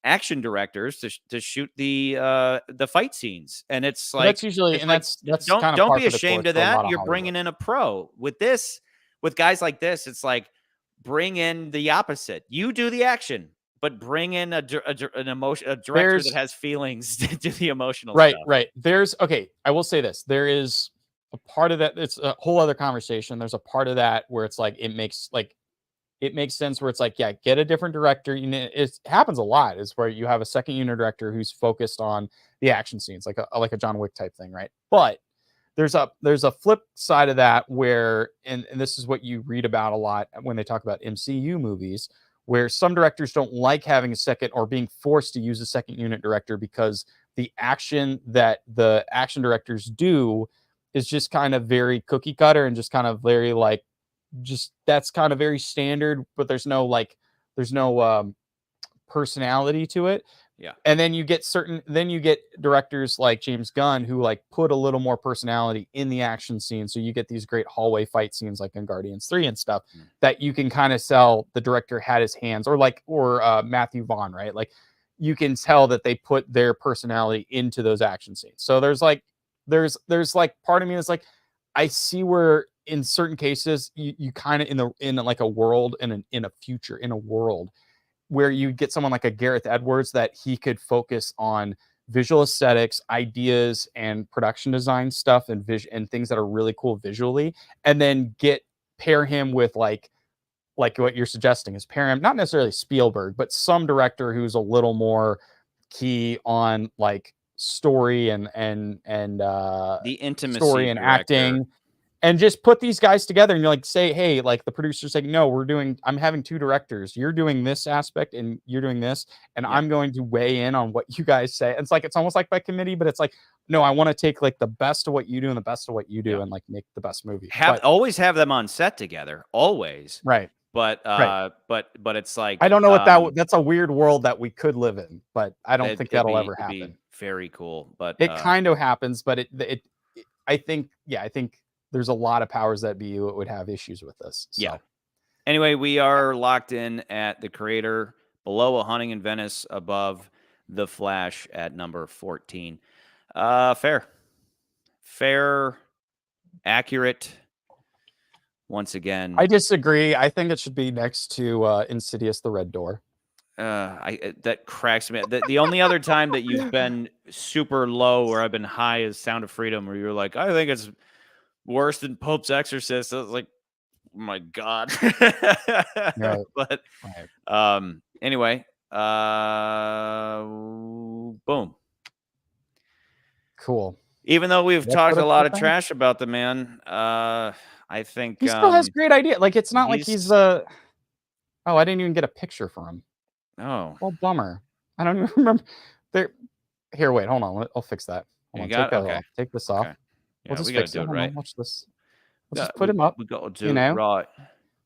action directors to shoot the fight scenes, and it's like, that's usually, and that's don't be ashamed of that. You're bringing in a pro with this. With guys like this, it's like, bring in the opposite. You do the action, but bring in a director that has feelings to do the emotional stuff. Right. I will say this. There is a part of that. It's a whole other conversation. There's a part of that where it's like, it makes sense, where it's like, yeah, get a different director. It happens a lot, is where you have a second unit director who's focused on the action scenes, like a John Wick type thing, right? But there's a flip side of that where, and this is what you read about a lot when they talk about MCU movies, where some directors don't like having a second, or being forced to use a second unit director, because the action that the action directors do is just kind of very cookie cutter and just kind of very like, just that's kind of very standard, but there's no personality to it. Yeah. And then you get directors like James Gunn, who like put a little more personality in the action scene. So you get these great hallway fight scenes like in Guardians 3 and stuff, that you can kind of sell the director had his hands, or Matthew Vaughn, right? Like, you can tell that they put their personality into those action scenes. So there's like part of me that's like, I see where in certain cases you kind of in like a world, in a world where you get someone like a Gareth Edwards, that he could focus on visual aesthetics, ideas, and production design stuff, and things that are really cool visually, and then pair him with like what you're suggesting, is pair him, not necessarily Spielberg, but some director who's a little more key on like story and the intimacy, story and acting. And just put these guys together, and you're like, say, hey, like the producer's like, no, I'm having 2 directors. You're doing this aspect and you're doing this. And I'm going to weigh in on what you guys say. It's like, it's almost like by committee, but it's like, no, I want to take like the best of what you do and the best of what you do, and like make the best movie. Always have them on set together. Always. Right. But it's like, I don't know what that's a weird world that we could live in, but I don't think that'll ever happen. Be very cool. But it kind of happens, but I think there's a lot of powers that be that would have issues with this. So. Yeah. Anyway, we are locked in at the creator, below A Haunting in Venice, above The Flash at number 14. Fair, accurate. Once again, I disagree. I think it should be next to Insidious: The Red Door. that cracks me. The only other time that you've been super low or I've been high is Sound of Freedom, where you're like, I think it's worse than Pope's Exorcist. I was like, oh my God. Right. But Right. anyway, boom. Cool. Even though we've That's talked what a it's lot of about? trash about the man, I think He still has great idea. Like, it's not like he's he's oh, I didn't even get a picture for him. oh, Well, bummer. I don't even remember. There. Here, wait, hold on. I'll fix that. Hold you on, got take that okay. off. Take this off. Okay. We'll Yeah, just we got to fix do it. it Hold right. on, watch this. We'll Yeah, just put him up. we got to do You it know, right.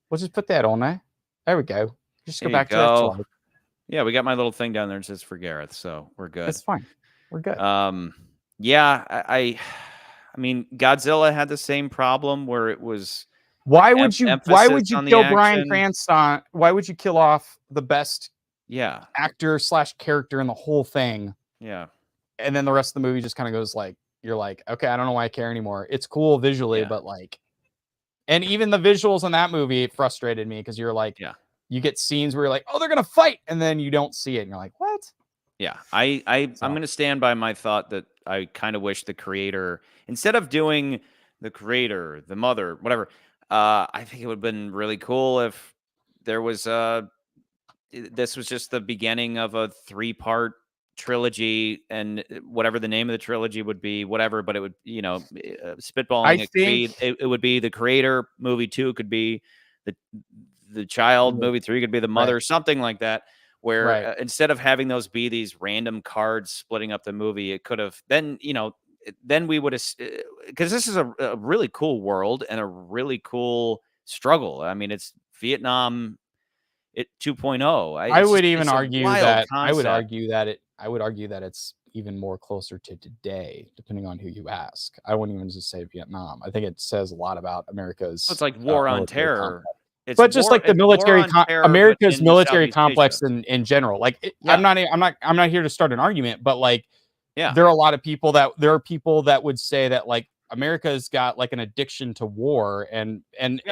we'll just put that on there. There we go. Just There go you back to that go. slide. Yeah, we got my little thing down there that says for Gareth, so we're good. It's fine. We're good. Yeah, I mean, Godzilla had the same problem where it was Why would you emphasis on the kill Bryan action. Cranston? Why would you kill off the best Yeah, actor / character in the whole thing? yeah, And then the rest of the movie just kind of goes like, you're like, okay, I don't know why I care anymore. It's cool visually, yeah, but like, and even the visuals in that movie frustrated me because you're like, yeah, you get scenes where you're like, oh, they're gonna fight, and then you don't see it, and you're like, what? yeah. I'm So, going to stand by my thought that I kind of wish the creator, instead of doing the creator, the mother, whatever, I think it would have been really cool if there was this was just the beginning of a 3-part trilogy, and whatever the name of the trilogy would be, whatever, but it would, spitballing, I it could be, think it would be the creator, movie 2 could be the child, movie 3 could be the mother, right, something like that, where right. instead of having those be these random cards splitting up the movie, it could have then, then we would have, because this is a really cool world and a really cool struggle. I mean, it's Vietnam 2.0. I would even It's a argue wild that concept. I would argue that it's even more closer to today, depending on who you ask. I wouldn't even just say Vietnam. I think it says a lot about America's It's like war on military terror. complex. But just like the It's war military, on terror, but America's in military Southeast Asia. complex in general. Like, Yeah, I'm not here to start an argument, but like, yeah, there are a lot of people that would say that like America's got like an addiction to war, yeah. and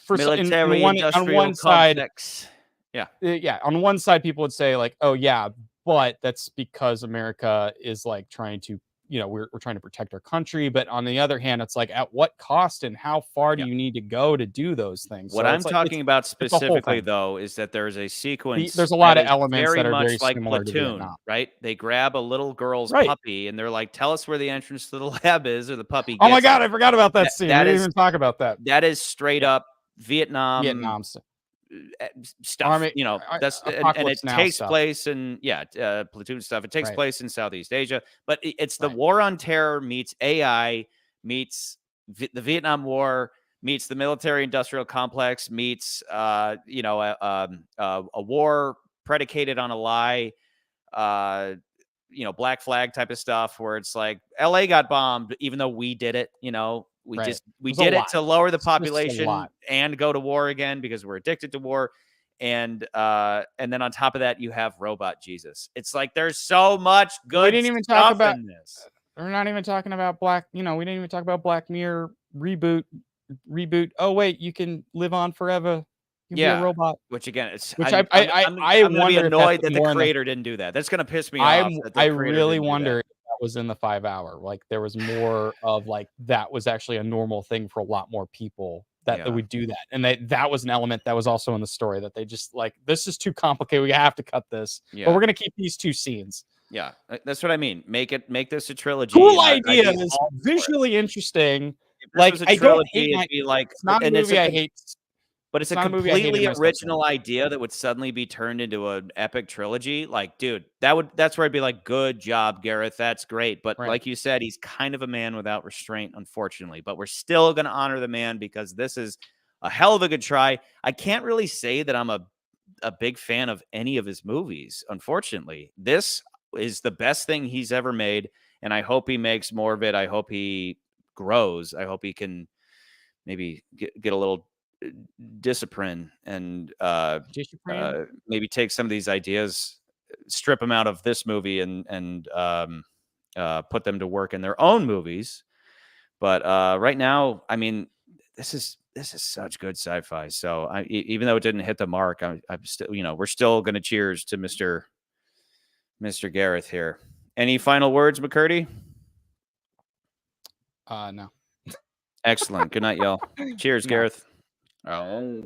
for Military on industrial one side, complex. Yeah, yeah, on one side, people would say like, oh yeah, but that's because America is like trying to, we're trying to protect our country. But on the other hand, it's like, at what cost and how far do yeah. you need to go to do those things? What So I'm it's like, talking about it's a whole specifically, thing. though, is that there's a sequence There's a lot that of is elements very that are much very like similar to Platoon, Vietnam. right? They grab a little girl's Right. puppy and they're like, "Tell us where the entrance to the lab is," or the puppy Oh my gets it. God, I forgot about that scene. We That didn't is even talk about that. straight Yeah. up Vietnam Vietnam stuff. stuff. Army That's and it Apocalypse Now takes stuff. place in Platoon stuff. It takes Right. place in Southeast Asia, but it's the Right. war on terror meets AI meets the Vietnam War meets the military industrial complex meets a war predicated on a lie. Black flag type of stuff where it's like LA got bombed, even though we did it. We Right. we There's a did it lot. to lower the It's just a population lot. and go to war again because we're addicted to war. And then on top of that, you have Robot Jesus. It's like there's so much We good didn't even talk stuff about. in this. We're not even talking about Black. We didn't even talk about Black Mirror reboot. Oh wait, you can live on forever. You can be a Yeah. robot. Which again, it's Which I'm gonna be wonder if that's annoyed that the more in the. creator didn't do that. That's gonna piss me off that the I creator really didn't do that. wonder if that was in the 5 hour. Like, there was more of like, that was actually a normal thing for a lot more people that Yeah. would do that, and that was an element that was also in the story that they just like, this is too complicated. We have to cut this, but Yeah. we're gonna keep these 2 scenes. Yeah. That's what I mean. Make this a trilogy. Cool And I'd idea. be It's all for it. visually interesting. If this Like, was a I don't hate trilogy, it'd be like, it's not a and movie I hate. but it's It's a not a movie I hated completely myself in. original idea that would suddenly be turned into an epic trilogy. Like, dude, that's where I'd be like, good job, Gareth. That's great. But Right. like you said, he's kind of a man without restraint, unfortunately. But we're still going to honor the man because this is a hell of a good try. I can't really say that I'm a big fan of any of his movies, unfortunately. This is the best thing he's ever made, and I hope he makes more of it. I hope he grows. I hope he can maybe get a little discipline and Discipline? maybe take some of these ideas strip them out of this movie and put them to work in their own movies. But right now, I mean, this is such good sci-fi. So even though it didn't hit the mark, I'm still, we're still going to cheers to Mr. Gareth here. Any final words, McCurdy? No. Excellent. Good night, y'all. Cheers, No. Gareth. Oh.